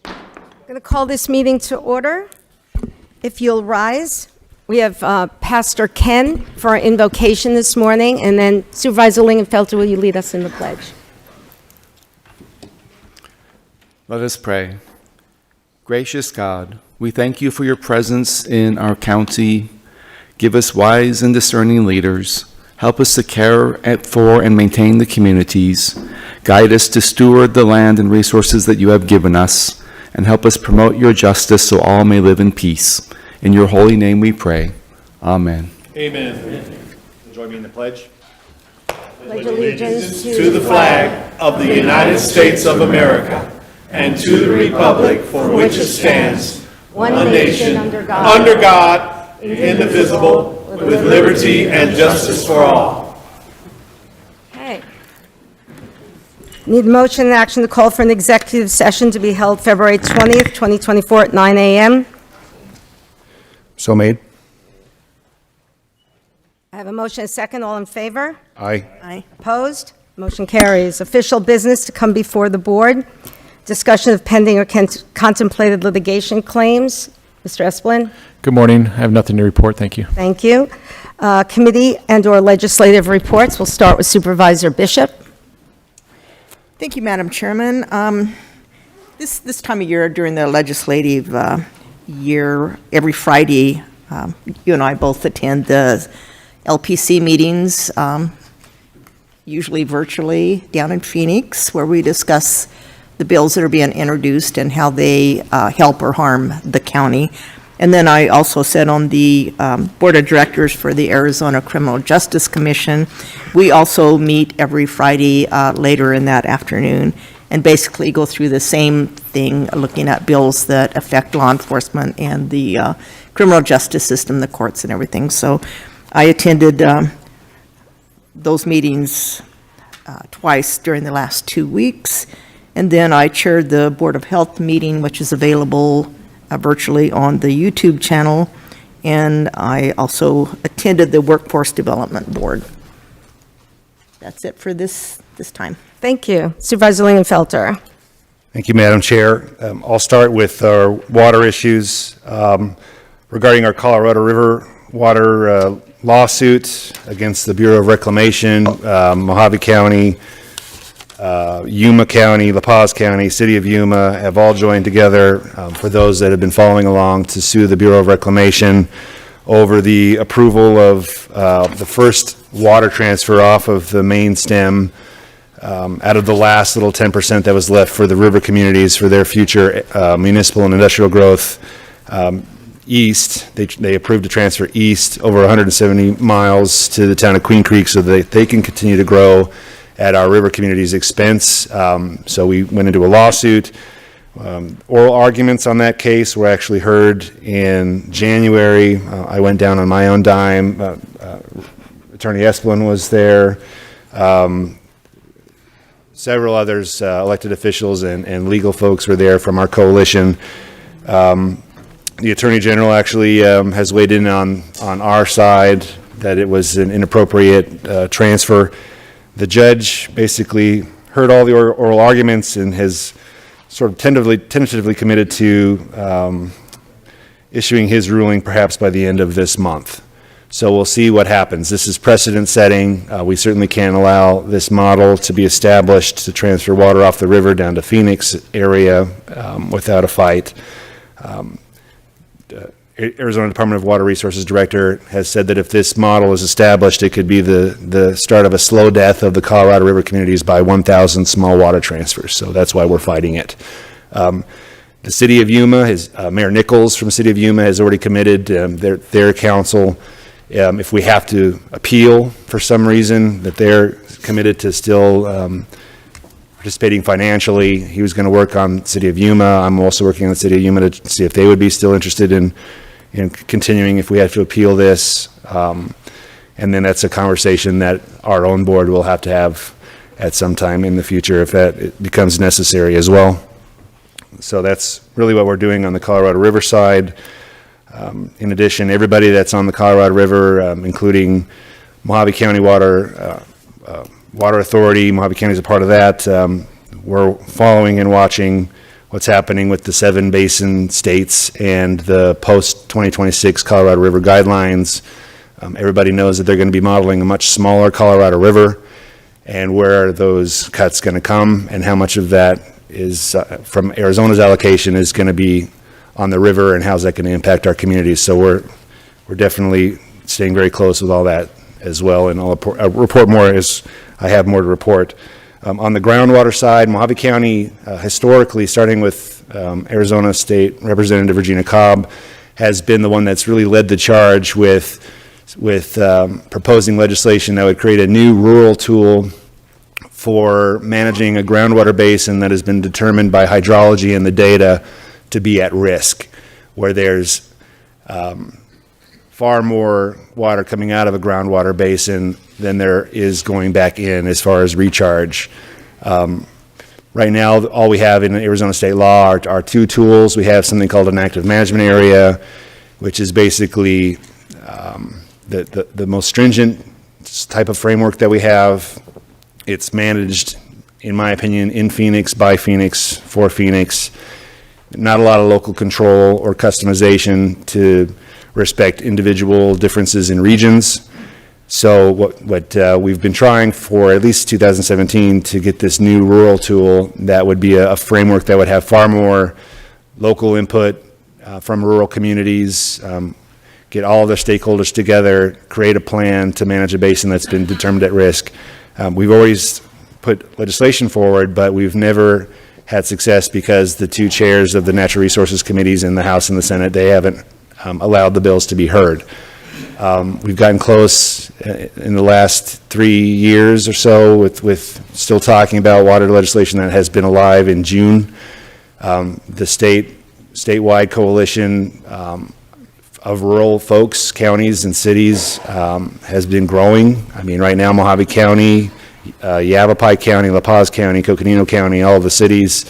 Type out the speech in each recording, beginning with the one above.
I'm going to call this meeting to order. If you'll rise, we have Pastor Ken for our invocation this morning, and then Supervisor Lingenfelter, will you lead us in the pledge? Let us pray. Gracious God, we thank you for your presence in our county. Give us wise and discerning leaders. Help us to care for and maintain the communities. Guide us to steward the land and resources that you have given us, and help us promote your justice so all may live in peace. In your holy name we pray. Amen. Amen. Join me in the pledge. Pledge allegiance To the flag of the United States of America and to the republic for which it stands, one nation, under God, indivisible, with liberty and justice for all. Okay. Need a motion and action to call for an executive session to be held February 20th, 2024 at 9 a.m. So made. I have a motion and a second. All in favor? Aye. Aye. Opposed? Motion carries. Official business to come before the board. Discussion of pending or contemplated litigation claims. Mr. Esplin? Good morning. I have nothing to report. Thank you. Thank you. Committee and/or legislative reports. We'll start with Supervisor Bishop. Thank you, Madam Chairman. This time of year during the legislative year, every Friday, you and I both attend the LPC meetings, usually virtually down in Phoenix, where we discuss the bills that are being introduced and how they help or harm the county. And then I also sit on the Board of Directors for the Arizona Criminal Justice Commission. We also meet every Friday later in that afternoon and basically go through the same thing, looking at bills that affect law enforcement and the criminal justice system, the courts and everything. So I attended those meetings twice during the last 2 weeks. And then I chaired the Board of Health meeting, which is available virtually on the YouTube channel. And I also attended the Workforce Development Board. That's it for this time. Thank you. Supervisor Lingenfelter. Thank you, Madam Chair. I'll start with our water issues. Regarding our Colorado River water lawsuit against the Bureau of Reclamation, Mojave County, Yuma County, La Paz County, City of Yuma have all joined together, for those that have been following along, to sue the Bureau of Reclamation over the approval of the first water transfer off of the main stem out of the last little 10% that was left for the river communities for their future municipal and industrial growth east. They approved a transfer east over 170 miles to the town of Queen Creek so that they can continue to grow at our river community's expense. So we went into a lawsuit. Oral arguments on that case were actually heard in January. I went down on my own dime. Attorney Esplin was there. Several others, elected officials and legal folks were there from our coalition. The Attorney General actually has weighed in on our side that it was an inappropriate transfer. The judge basically heard all the oral arguments and has sort of tentatively committed to issuing his ruling perhaps by the end of this month. So we'll see what happens. This is precedent setting. We certainly can't allow this model to be established to transfer water off the river down to Phoenix area without a fight. Arizona Department of Water Resources Director has said that if this model is established, it could be the start of a slow death of the Colorado River communities by 1,000 small water transfers. So that's why we're fighting it. The City of Yuma, Mayor Nichols from the City of Yuma has already committed their council. If we have to appeal for some reason, that they're committed to still participating financially. He was going to work on the City of Yuma. I'm also working on the City of Yuma to see if they would be still interested in continuing if we have to appeal this. And then that's a conversation that our own board will have to have at some time in the future if it becomes necessary as well. So that's really what we're doing on the Colorado River side. In addition, everybody that's on the Colorado River, including Mojave County Water Authority, Mojave County is a part of that. we're following and watching what's happening with the 7 basin states and the post-2026 Colorado River guidelines. Everybody knows that they're going to be modeling a much smaller Colorado River, and where are those cuts going to come, and how much of that is from Arizona's allocation is going to be on the river, and how's that going to impact our communities. So we're definitely staying very close with all that as well, and I'll report more as I have more to report. On the groundwater side, Mojave County, historically, starting with Arizona State Representative Regina Cobb, has been the one that's really led the charge with proposing legislation that would create a new rural tool for managing a groundwater basin that has been determined by hydrology and the data to be at risk, where there's far more water coming out of a groundwater basin than there is going back in as far as recharge. Right now, all we have in Arizona state law are 2 tools. We have something called an active management area, which is basically the most stringent type of framework that we have. It's managed, in my opinion, in Phoenix, by Phoenix, for Phoenix. Not a lot of local control or customization to respect individual differences in regions. So what we've been trying for at least 2017 to get this new rural tool that would be a framework that would have far more local input from rural communities, get all of their stakeholders together, create a plan to manage a basin that's been determined at risk. We've always put legislation forward, but we've never had success because the 2 chairs of the Natural Resources Committees in the House and the Senate, they haven't allowed the bills to be heard. We've gotten close in the last 3 years or so with still talking about water legislation that has been alive in June. The statewide coalition of rural folks, counties and cities has been growing. I mean, right now Mojave County, Yavapai County, La Paz County, Coconino County, all of the cities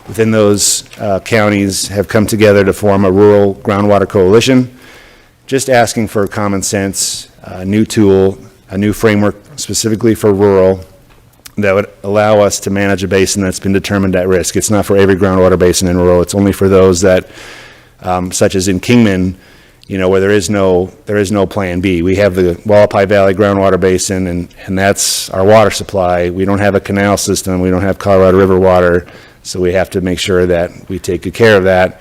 within those counties have come together to form a rural groundwater coalition, just asking for common sense, a new tool, a new framework specifically for rural that would allow us to manage a basin that's been determined at risk. It's not for every groundwater basin in rural. It's only for those that, such as in Kingman, where there is no plan B. We have the Wallapai Valley groundwater basin, and that's our water supply. We don't have a canal system. We don't have Colorado River water, so we have to make sure that we take good care of that.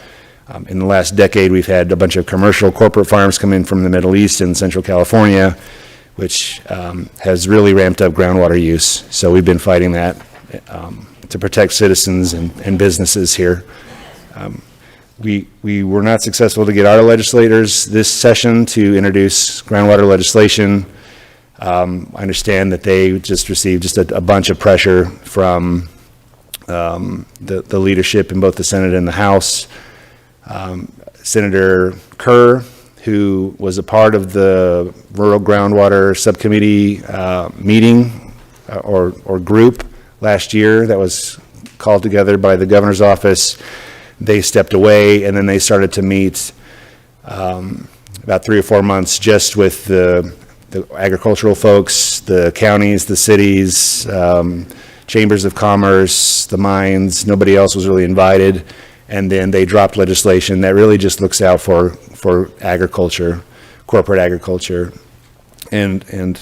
In the last decade, we've had a bunch of commercial corporate farms come in from the Middle East and Central California, which has really ramped up groundwater use. So we've been fighting that to protect citizens and businesses here. We were not successful to get our legislators this session to introduce groundwater legislation. I understand that they just received a bunch of pressure from the leadership in both the Senate and the House. Senator Kerr, who was a part of the Rural Groundwater Subcommittee meeting or group last year that was called together by the governor's office, they stepped away, and then they started to meet about 3 or 4 months just with the agricultural folks, the counties, the cities, chambers of commerce, the mines. Nobody else was really invited. And then they dropped legislation that really just looks out for agriculture, corporate agriculture, and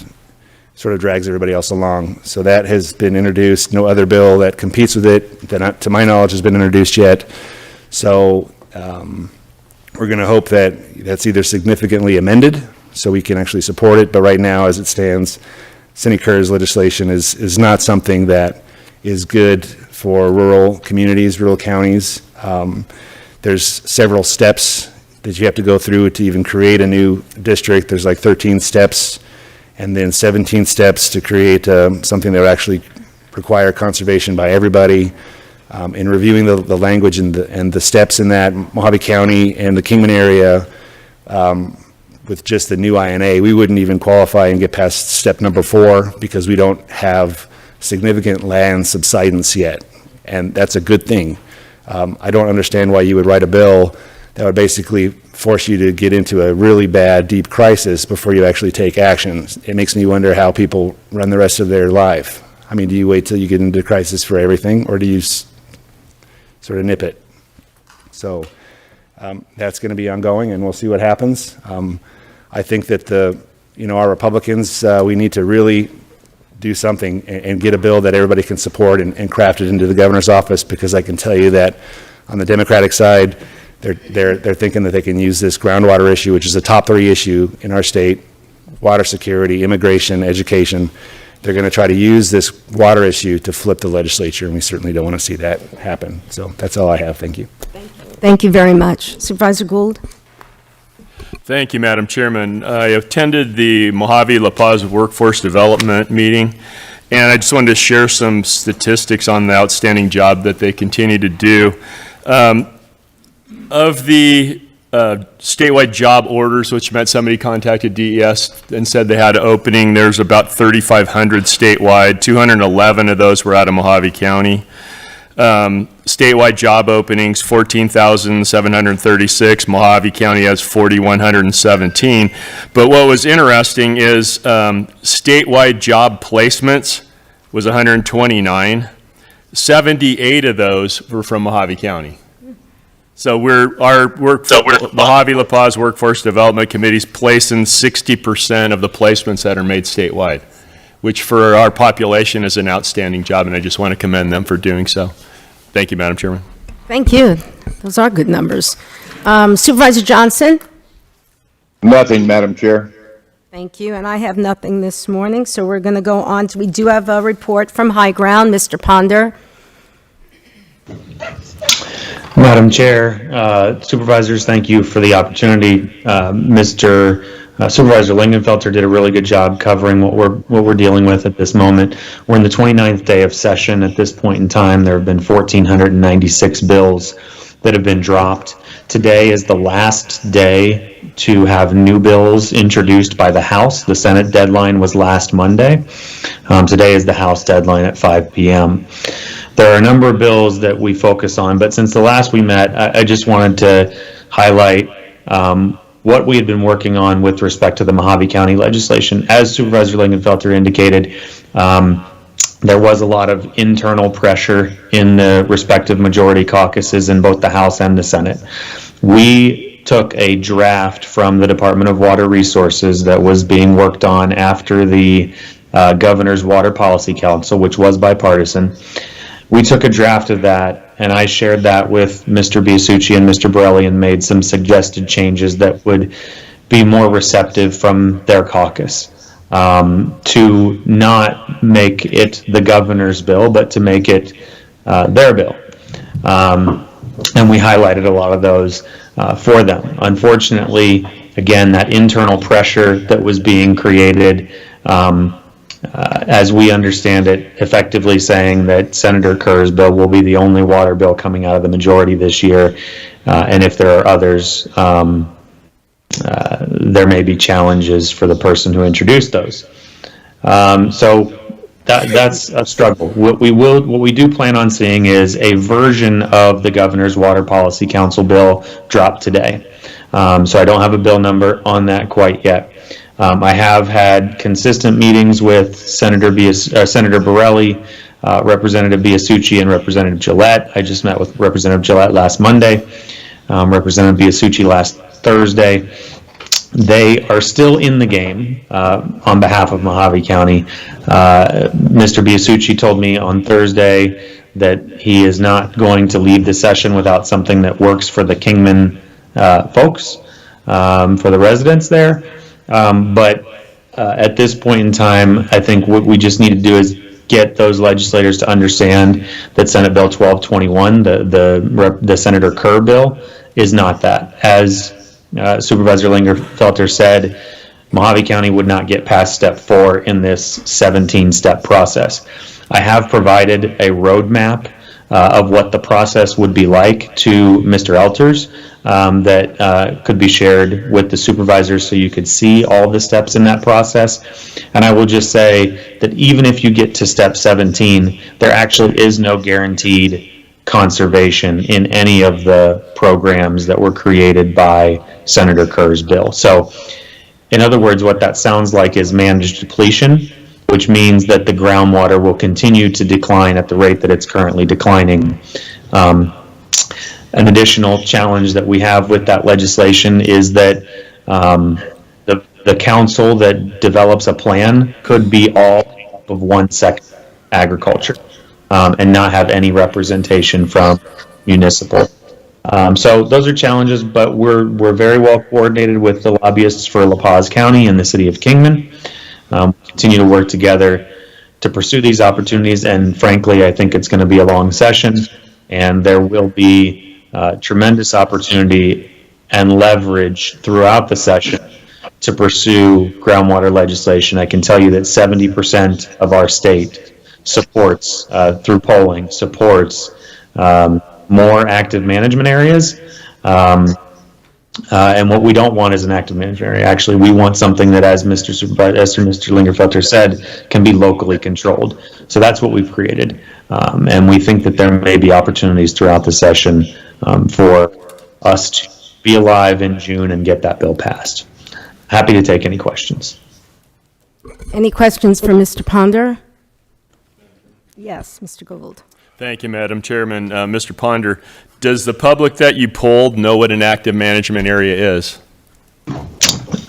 sort of drags everybody else along. So that has been introduced. No other bill that competes with it, that to my knowledge, has been introduced yet. So we're going to hope that that's either significantly amended so we can actually support it. But right now, as it stands, Senator Kerr's legislation is not something that is good for rural communities, rural counties. There's several steps that you have to go through to even create a new district. There's like 13 steps and then 17 steps to create something that would actually require conservation by everybody. In reviewing the language and the steps in that, Mojave County and the Kingman area, with just the new INA, we wouldn't even qualify and get past step number 4 because we don't have significant land subsidence yet, and that's a good thing. I don't understand why you would write a bill that would basically force you to get into a really bad, deep crisis before you actually take action. It makes me wonder how people run the rest of their life. I mean, do you wait till you get into crisis for everything, or do you sort of nip it? So that's going to be ongoing, and we'll see what happens. I think that our Republicans, we need to really do something and get a bill that everybody can support and craft it into the governor's office, because I can tell you that on the Democratic side, they're thinking that they can use this groundwater issue, which is a top 3 issue in our state: water security, immigration, education. They're going to try to use this water issue to flip the legislature, and we certainly don't want to see that happen. So that's all I have. Thank you. Thank you very much. Supervisor Gould? Thank you, Madam Chairman. I attended the Mojave La Paz Workforce Development meeting, and I just wanted to share some statistics on the outstanding job that they continue to do. Of the statewide job orders, which meant somebody contacted DES and said they had an opening, there's about 3,500 statewide. 211 of those were out of Mojave County. Statewide job openings, 14,736. Mojave County has 4,117. But what was interesting is statewide job placements was 129. 78 of those were from Mojave County. So Mojave La Paz Workforce Development Committee's placing 60% of the placements that are made statewide, which for our population is an outstanding job, and I just want to commend them for doing so. Thank you, Madam Chairman. Thank you. Those are good numbers. Supervisor Johnson? Nothing, Madam Chair. Thank you, and I have nothing this morning, so we're going to go on to, we do have a report from High Ground. Mr. Ponder? Madam Chair, Supervisors, thank you for the opportunity. Mr. Supervisor Lingenfelter did a really good job covering what we're dealing with at this moment. We're in the 29th day of session. At this point in time, there have been 1,496 bills that have been dropped. Today is the last day to have new bills introduced by the House. The Senate deadline was last Monday. Today is the House deadline at 5 p.m. There are a number of bills that we focus on, but since the last we met, I just wanted to highlight what we had been working on with respect to the Mojave County legislation. As Supervisor Lingenfelter indicated, there was a lot of internal pressure in the respective majority caucuses in both the House and the Senate. We took a draft from the Department of Water Resources that was being worked on after the Governor's Water Policy Council, which was bipartisan. We took a draft of that, and I shared that with Mr. Biasucci and Mr. Borelli and made some suggested changes that would be more receptive from their caucus, to not make it the governor's bill, but to make it their bill. And we highlighted a lot of those for them. Unfortunately, again, that internal pressure that was being created, as we understand it, effectively saying that Senator Kerr's bill will be the only water bill coming out of the majority this year, and if there are others, there may be challenges for the person who introduced those. So that's a struggle. What we do plan on seeing is a version of the Governor's Water Policy Council bill drop today. So I don't have a bill number on that quite yet. I have had consistent meetings with Senator Borelli, Representative Biasucci, and Representative Gillette. I just met with Representative Gillette last Monday, Representative Biasucci last Thursday. They are still in the game on behalf of Mojave County. Mr. Biasucci told me on Thursday that he is not going to leave the session without something that works for the Kingman folks, for the residents there. But at this point in time, I think what we just need to do is get those legislators to understand that Senate Bill 1221, the Senator Kerr bill, is not that. As Supervisor Lingenfelter said, Mojave County would not get past step 4 in this 17-step process. I have provided a roadmap of what the process would be like to Mr. Elters that could be shared with the supervisors so you could see all the steps in that process. And I will just say that even if you get to step 17, there actually is no guaranteed conservation in any of the programs that were created by Senator Kerr's bill. So in other words, what that sounds like is managed depletion. which means that the groundwater will continue to decline at the rate that it's currently declining. An additional challenge that we have with that legislation is that the council that develops a plan could be all of one sector, agriculture, and not have any representation from municipal. So those are challenges, but we're very well coordinated with the lobbyists for La Paz County and the city of Kingman. Continue to work together to pursue these opportunities, and frankly, I think it's going to be a long session, and there will be tremendous opportunity and leverage throughout the session to pursue groundwater legislation. I can tell you that 70% of our state supports, through polling, supports more active management areas. And what we don't want is an active management area. Actually, we want something that, as Mr. Lingerfelter said, can be locally controlled. So that's what we've created. And we think that there may be opportunities throughout the session for us to be alive in June and get that bill passed. Happy to take any questions. Any questions for Mr. Ponder? Yes, Mr. Gould. Thank you, Madam Chairman. Mr. Ponder, does the public that you polled know what an active management area is?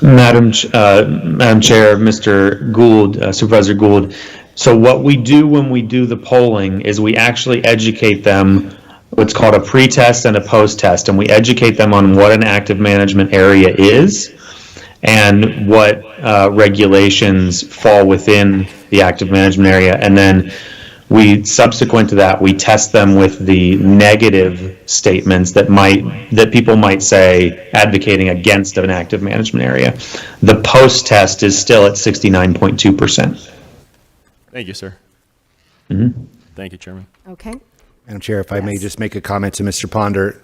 Madam Chair, Mr. Gould, Supervisor Gould, so what we do when we do the polling is we actually educate them what's called a pre-test and a post-test, and we educate them on what an active management area is and what regulations fall within the active management area, and then subsequent to that, we test them with the negative statements that people might say advocating against an active management area. The post-test is still at 69.2%. Thank you, sir. Mm-hmm. Thank you, Chairman. Okay. Madam Chair, if I may just make a comment to Mr. Ponder.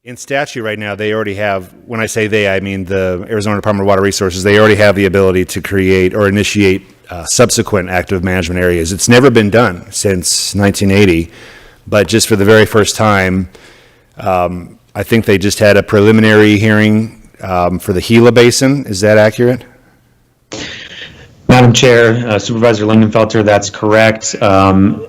In statute right now, they already have, when I say they, I mean the Arizona Department of Water Resources, they already have the ability to create or initiate subsequent active management areas. It's never been done since 1980, but just for the very first time, I think they just had a preliminary hearing for the Gila Basin. Is that accurate? Madam Chair, Supervisor Lingenfelter, that's correct. I'm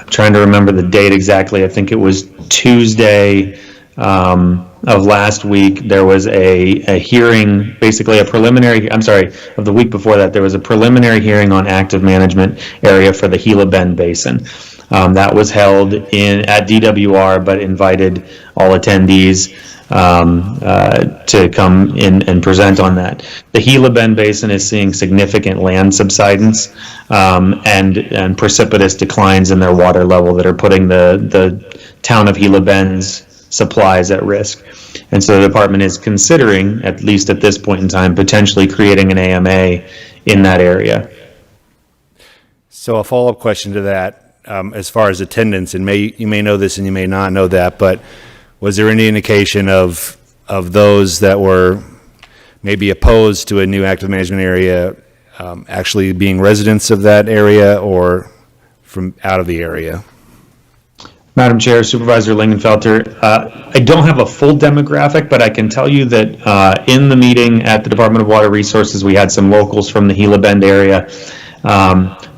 trying to remember the date exactly. I think it was Tuesday of last week. There was a hearing, basically a preliminary, I'm sorry, of the week before that, there was a preliminary hearing on active management area for the Gila Bend Basin. That was held at DWR, but invited all attendees to come in and present on that. The Gila Bend Basin is seeing significant land subsidence and precipitous declines in their water level that are putting the town of Gila Bend's supplies at risk. And so the department is considering, at least at this point in time, potentially creating an AMA in that area. So a follow-up question to that, as far as attendance, and you may know this and you may not know that, but was there any indication of those that were maybe opposed to a new active management area actually being residents of that area or from out of the area? Madam Chair, Supervisor Lingenfelter, I don't have a full demographic, but I can tell you that in the meeting at the Department of Water Resources, we had some locals from the Gila Bend area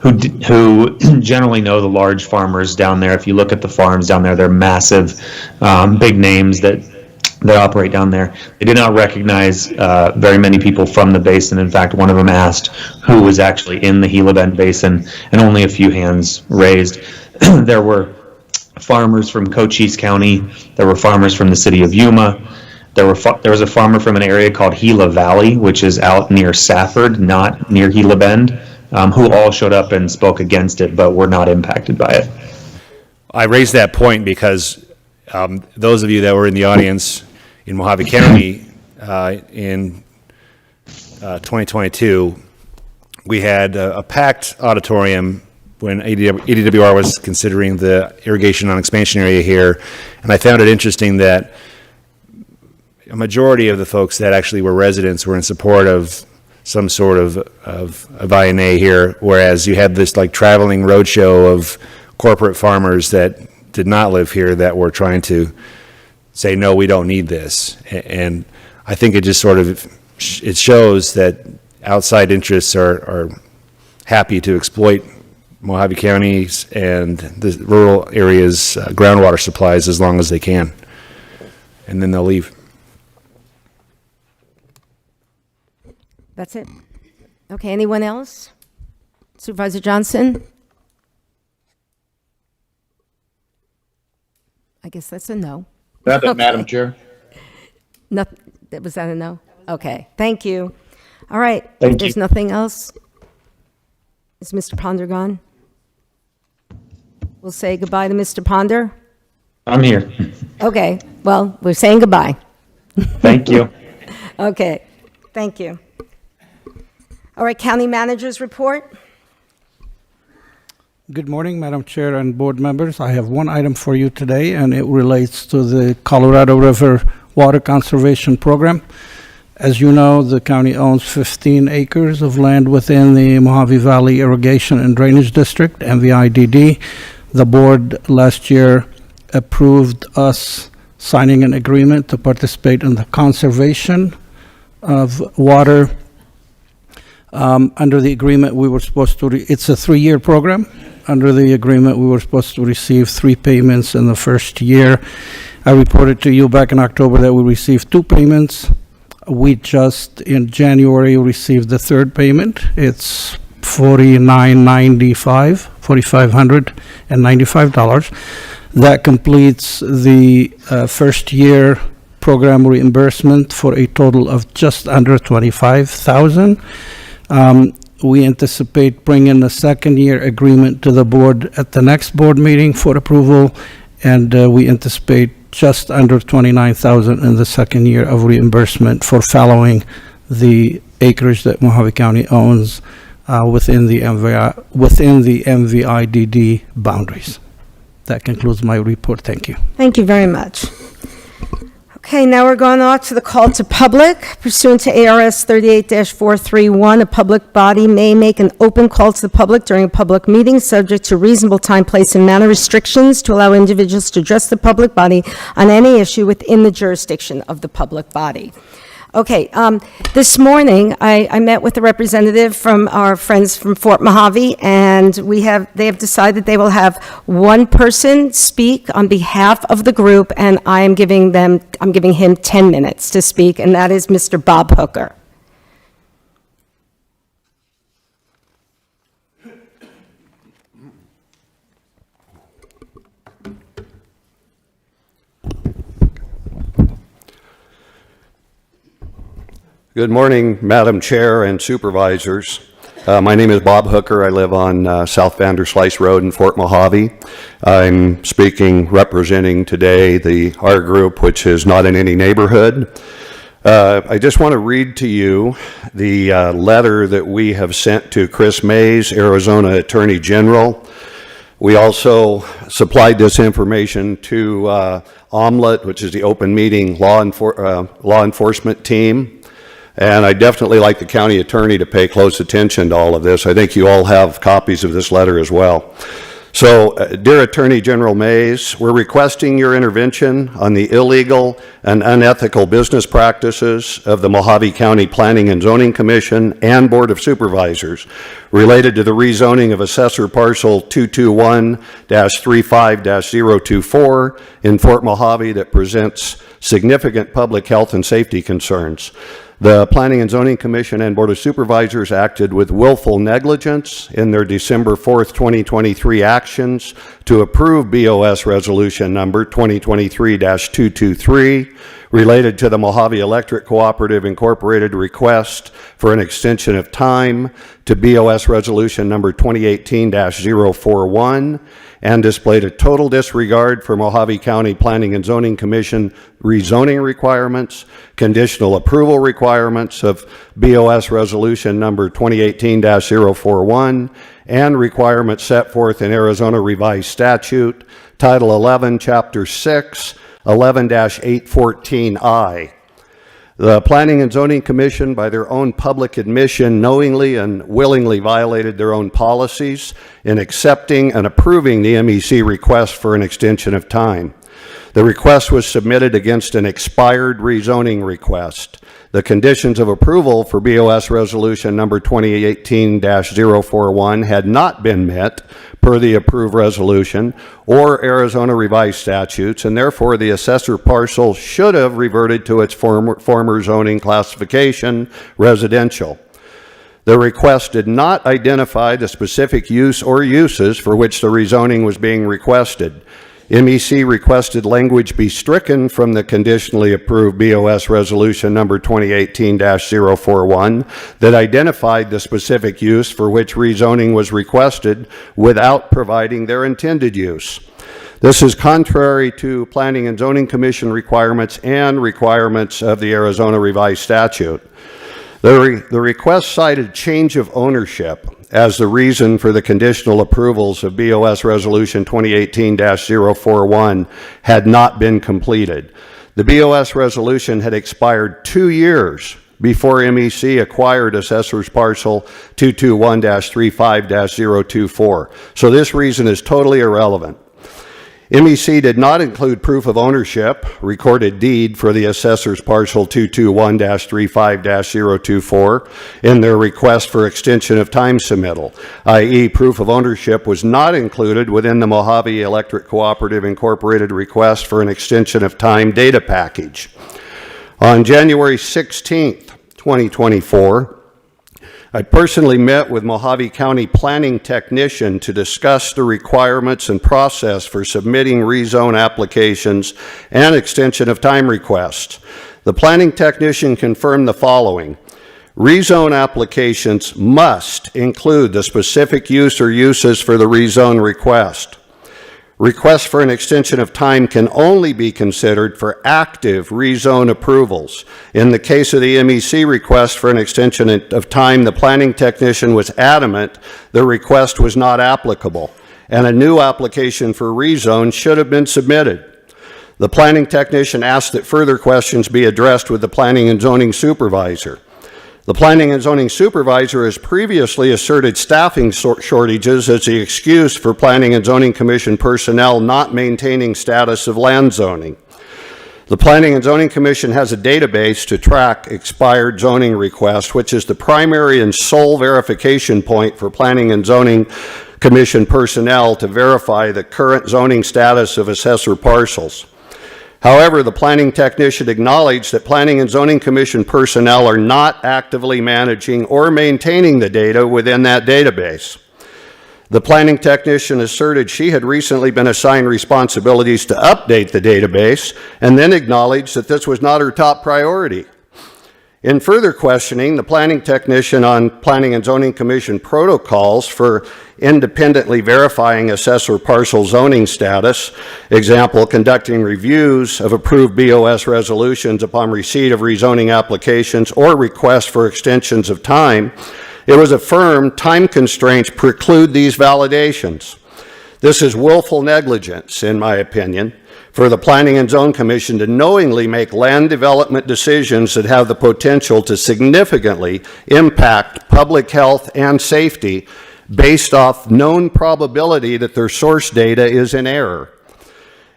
who generally know the large farmers down there. If you look at the farms down there, they're massive, big names that operate down there. They did not recognize very many people from the basin. In fact, one of them asked who was actually in the Gila Bend Basin, and only a few hands raised. There were farmers from Cochise County. There were farmers from the city of Yuma. There was a farmer from an area called Gila Valley, which is out near Safford, not near Gila Bend, who all showed up and spoke against it, but were not impacted by it. I raised that point because those of you that were in the audience in Mojave County in 2022, we had a packed auditorium when ADWR was considering the irrigation on expansion area here, and I found it interesting that a majority of the folks that actually were residents were in support of some sort of INA here, whereas you had this like traveling roadshow of corporate farmers that did not live here that were trying to say, no, we don't need this. And I think it just sort of it shows that outside interests are happy to exploit Mojave County's and the rural areas' groundwater supplies as long as they can. And then they'll leave. That's it. Okay, anyone else? Supervisor Johnson? I guess that's a no. Nothing, Okay. Madam Chair. Nothing, was that a no? Okay, thank you. All right. Thank If there's you. nothing else, is Mr. Ponder gone? We'll say goodbye to Mr. Ponder. I'm here. Okay, well, we're saying goodbye. Thank you. Okay, thank you. All right, county managers report. Good morning, Madam Chair and board members. I have one item for you today, and it relates to the Colorado River Water Conservation Program. As you know, the county owns 15 acres of land within the Mojave Valley Irrigation and Drainage District, MVIDD. The board last year approved us signing an agreement to participate in the conservation of water. Under the agreement, we were supposed to, it's a 3-year program. Under the agreement, we were supposed to receive 3 payments in the first year. I reported to you back in October that we received 2 payments. We just, in January, received the 3rd payment. It's $4,595. That completes the first year program reimbursement for a total of just under $25,000. We anticipate bringing the 2nd year agreement to the board at the next board meeting for approval, and we anticipate just under $29,000 in the 2nd year of reimbursement for following the acreage that Mojave County owns within the MVIDD boundaries. That concludes my report. Thank you. Thank you very much. Okay, now we're going on to the call to public. Pursuant to ARS 38-431, a public body may make an open call to the public during a public meeting, subject to reasonable time, place, and manner restrictions to allow individuals to address the public body on any issue within the jurisdiction of the public body. Okay, this morning, I met with a representative from our friends from Fort Mojave, and they have decided they will have one person speak on behalf of the group, and I'm giving him 10 minutes to speak, and that is Mr. Bob Hooker. Good morning, Madam Chair and Supervisors. My name is Bob Hooker. I live on South Vanderslice Road in Fort Mojave. I'm speaking representing today our group, which is not in any neighborhood. I just want to read to you the letter that we have sent to Chris Mays, Arizona Attorney General. We also supplied this information to OMLET, which is the Open Meeting Law Enforcement Team. And I'd definitely like the county attorney to pay close attention to all of this. I think you all have copies of this letter as well. So, dear Attorney General Mays, we're requesting your intervention on the illegal and unethical business practices of the Mojave County Planning and Zoning Commission and Board of Supervisors related to the rezoning of Assessor Parcel 221-35-024 in Fort Mojave that presents significant public health and safety concerns. The Planning and Zoning Commission and Board of Supervisors acted with willful negligence in their December 4th, 2023 actions to approve BOS Resolution Number 2023-223 related to the Mojave Electric Cooperative Incorporated request for an extension of time to BOS Resolution Number 2018-041 and displayed a total disregard for Mojave County Planning and Zoning Commission rezoning requirements, conditional approval requirements of BOS Resolution Number 2018-041, and requirements set forth in Arizona Revised Statute, Title 11, Chapter 6, 11-814I. The Planning and Zoning Commission, by their own public admission, knowingly and willingly violated their own policies in accepting and approving the MEC request for an extension of time. The request was submitted against an expired rezoning request. The conditions of approval for BOS Resolution number 2018-041 had not been met per the approved resolution or Arizona revised statutes, and therefore the assessor parcel should have reverted to its former zoning classification, residential. The request did not identify the specific use or uses for which the rezoning was being requested. MEC requested language be stricken from the conditionally approved BOS Resolution number 2018-041 that identified the specific use for which rezoning was requested without providing their intended use. This is contrary to Planning and Zoning Commission requirements and requirements of the Arizona revised statute. The request cited change of ownership as the reason for the conditional approvals of BOS Resolution 2018-041 had not been completed. The BOS resolution had expired 2 years before MEC acquired Assessor's Parcel 221-35-024. So this reason is totally irrelevant. MEC did not include proof of ownership, recorded deed for the Assessor's Parcel 221-35-024 in their request for extension of time submittal, i.e. proof of ownership was not included within the Mojave Electric Cooperative Incorporated request for an extension of time data package. On January 16th, 2024, I personally met with Mojave County Planning Technician to discuss the requirements and process for submitting rezone applications and extension of time requests. The Planning Technician confirmed the following. Rezone applications must include the specific use or uses for the rezone request. Requests for an extension of time can only be considered for active rezone approvals. In the case of the MEC request for an extension of time, the planning technician was adamant the request was not applicable, and a new application for rezone should have been submitted. The planning technician asked that further questions be addressed with the planning and zoning supervisor. The Planning and Zoning Supervisor has previously asserted staffing shortages as the excuse for Planning and Zoning Commission personnel not maintaining status of land zoning. The Planning and Zoning Commission has a database to track expired zoning requests, which is the primary and sole verification point for Planning and Zoning Commission personnel to verify the current zoning status of assessor parcels. However, the planning technician acknowledged that Planning and Zoning Commission personnel are not actively managing or maintaining the data within that database. The planning technician asserted she had recently been assigned responsibilities to update the database and then acknowledged that this was not her top priority. In further questioning, the planning technician on Planning and Zoning Commission protocols for independently verifying assessor parcel zoning status, example, conducting reviews of approved BOS resolutions upon receipt of rezoning applications or requests for extensions of time, it was affirmed time constraints preclude these validations. This is willful negligence, in my opinion, for the Planning and Zone Commission to knowingly make land development decisions that have the potential to significantly impact public health and safety based off known probability that their source data is in error.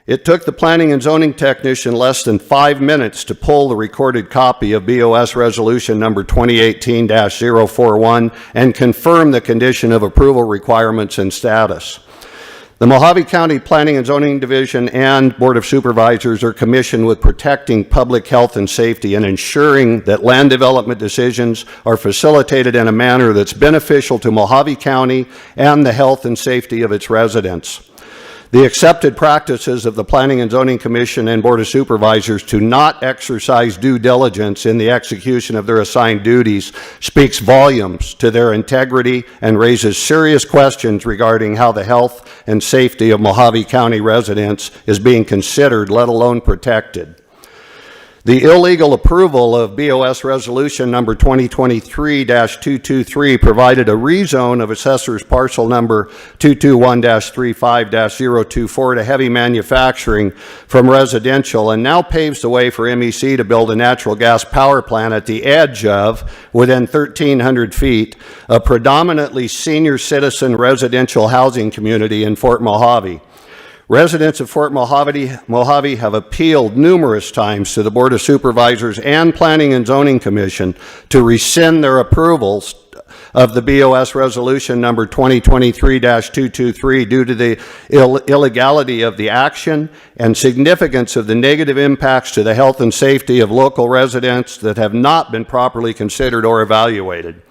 It took the planning and zoning technician less than 5 minutes to pull the recorded copy of BOS Resolution number 2018-041 and confirm the condition of approval requirements and status. The Mojave County Planning and Zoning Division and Board of Supervisors are commissioned with protecting public health and safety and ensuring that land development decisions are facilitated in a manner that's beneficial to Mojave County and the health and safety of its residents. The accepted practices of the Planning and Zoning Commission and Board of Supervisors to not exercise due diligence in the execution of their assigned duties speaks volumes to their integrity and raises serious questions regarding how the health and safety of Mojave County residents is being considered, let alone protected. The illegal approval of BOS Resolution number 2023-223 provided a rezone of assessor's parcel number 221-35-024 to heavy manufacturing from residential, and now paves the way for MEC to build a natural gas power plant at the edge of, within 1,300 feet, a predominantly senior citizen residential housing community in Fort Mojave. Residents of Fort Mojave have appealed numerous times to the Board of Supervisors and Planning and Zoning Commission to rescind their approvals of the BOS resolution number 2023-223 due to the illegality of the action and significance of the negative impacts to the health and safety of local residents that have not been properly considered or evaluated.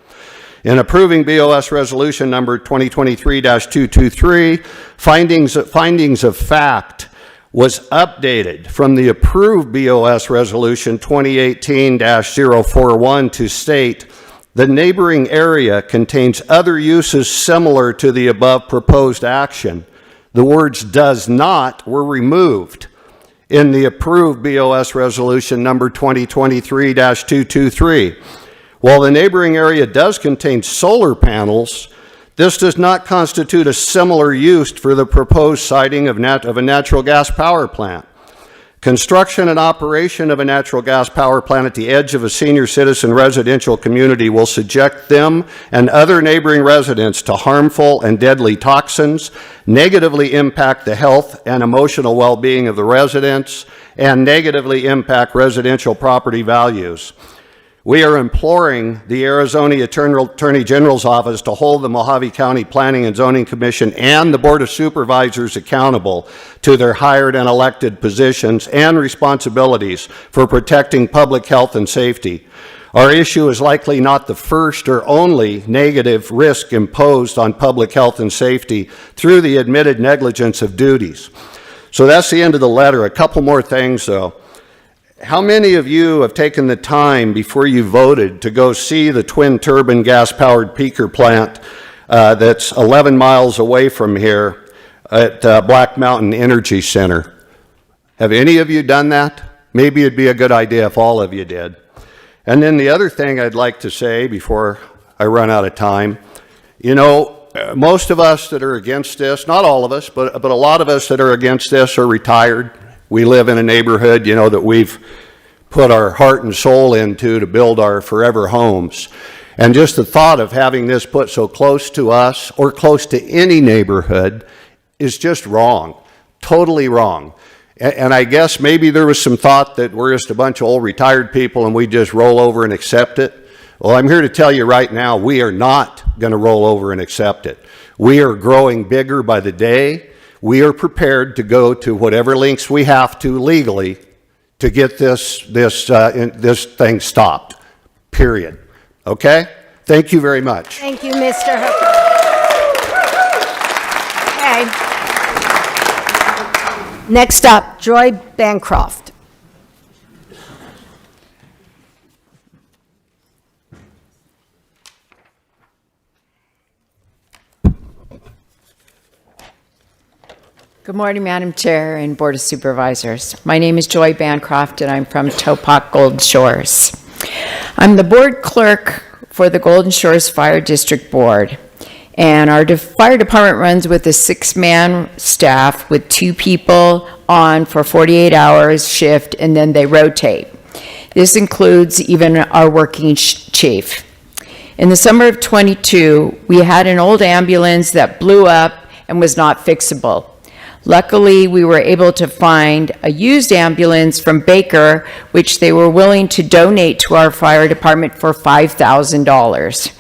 In approving BOS resolution number 2023-223, findings of fact was updated from the approved BOS resolution 2018-041 to state the neighboring area contains other uses similar to the above proposed action. The words "does not" were removed in the approved BOS resolution number 2023-223. While the neighboring area does contain solar panels, this does not constitute a similar use for the proposed siting of a natural gas power plant. Construction and operation of a natural gas power plant at the edge of a senior citizen residential community will subject them and other neighboring residents to harmful and deadly toxins, negatively impact the health and emotional well-being of the residents, and negatively impact residential property values. We are imploring the Arizona Attorney General's Office to hold the Mojave County Planning and Zoning Commission and the Board of Supervisors accountable to their hired and elected positions and responsibilities for protecting public health and safety. Our issue is likely not the first or only negative risk imposed on public health and safety through the admitted negligence of duties. So that's the end of the letter. A couple more things, though. How many of you have taken the time before you voted to go see the twin turbine gas-powered peaker plant that's 11 miles away from here at Black Mountain Energy Center? Have any of you done that? Maybe it'd be a good idea if all of you did. And then the other thing I'd like to say before I run out of time, you know, most of us that are against this, not all of us, but a lot of us that are against this are retired. We live in a neighborhood, you know, that we've put our heart and soul into to build our forever homes. And just the thought of having this put so close to us or close to any neighborhood is just wrong, totally wrong. And I guess maybe there was some thought that we're just a bunch of old retired people and we just roll over and accept it. Well, I'm here to tell you right now, we are not going to roll over and accept it. We are growing bigger by the day. We are prepared to go to whatever lengths we have to legally to get this thing stopped, period. Okay? Thank you very much. Thank you, Mr. Hooker. Okay. Next up, Joy Bancroft. Good morning, Madam Chair and Board of Supervisors. My name is Joy Bancroft, and I'm from Topak Golden Shores. I'm the board clerk for the Golden Shores Fire District Board, and our fire department runs with a 6-man staff with 2 people on for 48 hours shift, and then they rotate. This includes even our working chief. In the summer of '22, we had an old ambulance that blew up and was not fixable. Luckily, we were able to find a used ambulance from Baker, which they were willing to donate to our fire department for $5,000.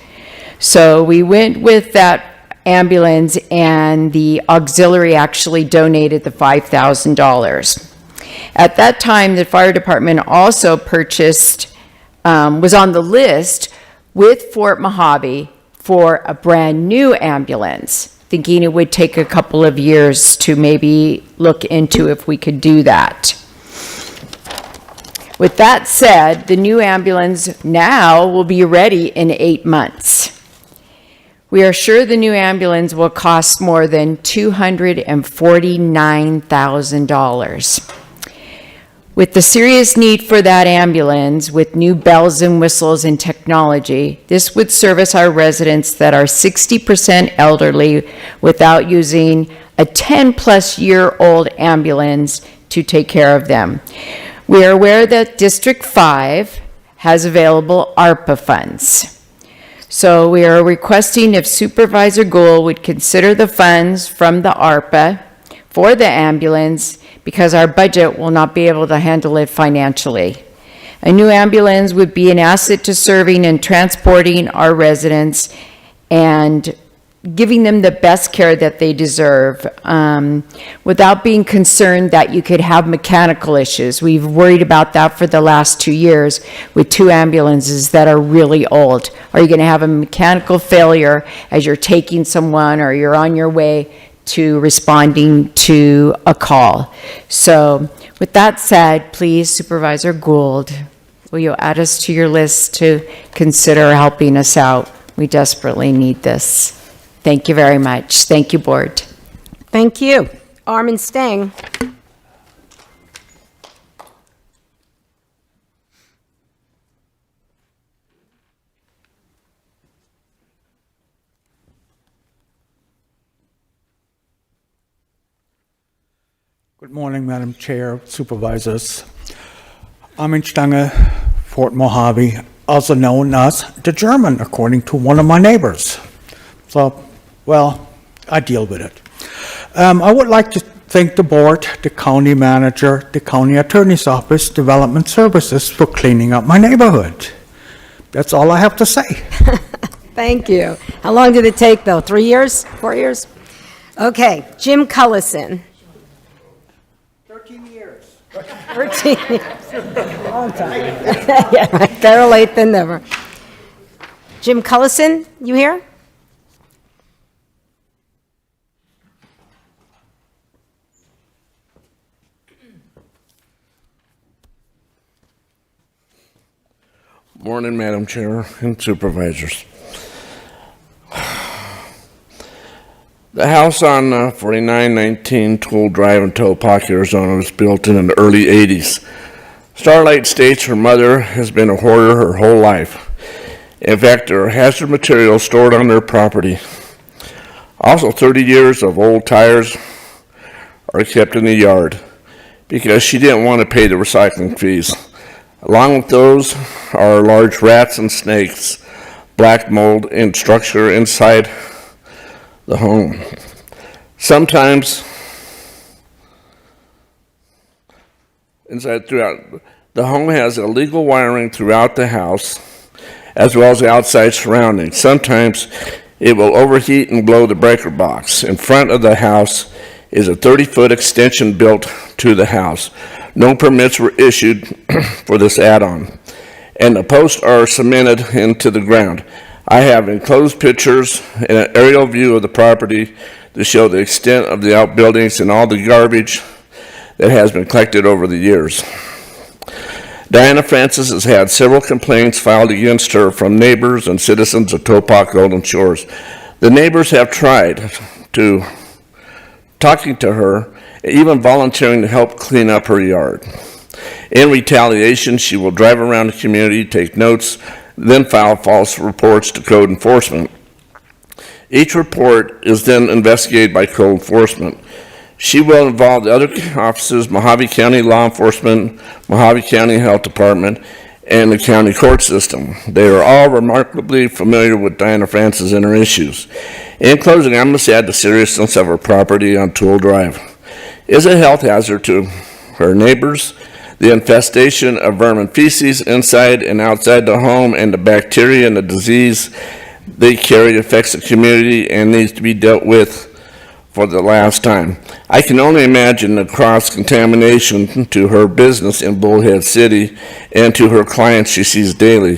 So we went with that ambulance, and the auxiliary actually donated the $5,000. At that time, the fire department also purchased, was on the list with Fort Mojave for a brand new ambulance, thinking it would take a couple of years to maybe look into if we could do that. With that said, the new ambulance now will be ready in 8 months. We are sure the new ambulance will cost more than $249,000. With the serious need for that ambulance, with new bells and whistles and technology, this would service our residents that are 60% elderly without using a 10-plus-year-old ambulance to take care of them. We are aware that District 5 has available ARPA funds. So we are requesting if Supervisor Gould would consider the funds from the ARPA for the ambulance because our budget will not be able to handle it financially. A new ambulance would be an asset to serving and transporting our residents and giving them the best care that they deserve, without being concerned that you could have mechanical issues. We've worried about that for the last 2 years with 2 ambulances that are really old. Are you going to have a mechanical failure as you're taking someone or you're on your way to responding to a call? So with that said, please, Supervisor Gould, will you add us to your list to consider helping us out? We desperately need this. Thank you very much. Thank you, Board. Thank you. Armin Stang. Good morning, Madam Chair, Supervisors. Armin Stange, Fort Mojave, also known as the German, according to one of my neighbors. So, well, I deal with it. I would like to thank the board, the county manager, the county attorney's office, development services for cleaning up my neighborhood. That's all I have to say. Thank you. How long did it take, though? 3 years? 4 years? Okay, Jim Cullison. 13 years. 13 years. Long time. Yeah, better late than never. Jim Cullison, you here? Morning, Madam Chair and Supervisors. The house on 4919 Tool Drive in Towaoc, Arizona was built in the early 80s. Starlight states her mother has been a hoarder her whole life. In fact, there are hazard materials stored on their property. Also, 30 years of old tires are kept in the yard because she didn't want to pay the recycling fees. Along with those are large rats and snakes, black mold, and structure inside the home. Sometimes throughout the home has illegal wiring throughout the house as well as the outside surroundings. Sometimes it will overheat and blow the breaker box. In front of the house is a 30-foot extension built to the house. No permits were issued for this add-on, and the posts are cemented into the ground. I have enclosed pictures and an aerial view of the property to show the extent of the outbuildings and all the garbage that has been collected over the years. Diana Francis has had several complaints filed against her from neighbors and citizens of Towaoc Golden Shores. The neighbors have tried to talking to her, even volunteering to help clean up her yard. In retaliation, she will drive around the community, take notes, then file false reports to code enforcement. Each report is then investigated by code enforcement. She will involve the other offices, Mojave County Law Enforcement, Mojave County Health Department, and the county court system. They are all remarkably familiar with Diana Francis and her issues. In closing, I must add the seriousness of her property on Tool Drive is a health hazard to her neighbors. The infestation of vermin feces inside and outside the home and the bacteria and the disease they carry affects the community and needs to be dealt with for the last time. I can only imagine the cross-contamination to her business in Bullhead City and to her clients she sees daily.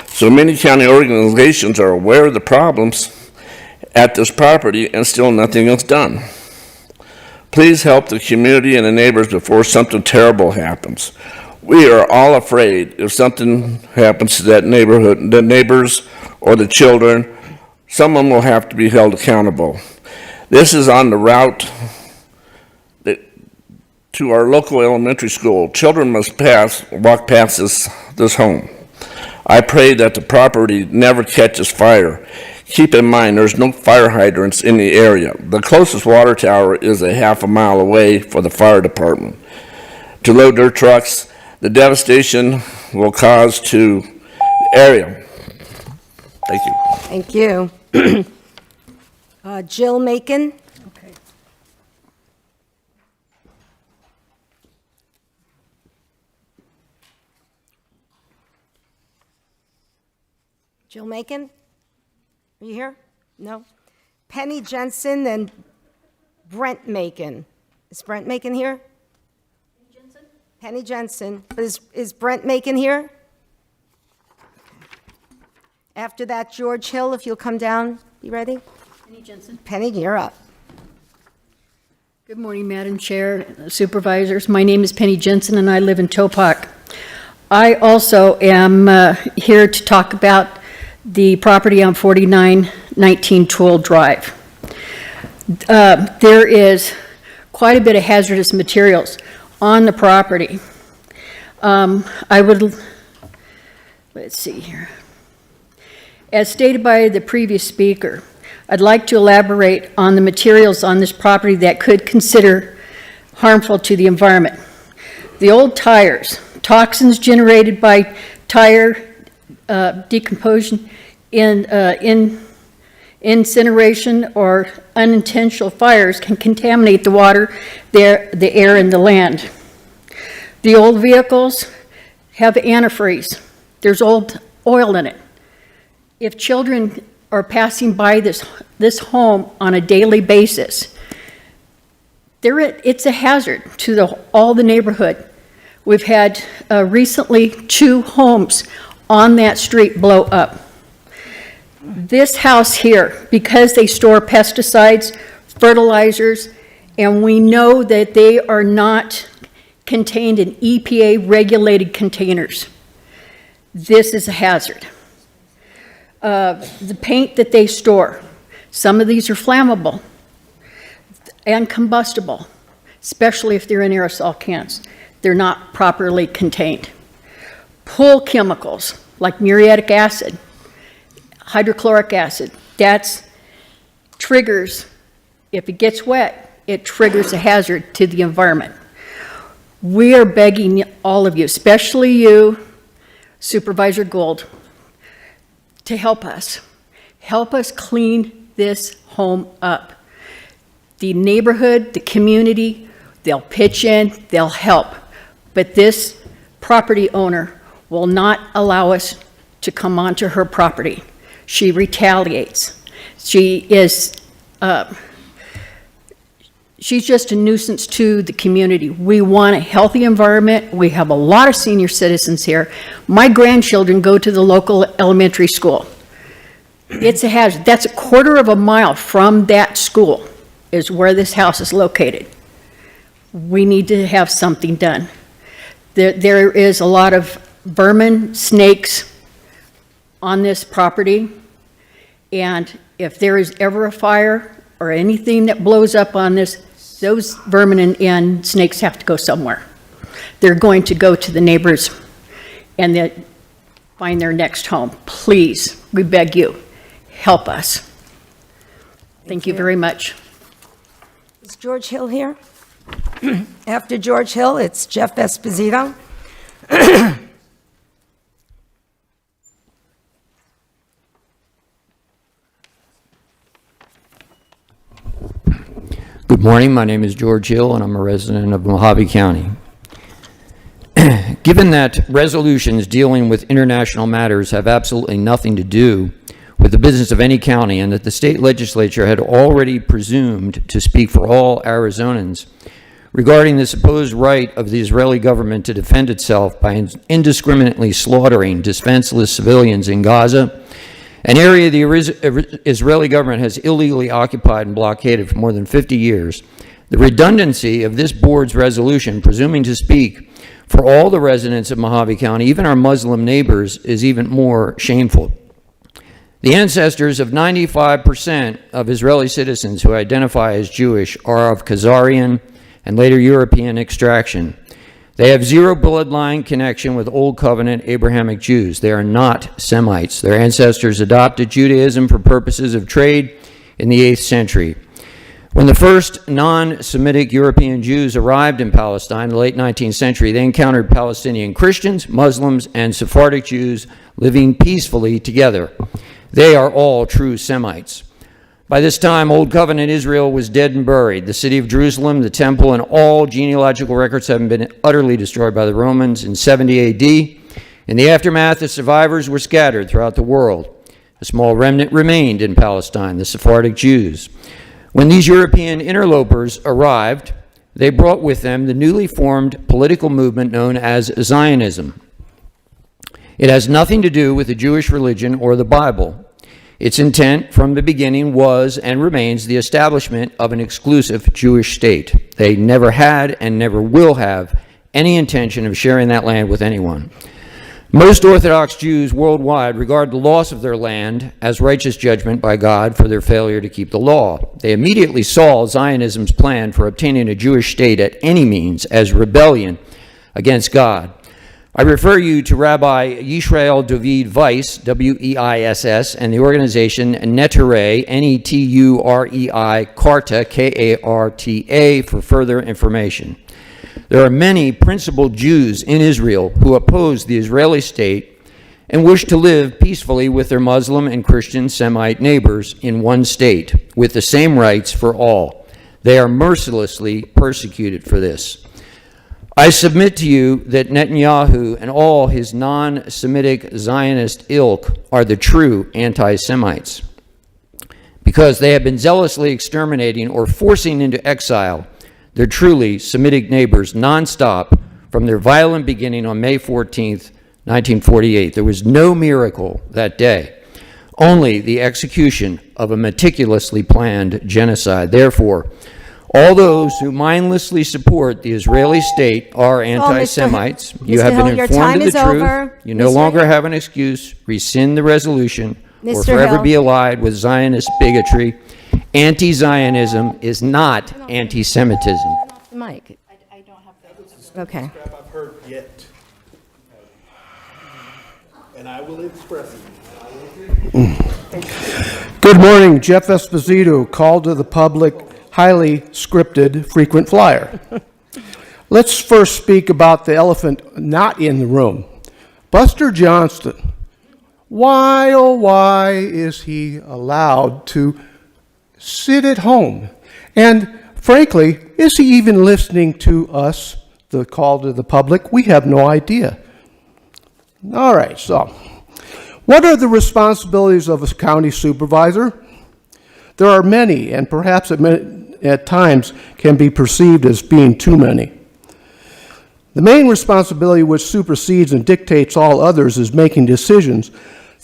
So many county organizations are aware of the problems at this property and still nothing is done. Please help the community and the neighbors before something terrible happens. We are all afraid if something happens to that neighborhood, the neighbors or the children, someone will have to be held accountable. This is on the route to our local elementary school. Children must walk past this home. I pray that the property never catches fire. Keep in mind, there's no fire hydrants in the area. The closest water tower is a half a mile away for the fire department to load their trucks. The devastation will cause to the area. Thank you. Thank you. Jill Macon. Jill Macon? Are you here? No? Penny Jensen and Brent Macon. Is Brent Macon here? Penny Jensen. But is Brent Macon here? After that, George Hill, if you'll come down, be ready? Penny Jensen. Penny, you're up. Good morning, Madam Chair, Supervisors. My name is Penny Jensen, and I live in Topak. I also am here to talk about the property on 4919 Tool Drive. There is quite a bit of hazardous materials on the property. Let's see here. As stated by the previous speaker, I'd like to elaborate on the materials on this property that could consider harmful to the environment. The old tires, toxins generated by tire decomposition in incineration or unintentional fires can contaminate the water, the air, and the land. The old vehicles have antifreeze. There's old oil in it. If children are passing by this home on a daily basis, it's a hazard to all the neighborhood. We've had recently 2 homes on that street blow up. This house here, because they store pesticides, fertilizers, and we know that they are not contained in EPA-regulated containers, this is a hazard. The paint that they store, some of these are flammable and combustible, especially if they're in aerosol cans. They're not properly contained. Pool chemicals like muriatic acid, hydrochloric acid, that's triggers, if it gets wet, it triggers a hazard to the environment. We are begging all of you, especially you, Supervisor Gold, to help us. Help us clean this home up. The neighborhood, the community, they'll pitch in, they'll help. But this property owner will not allow us to come onto her property. She retaliates. She's just a nuisance to the community. We want a healthy environment. We have a lot of senior citizens here. My grandchildren go to the local elementary school. It's a hazard. That's a quarter of a mile from that school is where this house is located. We need to have something done. There is a lot of vermin, snakes on this property, and if there is ever a fire or anything that blows up on this, those vermin and snakes have to go somewhere. They're going to go to the neighbors and then find their next home. Please, we beg you, help us. Thank you very much. Is George Hill here? After George Hill, it's Jeff Esposito. Good morning, my name is George Hill and I'm a resident of Mojave County. Given that resolutions dealing with international matters have absolutely nothing to do with the business of any county and that the state legislature had already presumed to speak for all Arizonans regarding the supposed right of the Israeli government to defend itself by indiscriminately slaughtering defenseless civilians in Gaza, an area the Israeli government has illegally occupied and blockaded for more than 50 years, the redundancy of this board's resolution, presuming to speak for all the residents of Mojave County, even our Muslim neighbors, is even more shameful. The ancestors of 95% of Israeli citizens who identify as Jewish are of Khazarian and later European extraction. They have zero bloodline connection with Old Covenant Abrahamic Jews. They are not Semites. Their ancestors adopted Judaism for purposes of trade in the 8th century. When the first non-Semitic European Jews arrived in Palestine in the late 19th century, they encountered Palestinian Christians, Muslims, and Sephardic Jews living peacefully together. They are all true Semites. By this time, Old Covenant Israel was dead and buried. The city of Jerusalem, the temple, and all genealogical records have been utterly destroyed by the Romans in 70 AD. In the aftermath, the survivors were scattered throughout the world. A small remnant remained in Palestine, the Sephardic Jews. When these European interlopers arrived, they brought with them the newly formed political movement known as Zionism. It has nothing to do with the Jewish religion or the Bible. Its intent from the beginning was and remains the establishment of an exclusive Jewish state. They never had and never will have any intention of sharing that land with anyone. Most Orthodox Jews worldwide regard the loss of their land as righteous judgment by God for their failure to keep the law. They immediately saw Zionism's plan for obtaining a Jewish state at any means as rebellion against God. I refer you to Rabbi Yisrael David Weiss, W-E-I-S-S, and the organization Neturei, N-E-T-U-R-E-I, Karta, K-A-R-T-A, for further information. There are many principled Jews in Israel who oppose the Israeli state and wish to live peacefully with their Muslim and Christian Semite neighbors in one state, with the same rights for all. They are mercilessly persecuted for this. I submit to you that Netanyahu and all his non-Semitic Zionist ilk are the true anti-Semites, because they have been zealously exterminating or forcing into exile their truly Semitic neighbors nonstop from their violent beginning on May 14th, 1948. There was no miracle that day, only the execution of a meticulously planned genocide. Therefore, all those who mindlessly support the Israeli state are anti-Semites. You have been informed of the truth. You no longer have an excuse. Rescind the resolution or forever be allied with Zionist bigotry. Anti-Zionism is not anti-Semitism. Mike. I don't have that. Okay. I've heard yet. And I will express it. Good morning, Jeff Esposito, call to the public, highly scripted frequent flyer. Let's first speak about the elephant not in the room. Buster Johnston. Why, oh why is he allowed to sit at home? And frankly, is he even listening to us, the call to the public? We have no idea. All right, so what are the responsibilities of a county supervisor? There are many, and perhaps at times can be perceived as being too many. The main responsibility which supersedes and dictates all others is making decisions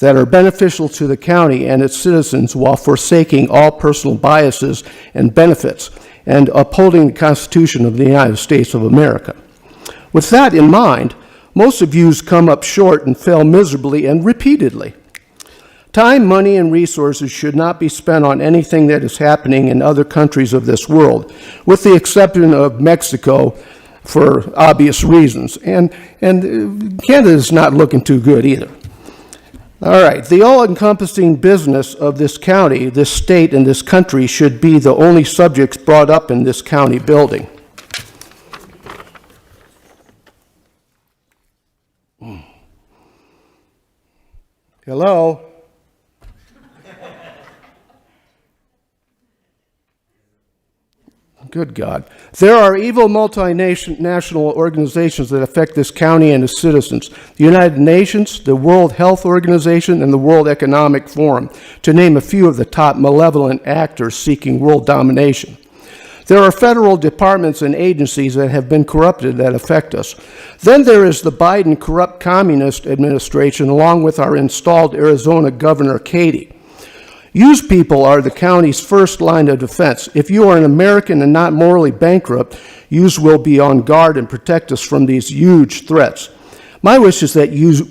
that are beneficial to the county and its citizens while forsaking all personal biases and benefits and upholding the Constitution of the United States of America. With that in mind, most of you come up short and fail miserably and repeatedly. Time, money, and resources should not be spent on anything that is happening in other countries of this world, with the exception of Mexico for obvious reasons. And Canada is not looking too good either. All right, the all-encompassing business of this county, this state, and this country should be the only subjects brought up in this county building. Hello? Good God. There are evil multinational organizations that affect this county and its citizens. The United Nations, the World Health Organization, and the World Economic Forum, to name a few of the top malevolent actors seeking world domination. There are federal departments and agencies that have been corrupted that affect us. Then there is the Biden corrupt communist administration, along with our installed Arizona Governor Katie. Use people are the county's first line of defense. If you are an American and not morally bankrupt, use will be on guard and protect us from these huge threats. My wish is that you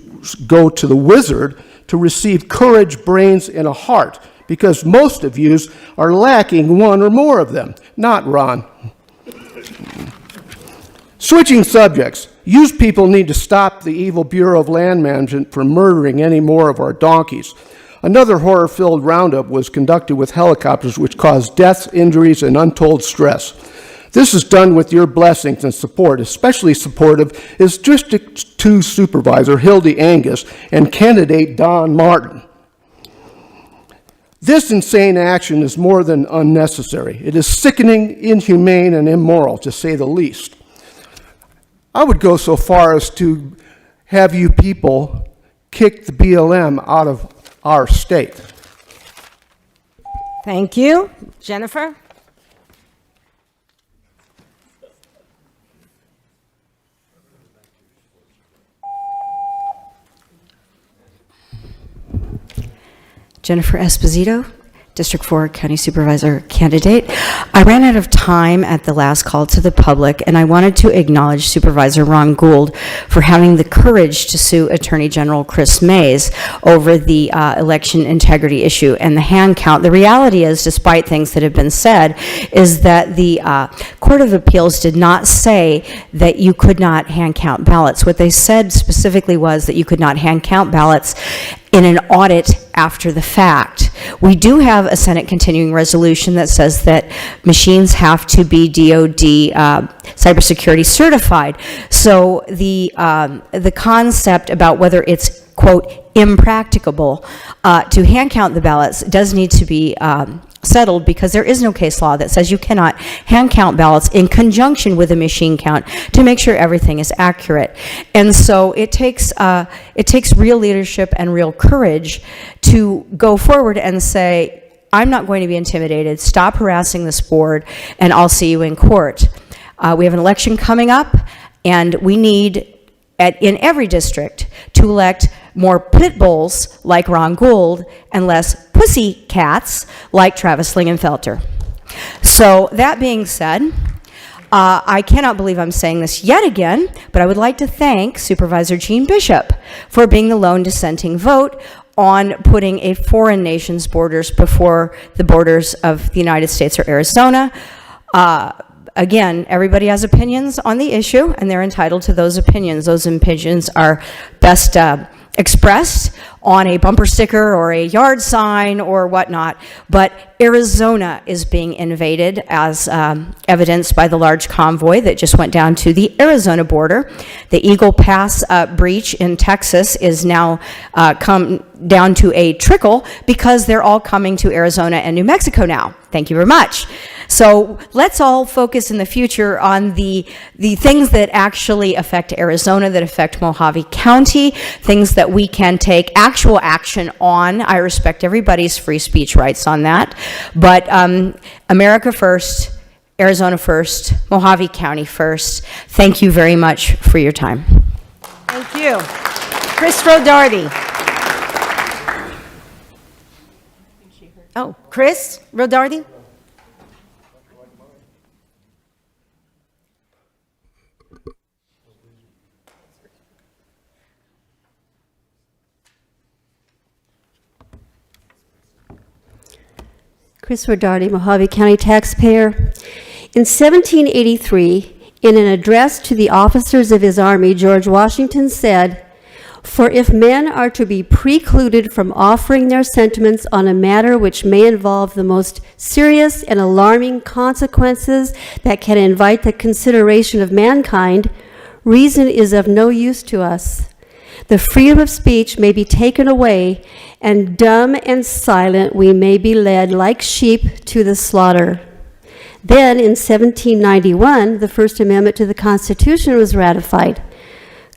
go to the wizard to receive courage, brains, and a heart, because most of you are lacking one or more of them. Not Ron. Switching subjects. Use people need to stop the evil Bureau of Land Management from murdering any more of our donkeys. Another horror-filled roundup was conducted with helicopters, which caused deaths, injuries, and untold stress. This is done with your blessings and support. Especially supportive is District 2 Supervisor Hildy Angus and candidate Don Martin. This insane action is more than unnecessary. It is sickening, inhumane, and immoral, to say the least. I would go so far as to have you people kick the BLM out of our state. Thank you. Jennifer? Jennifer Esposito, District 4 County Supervisor candidate. I ran out of time at the last call to the public, and I wanted to acknowledge Supervisor Ron Gould for having the courage to sue Attorney General Chris Mays over the election integrity issue and the hand count. The reality is, despite things that have been said, is that the Court of Appeals did not say that you could not hand count ballots. What they said specifically was that you could not hand count ballots in an audit after the fact. We do have a Senate continuing resolution that says that machines have to be DoD cybersecurity certified. So the concept about whether it's, quote, impracticable to hand count the ballots does need to be settled, because there is no case law that says you cannot hand count ballots in conjunction with a machine count to make sure everything is accurate. And so it takes real leadership and real courage to go forward and say, I'm not going to be intimidated, stop harassing this board, and I'll see you in court. We have an election coming up, and we need, in every district, to elect more pit bulls like Ron Gould and less pussy cats like Travis Lingenfelter. So that being said, I cannot believe I'm saying this yet again, but I would like to thank Supervisor Gene Bishop for being the lone dissenting vote on putting a foreign nation's borders before the borders of the United States or Arizona. Again, everybody has opinions on the issue, and they're entitled to those opinions. Those opinions are best expressed on a bumper sticker or a yard sign or whatnot, but Arizona is being invaded, as evidenced by the large convoy that just went down to the Arizona border. The Eagle Pass breach in Texas is now come down to a trickle because they're all coming to Arizona and New Mexico now. Thank you very much. So let's all focus in the future on the things that actually affect Arizona, that affect Mojave County, things that we can take actual action on. I respect everybody's free speech rights on that. But America first, Arizona first, Mojave County first. Thank you very much for your time. Thank you. Chris Rodarty. Oh, Chris Rodarty? Chris Rodarty, Mojave County taxpayer. In 1783, in an address to the officers of his army, George Washington said, "For if men are to be precluded from offering their sentiments on a matter which may involve the most serious and alarming consequences that can invite the consideration of mankind, reason is of no use to us. The freedom of speech may be taken away, and dumb and silent we may be led like sheep to the slaughter." Then, in 1791, the First Amendment to the Constitution was ratified.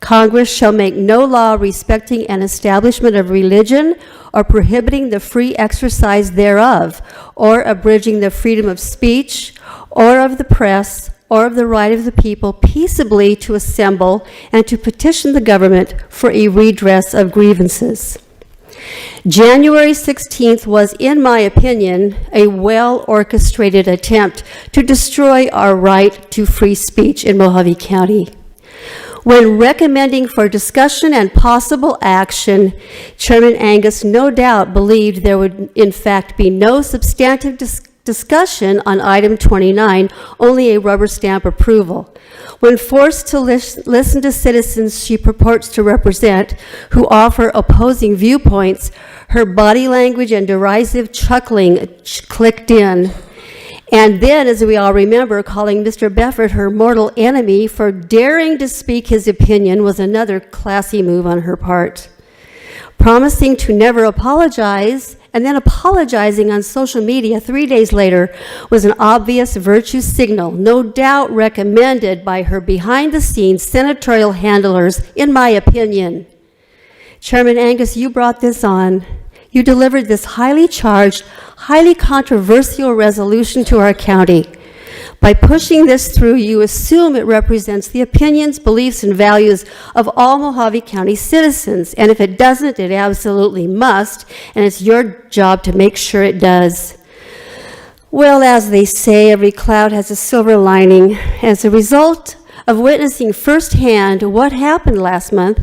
Congress shall make no law respecting an establishment of religion or prohibiting the free exercise thereof, or abridging the freedom of speech, or of the press, or of the right of the people peaceably to assemble and to petition the government for a redress of grievances. January 16th was, in my opinion, a well-orchestrated attempt to destroy our right to free speech in Mojave County. When recommending for discussion and possible action, Chairman Angus no doubt believed there would in fact be no substantive discussion on item 29, only a rubber stamp approval. When forced to listen to citizens she purports to represent who offer opposing viewpoints, her body language and derisive chuckling clicked in. And then, as we all remember, calling Mr. Beffert her mortal enemy for daring to speak his opinion was another classy move on her part. Promising to never apologize, and then apologizing on social media 3 days later was an obvious virtue signal, no doubt recommended by her behind-the-scenes senatorial handlers, in my opinion. Chairman Angus, you brought this on. you delivered this highly charged, highly controversial resolution to our county. By pushing this through, you assume it represents the opinions, beliefs, and values of all Mojave County citizens. And if it doesn't, it absolutely must, and it's your job to make sure it does. Well, as they say, every cloud has a silver lining. As a result of witnessing firsthand what happened last month,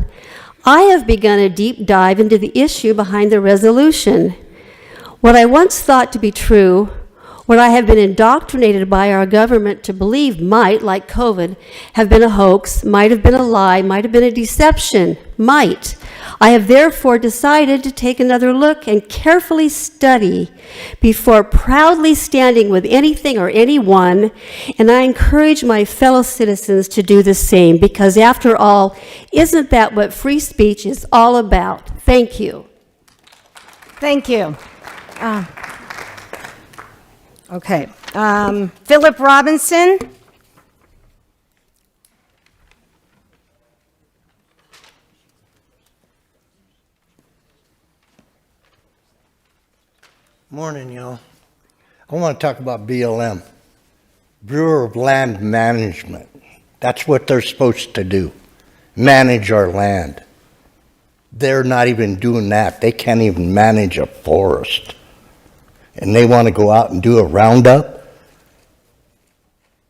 I have begun a deep dive into the issue behind the resolution. What I once thought to be true, what I have been indoctrinated by our government to believe might, like COVID, have been a hoax, might have been a lie, might have been a deception, might. I have therefore decided to take another look and carefully study before proudly standing with anything or anyone, and I encourage my fellow citizens to do the same, because after all, isn't that what free speech is all about? Thank you. Thank you. Okay. Philip Robinson. Morning, y'all. I want to talk about BLM, Bureau of Land Management. That's what they're supposed to do, manage our land. They're not even doing that. They can't even manage a forest. And they want to go out and do a roundup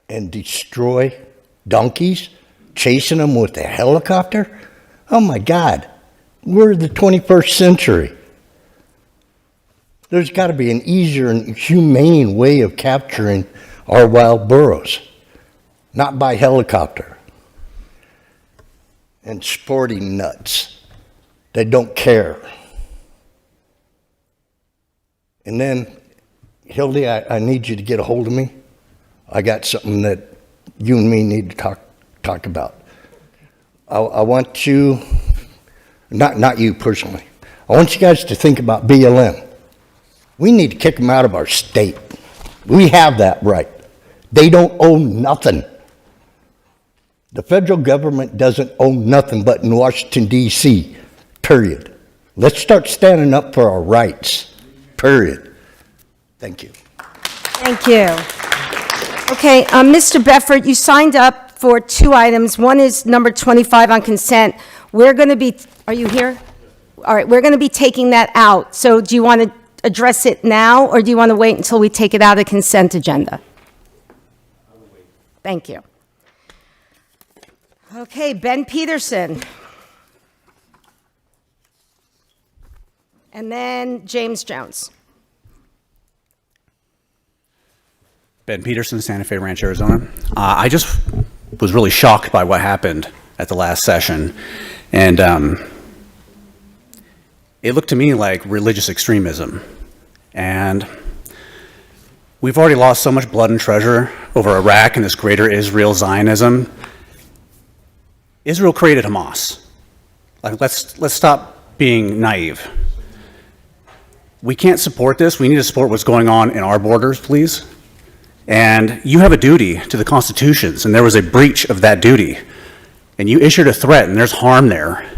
and destroy donkeys, chasing them with a helicopter? Oh my God, we're in the 21st century. There's got to be an easier and humane way of capturing our wild burros, not by helicopter. And sporting nuts that don't care. And then, Hildy, I need you to get a hold of me. I got something that you and me need to talk about. I want you, not you personally, I want you guys to think about BLM. We need to kick them out of our state. We have that right. They don't own nothing. The federal government doesn't own nothing but in Washington, D.C., period. Let's start standing up for our rights, period. Thank you. Thank you. Okay, Mr. Beffert, you signed up for 2 items. One is number 25 on consent. We're going to be, are you here? All right, we're going to be taking that out. So do you want to address it now, or do you want to wait until we take it out of the consent agenda? Thank you. Okay, Ben Peterson. And then James Jones. Ben Peterson, Santa Fe Ranch, Arizona. I just was really shocked by what happened at the last session. And it looked to me like religious extremism. And we've already lost so much blood and treasure over Iraq and this greater Israel Zionism. Israel created Hamas. Like, let's stop being naive. We can't support this. We need to support what's going on in our borders, please. And you have a duty to the constitutions, and there was a breach of that duty. And you issued a threat, and there's harm there.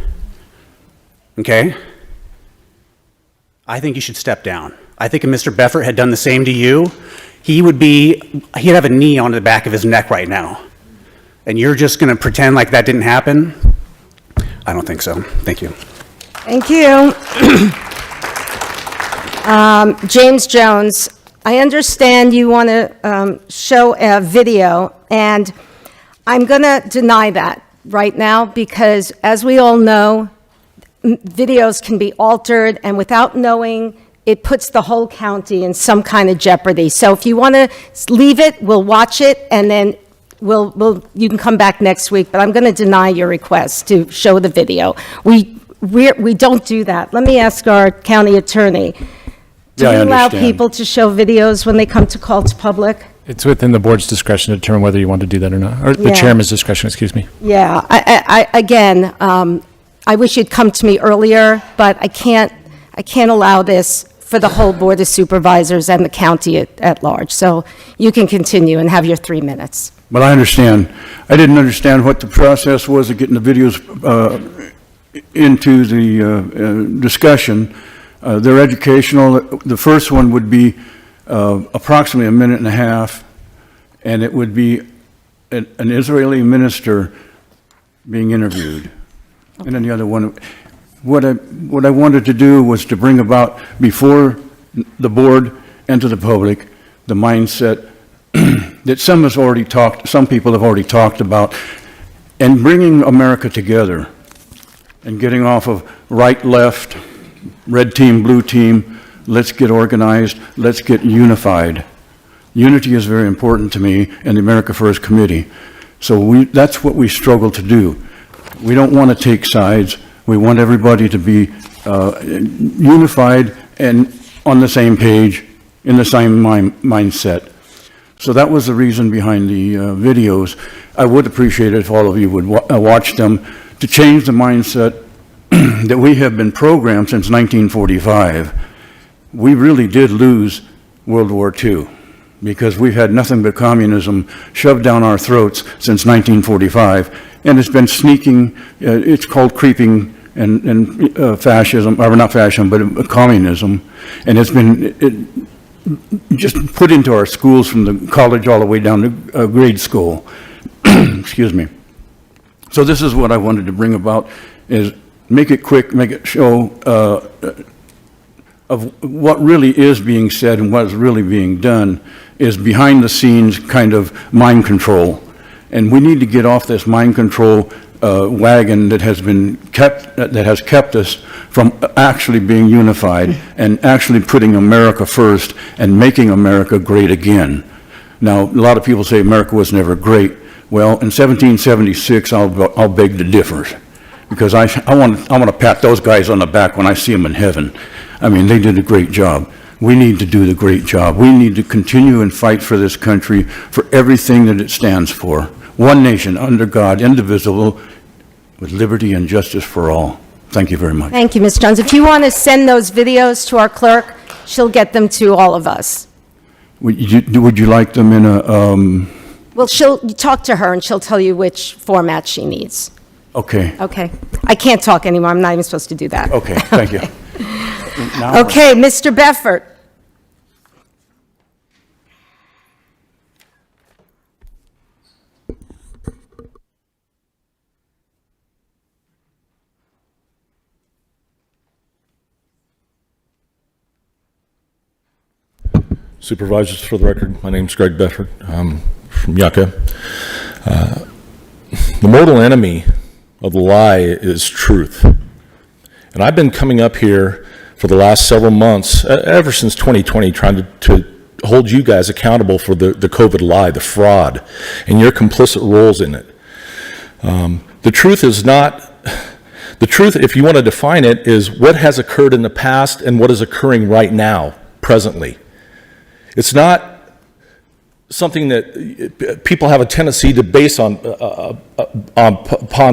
Okay? I think you should step down. I think if Mr. Beffert had done the same to you, he'd have a knee on the back of his neck right now. And you're just going to pretend like that didn't happen? I don't think so. Thank you. Thank you. James Jones, I understand you want to show a video, and I'm going to deny that right now because, as we all know, videos can be altered, and without knowing, it puts the whole county in some kind of jeopardy. So if you want to leave it, we'll watch it, and then you can come back next week, but I'm going to deny your request to show the video. We don't do that. Let me ask our county attorney. Do we allow people to show videos when they come to call to public? It's within the board's discretion to determine whether you want to do that or not, or the chairman's discretion, excuse me. Yeah, I wish you'd come to me earlier, but I can't allow this for the whole Board of Supervisors and the county at large. So you can continue and have your 3 minutes. But I understand. I didn't understand what the process was of getting the videos into the discussion. They're educational. The first one would be approximately a minute and a half, and it would be an Israeli minister being interviewed. And then the other one, what I wanted to do was to bring about, before the board and to the public, the mindset that some people have already talked about, and bringing America together and getting off of right, left, red team, blue team. Let's get organized. Let's get unified. Unity is very important to me and the America First Committee. So that's what we struggle to do. We don't want to take sides. We want everybody to be unified and on the same page, in the same mindset. So that was the reason behind the videos. I would appreciate it if all of you would watch them to change the mindset that we have been programmed since 1945. We really did lose World War II because we've had nothing but communism shoved down our throats since 1945, and it's been sneaking, it's called creeping and fascism, or not fascism, but communism, and it's been just put into our schools from the college all the way down to grade school. Excuse me. So this is what I wanted to bring about, is make it quick, make it show of what really is being said and what is really being done is behind the scenes kind of mind control. And we need to get off this mind control wagon that has kept us from actually being unified and actually putting America first and making America great again. Now, a lot of people say America was never great. Well, in 1776, I'll beg to differ, because I want to pat those guys on the back when I see them in heaven. I mean, they did a great job. We need to do the great job. We need to continue and fight for this country, for everything that it stands for. One nation, under God, indivisible, with liberty and justice for all. Thank you very much. Thank you, Ms. Jones. If you want to send those videos to our clerk, she'll get them to all of us. Would you like them in a... Well, you talk to her and she'll tell you which format she needs. Okay. Okay. I can't talk anymore. I'm not even supposed to do that. Okay, thank you. Okay, Mr. Beffert. Supervisors, for the record, my name's Greg Beffert. I'm from Yucca. The mortal enemy of the lie is truth. And I've been coming up here for the last several months, ever since 2020, trying to hold you guys accountable for the COVID lie, the fraud, and your complicit roles in it. The truth is not, the truth, if you want to define it, is what has occurred in the past and what is occurring right now, presently. It's not something that people have a tendency to base upon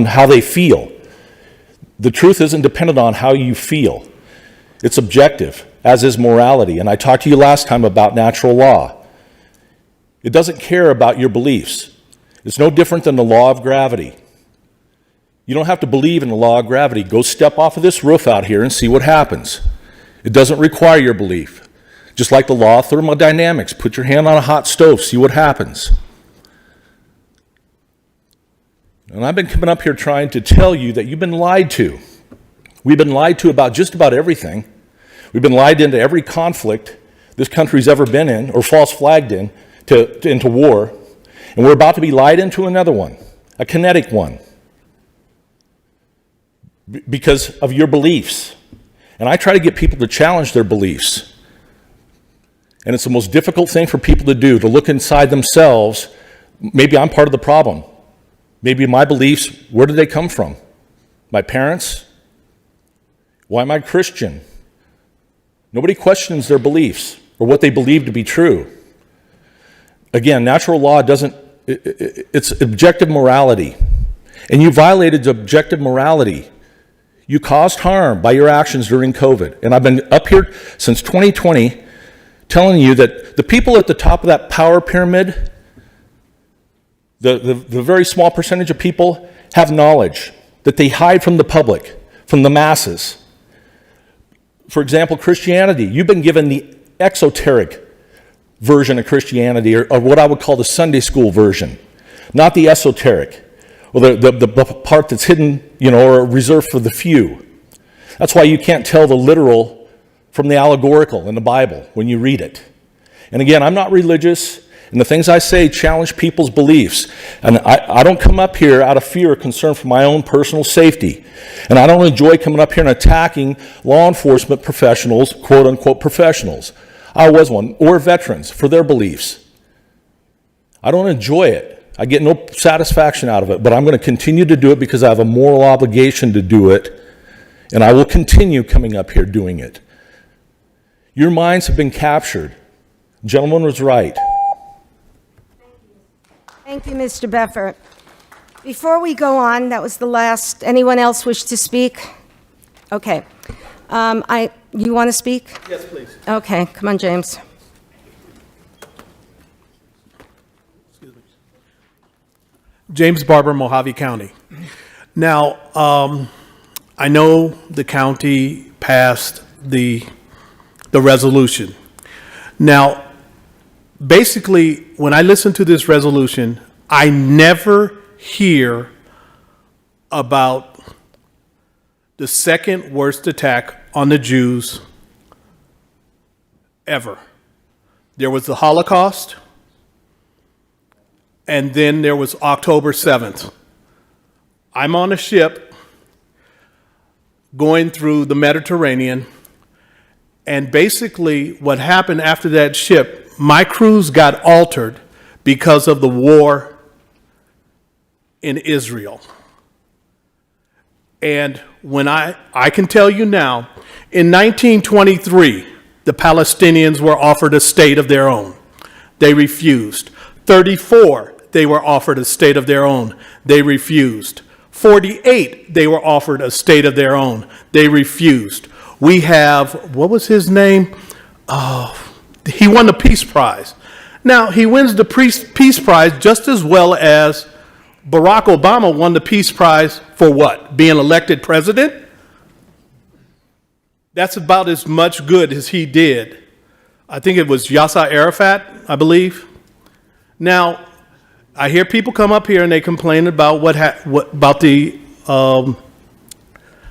how they feel. The truth isn't dependent on how you feel. It's objective, as is morality. And I talked to you last time about natural law. It doesn't care about your beliefs. It's no different than the law of gravity. You don't have to believe in the law of gravity. Go step off of this roof out here and see what happens. It doesn't require your belief. Just like the law of thermodynamics, put your hand on a hot stove, see what happens. And I've been coming up here trying to tell you that you've been lied to. We've been lied to about just about everything. We've been lied into every conflict this country's ever been in, or false flagged into war. And we're about to be lied into another one, a kinetic one, because of your beliefs. And I try to get people to challenge their beliefs. And it's the most difficult thing for people to do, to look inside themselves. Maybe I'm part of the problem. Maybe my beliefs, where did they come from? My parents? Why am I Christian? Nobody questions their beliefs or what they believe to be true. Again, natural law doesn't, it's objective morality. And you violated objective morality. You caused harm by your actions during COVID. And I've been up here since 2020 telling you that the people at the top of that power pyramid, the very small percentage of people, have knowledge that they hide from the public, from the masses. For example, Christianity. You've been given the exoteric version of Christianity, or what I would call the Sunday school version, not the esoteric, or the part that's hidden, or reserved for the few. That's why you can't tell the literal from the allegorical in the Bible when you read it. And again, I'm not religious, and the things I say challenge people's beliefs. And I don't come up here out of fear or concern for my own personal safety. And I don't enjoy coming up here and attacking law enforcement professionals, quote unquote professionals. I was one, or veterans for their beliefs. I don't enjoy it. I get no satisfaction out of it, but I'm going to continue to do it because I have a moral obligation to do it, and I will continue coming up here doing it. Your minds have been captured. The gentleman was right. Thank you, Mr. Beffert. Before we go on, that was the last. Anyone else wish to speak? Okay. You want to speak? Yes, please. Okay, come on, James. James Barber, Mojave County. Now, I know the county passed the resolution. Now, basically, when I listen to this resolution, I never hear about the second worst attack on the Jews ever. There was the Holocaust, and then there was October 7th. I'm on a ship going through the Mediterranean, and basically what happened after that ship, my cruise got altered because of the war in Israel. And when I can tell you now, in 1923, the Palestinians were offered a state of their own. They refused. 34, they were offered a state of their own. They refused. 48, they were offered a state of their own. They refused. We have, what was his name? He won the Peace Prize. Now, he wins the Peace Prize just as well as Barack Obama won the Peace Prize for what? Being elected president? That's about as much good as he did. I think it was Yasser Arafat, I believe. Now, I hear people come up here and they complain about what about the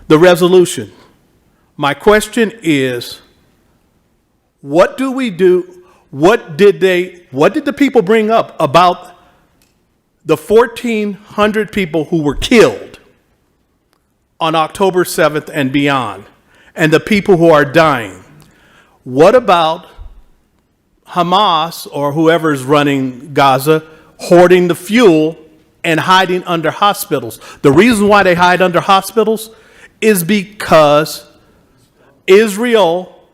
resolution. My question is, what do we do? What did the people bring up about the 1,400 people who were killed on October 7th and beyond, and the people who are dying? What about Hamas or whoever's running Gaza hoarding the fuel and hiding under hospitals? The reason why they hide under hospitals is because Israel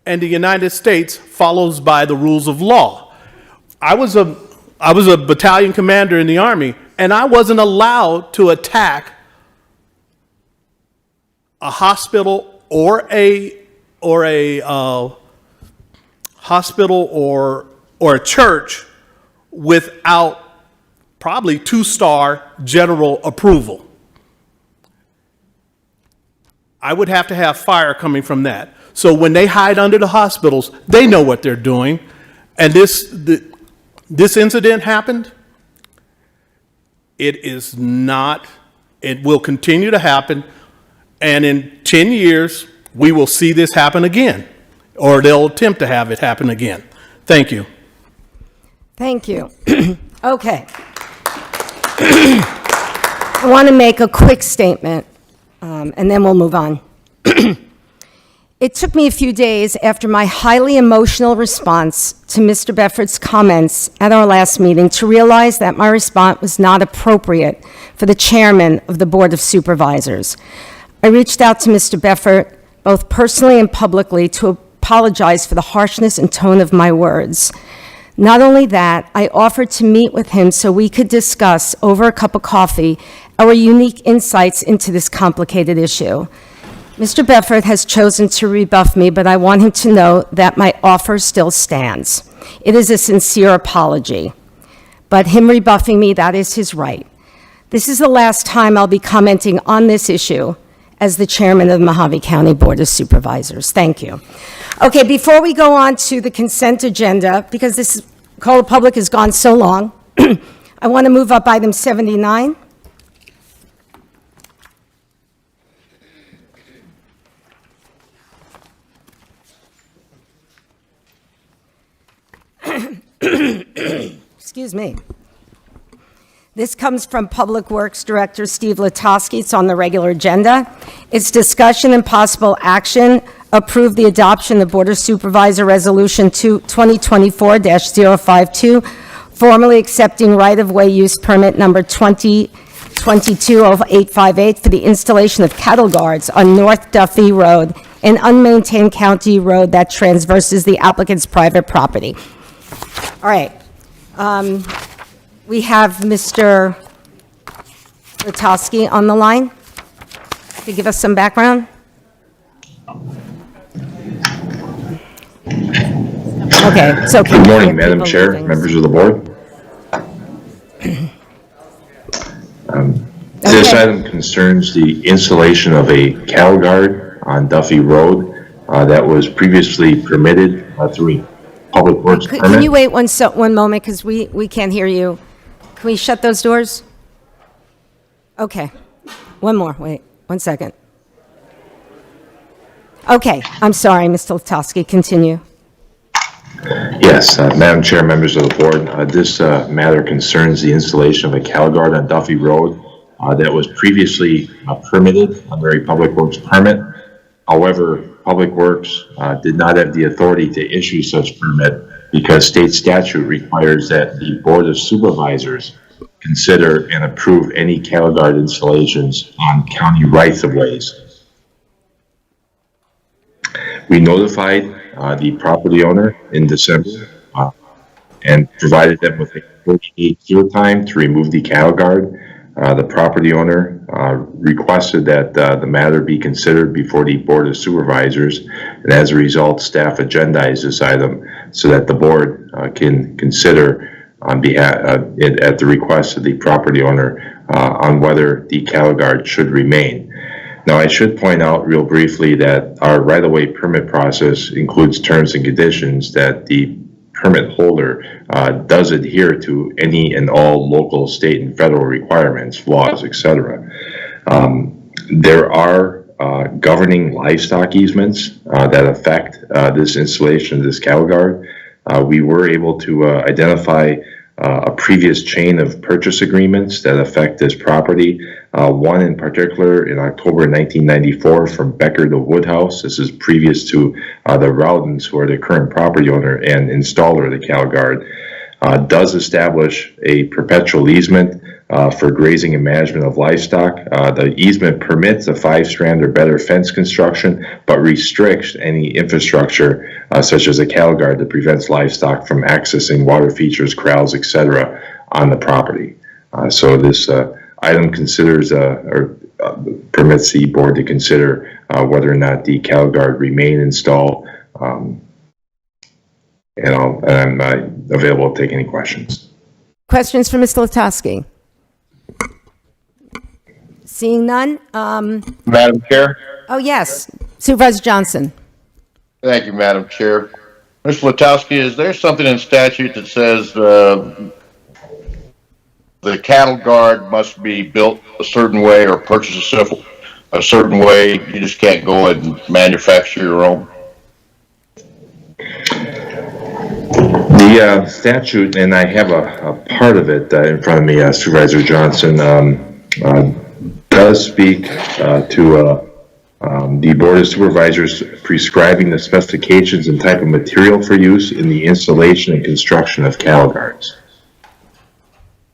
and the United States follows by the rules of law. I was a battalion commander in the Army, and I wasn't allowed to attack a hospital or a hospital or a church without probably 2-star general approval. I would have to have fire coming from that. So when they hide under the hospitals, they know what they're doing. And this incident happened. It is not, it will continue to happen. And in 10 years, we will see this happen again, or they'll attempt to have it happen again. Thank you. Thank you. Okay. I want to make a quick statement, and then we'll move on. It took me a few days after my highly emotional response to Mr. Beffert's comments at our last meeting to realize that my response was not appropriate for the chairman of the Board of Supervisors. I reached out to Mr. Beffert, both personally and publicly, to apologize for the harshness and tone of my words. Not only that, I offered to meet with him so we could discuss, over a cup of coffee, our unique insights into this complicated issue. Mr. Beffert has chosen to rebuff me, but I want him to know that my offer still stands. It is a sincere apology. But him rebuffing me, that is his right. This is the last time I'll be commenting on this issue, as the chairman of the Mojave County Board of Supervisors. Thank you. Okay, before we go on to the consent agenda, because this call to public has gone so long, I want to move up item 79. Excuse me. This comes from Public Works Director Steve Latosky. It's on the regular agenda. It's discussion and possible action, approve the adoption of Board of Supervisor Resolution 2024-052, formally accepting right-of-way use permit number 2022-0858 for the installation of cattle guards on North Duffy Road, an unmaintained county road that transverses the applicant's private property. All right. We have Mr. Latosky on the line to give us some background. Okay, so good morning, Madam Chair, members of the board. This item concerns the installation of a cattle guard on Duffy Road that was previously permitted through a public works permit. Can you wait one moment, because we can't hear you. Can we shut those doors? Okay, one more, wait, 1 second. Okay, I'm sorry, Mr. Latosky, continue. Yes, Madam Chair, members of the board, this matter concerns the installation of a cattle guard on Duffy Road that was previously permitted under a public works permit. However, Public Works did not have the authority to issue such permit because state statute requires that the Board of Supervisors consider and approve any cattle guard installations on county rights-of-ways. We notified the property owner in December and provided them with a 48 cure time to remove the cattle guard. The property owner requested that the matter be considered before the Board of Supervisors, and as a result, staff agendized this item so that the board can consider on behalf at the request of the property owner on whether the cattle guard should remain. Now, I should point out real briefly that our right-of-way permit process includes terms and conditions that the permit holder does adhere to any and all local, state, and federal requirements, laws, etc. There are governing livestock easements that affect this installation of this cattle guard. We were able to identify a previous chain of purchase agreements that affect this property. One in particular in October 1994 from Becker to Woodhouse. This is previous to the Rowdens, who are the current property owner and installer of the cattle guard, does establish a perpetual easement for grazing and management of livestock. The easement permits a 5-strand or better fence construction, but restricts any infrastructure such as a cattle guard that prevents livestock from accessing water features, corrals, etc. on the property. So this item considers or permits the board to consider whether or not the cattle guard remain installed. And I'm available to take any questions. Questions for Mr. Latosky? Seeing none? Madam Chair? Oh, yes. Supervisor Johnson. Thank you, Madam Chair. Mr. Latowski, is there something in statute that says the cattle guard must be built a certain way or purchased a certain way? You just can't go and manufacture your own? The statute, and I have a part of it in front of me, Supervisor Johnson, does speak to the Board of Supervisors prescribing the specifications and type of material for use in the installation and construction of cattle guards.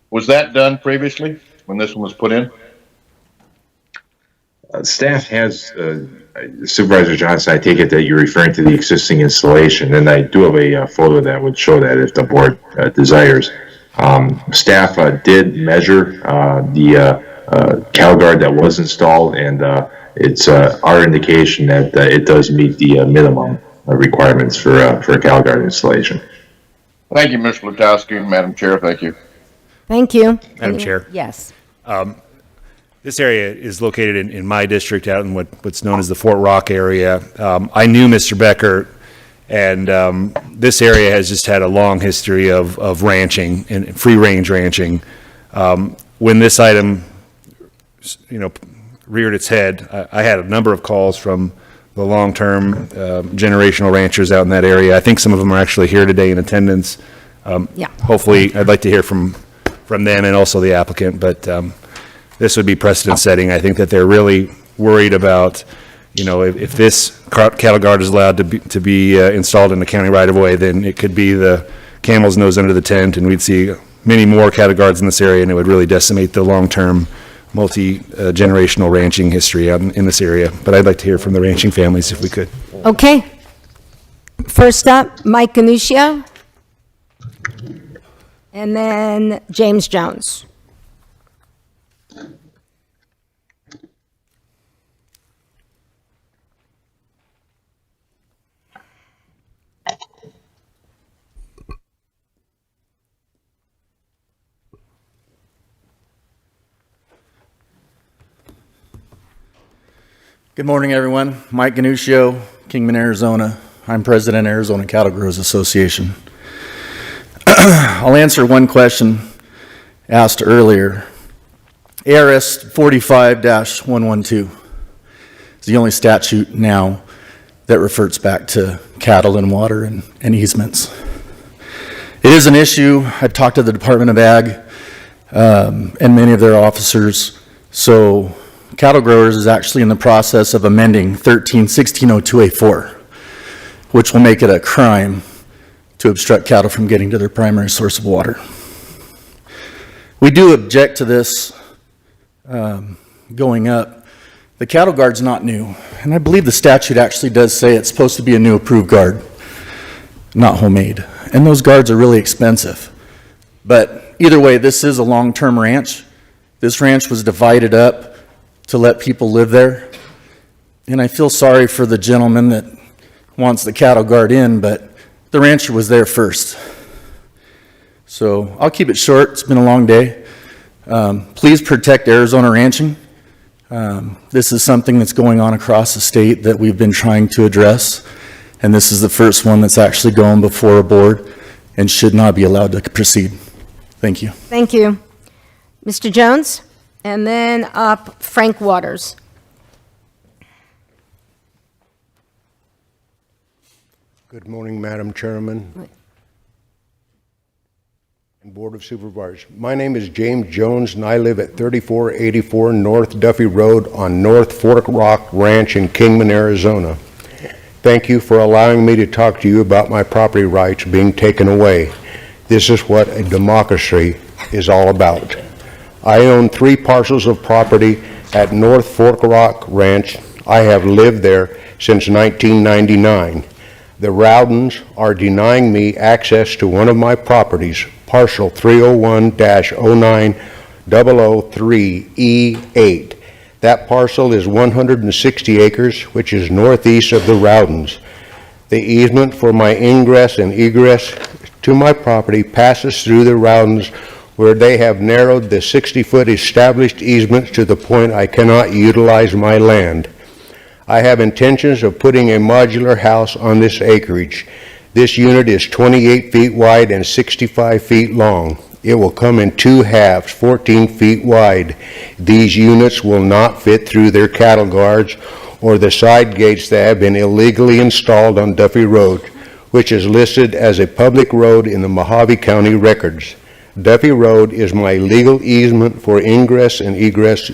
Was that done previously when this one was put in? Staff has, Supervisor Johnson, I take it that you're referring to the existing installation, and I do have a photo that would show that if the board desires. Staff did measure the cattle guard that was installed, and it's our indication that it does meet the minimum requirements for a cattle guard installation. Thank you, Mr. Latowski. Madam Chair, thank you. Thank you. Madam Chair. Yes. This area is located in my district out in what's known as the Fort Rock area. I knew Mr. Becker, and this area has just had a long history of ranching and free-range ranching. When this item, reared its head, I had a number of calls from the long-term generational ranchers out in that area. I think some of them are actually here today in attendance. Yeah. Hopefully, I'd like to hear from them and also the applicant, but this would be precedent setting. I think that they're really worried about, if this cattle guard is allowed to be installed in the county right of way, then it could be the camel's nose under the tent, and we'd see many more cattle guards in this area, and it would really decimate the long-term multi-generational ranching history in this area. But I'd like to hear from the ranching families if we could. Okay. First up, Mike Ganuccio. And then James Jones. Good morning, everyone. Mike Ganuccio, Kingman, Arizona. I'm president of Arizona Cattle Growers Association. I'll answer one question asked earlier. ARS 45-112 is the only statute now that refers back to cattle and water and easements. It is an issue. I've talked to the Department of Ag and many of their officers. So Cattle Growers is actually in the process of amending 13-1602A4, which will make it a crime to obstruct cattle from getting to their primary source of water. We do object to this going up. The cattle guard's not new, and I believe the statute actually does say it's supposed to be a new approved guard, not homemade. And those guards are really expensive. But either way, this is a long-term ranch. This ranch was divided up to let people live there. And I feel sorry for the gentleman that wants the cattle guard in, but the rancher was there first. So I'll keep it short. It's been a long day. Please protect Arizona ranching. This is something that's going on across the state that we've been trying to address. And this is the first one that's actually going before a board and should not be allowed to proceed. Thank you. Thank you. Mr. Jones? And then up, Frank Waters. Good morning, Madam Chairman and Board of Supervisors. My name is James Jones, and I live at 3484 North Duffy Road on North Fork Rock Ranch in Kingman, Arizona. Thank you for allowing me to talk to you about my property rights being taken away. This is what a democracy is all about. I own 3 parcels of property at North Fork Rock Ranch. I have lived there since 1999. The Rowdens are denying me access to one of my properties, parcel 301-09-003E8. That parcel is 160 acres, which is northeast of the Rowdens. The easement for my ingress and egress to my property passes through the Rowdens, where they have narrowed the 60-foot established easements to the point I cannot utilize my land. I have intentions of putting a modular house on this acreage. This unit is 28 feet wide and 65 feet long. It will come in 2 halves, 14 feet wide. These units will not fit through their cattle guards or the side gates that have been illegally installed on Duffy Road, which is listed as a public road in the Mojave County records. Duffy Road is my legal easement for ingress and egress.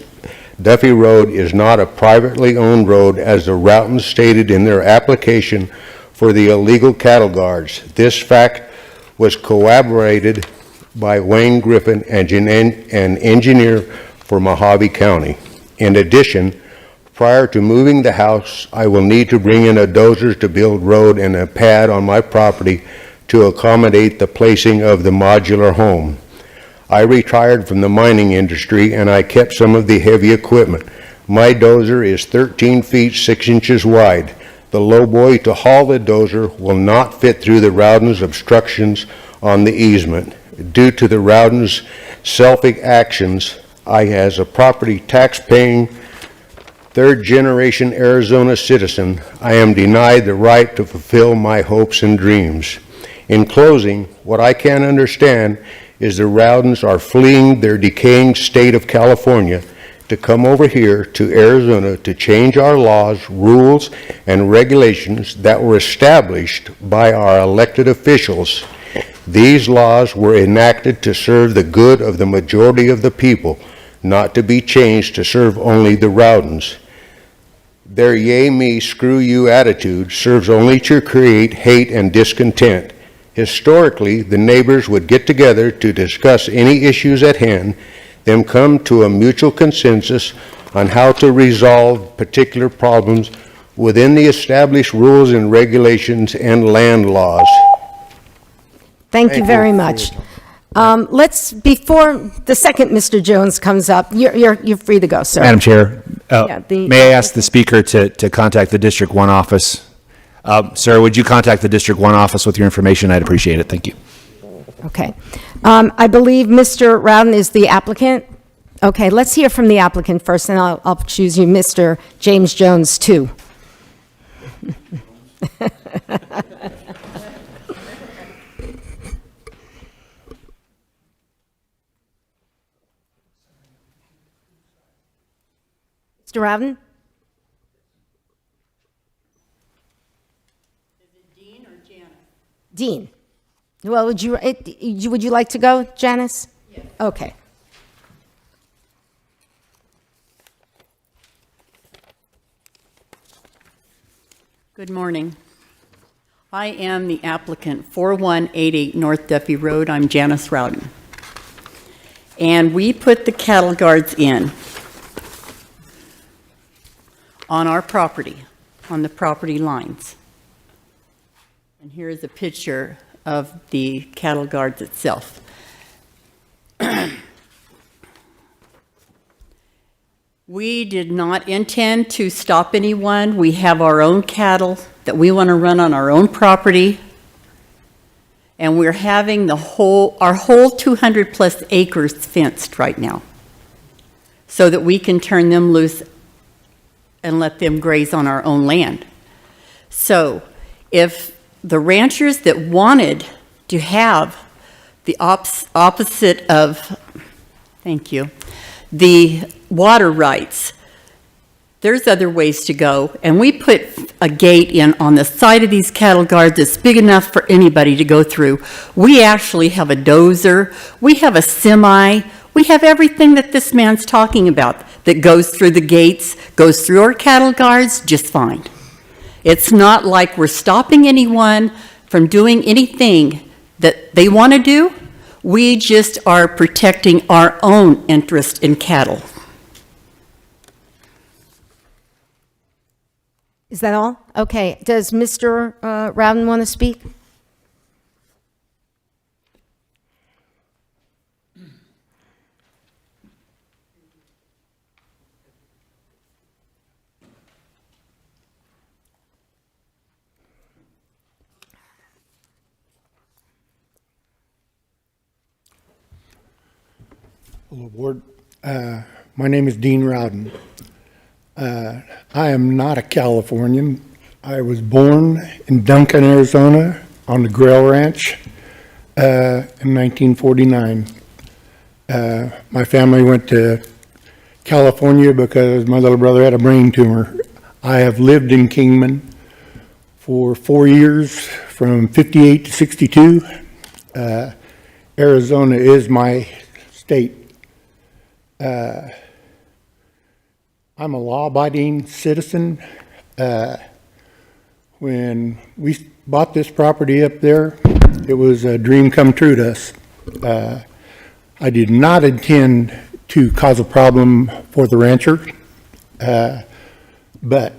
Duffy Road is not a privately owned road, as the Routens stated in their application for the illegal cattle guards. This fact was corroborated by Wayne Griffin, an engineer for Mojave County. In addition, prior to moving the house, I will need to bring in a dozer to build road and a pad on my property to accommodate the placing of the modular home. I retired from the mining industry, and I kept some of the heavy equipment. My dozer is 13 feet 6 inches wide. The lowboy to haul the dozer will not fit through the Rowdens' obstructions on the easement. Due to the Rowdens' selfish actions, I, as a property tax-paying, third-generation Arizona citizen, I am denied the right to fulfill my hopes and dreams. In closing, what I can't understand is the Rowdens are fleeing their decaying state of California to come over here to Arizona to change our laws, rules, and regulations that were established by our elected officials. These laws were enacted to serve the good of the majority of the people, not to be changed to serve only the Rowdens. Their yay me, screw you attitude serves only to create hate and discontent. Historically, the neighbors would get together to discuss any issues at hand, then come to a mutual consensus on how to resolve particular problems within the established rules and regulations and land laws. Thank you very much. Before the second Mr. Jones comes up, you're free to go, sir. Madam Chair, Yeah, may I ask the speaker to contact the District 1 office? Sir, would you contact the District 1 office with your information? I'd appreciate it. Thank you. Okay. I believe Mr. Rowden is the applicant. Okay, let's hear from the applicant first, and I'll choose you, Mr. James Jones, too. Mr. Rowden? Is it Dean or Janice? Dean. Well, would you like to go, Janice? Yes. Okay. Good morning. I am the applicant, 4188 North Duffy Road. I'm Janice Rowden. And we put the cattle guards in on our property, on the property lines. And here is a picture of the cattle guards itself. We did not intend to stop anyone. We have our own cattle that we want to run on our own property. And we're having our whole 200 plus acres fenced right now so that we can turn them loose and let them graze on our own land. So if the ranchers that wanted to have the opposite of, thank you, the water rights, there's other ways to go. And we put a gate in on the side of these cattle guards that's big enough for anybody to go through. We actually have a dozer, we have a semi, we have everything that this man's talking about that goes through the gates, goes through our cattle guards just fine. It's not like we're stopping anyone from doing anything that they want to do. We just are protecting our own interest in cattle. Is that all? Okay. Does Mr. Rowden want to speak? Hello, Board. My name is Dean Rowden. I am not a Californian. I was born in Duncan, Arizona, on the Grail Ranch in 1949. My family went to California because my little brother had a brain tumor. I have lived in Kingman for 4 years, from 58 to 62. Arizona is my state. I'm a law-abiding citizen. When we bought this property up there, it was a dream come true to us. I did not intend to cause a problem for the rancher, but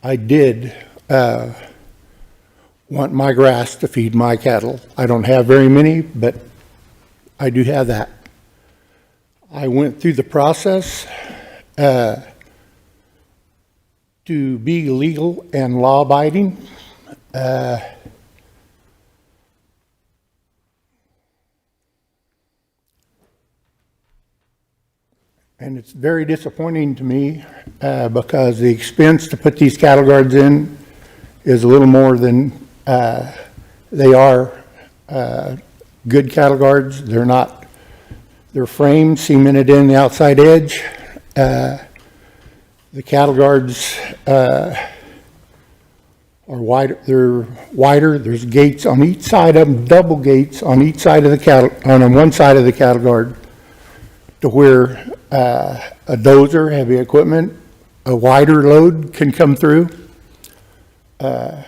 I did want my grass to feed my cattle. I don't have very many, but I do have that. I went through the process to be legal and law-abiding. And it's very disappointing to me because the expense to put these cattle guards in is a little more than they are good cattle guards. They're framed, cemented in the outside edge. The cattle guards are wider. They're wider. There's gates on each side of them, double gates on each side of the cattle, on one side of the cattle guard, to where a dozer, heavy equipment, a wider load can come through. I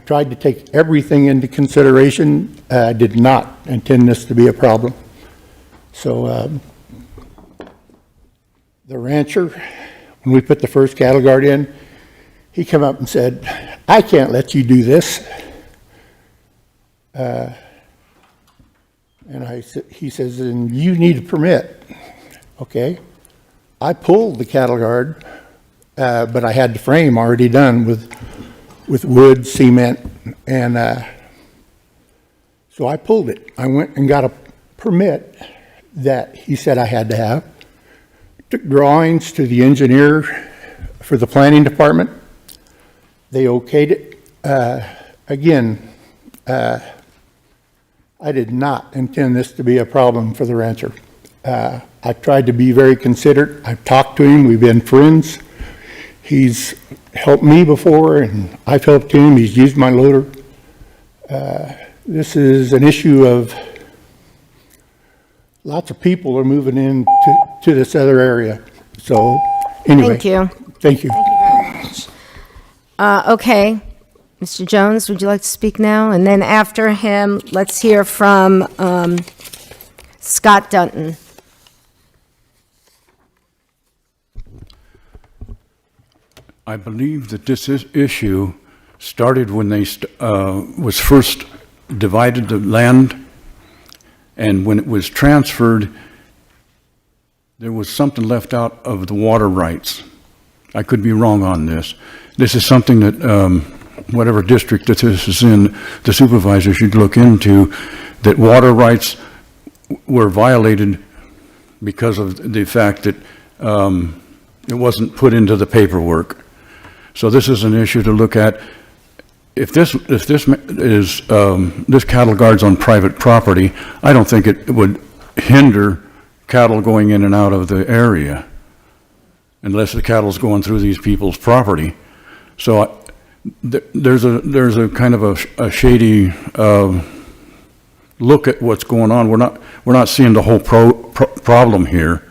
tried to take everything into consideration. I did not intend this to be a problem. So the rancher, when we put the first cattle guard in, he came up and said, "I can't let you do this." And he says, "And you need a permit." Okay. I pulled the cattle guard, but I had the frame already done with wood, cement, and so I pulled it. I went and got a permit that he said I had to have. Took drawings to the engineer for the planning department. They okayed it. Again, I did not intend this to be a problem for the rancher. I tried to be very considerate. I've talked to him. We've been friends. He's helped me before, and I've helped him. He's used my loader. This is an issue of lots of people are moving in to this other area. So anyway. Thank you. Thank you. Thank you very much. Okay. Mr. Jones, would you like to speak now? And then after him, let's hear from Scott Dunton. I believe that this issue started when they was first divided the land, and when it was transferred, there was something left out of the water rights. I could be wrong on this. This is something that whatever district that this is in, the supervisor should look into, that water rights were violated because of the fact that it wasn't put into the paperwork. So this is an issue to look at. If this is this cattle guard's on private property, I don't think it would hinder cattle going in and out of the area unless the cattle's going through these people's property. So there's a kind of a shady look at what's going on. We're not seeing the whole problem here.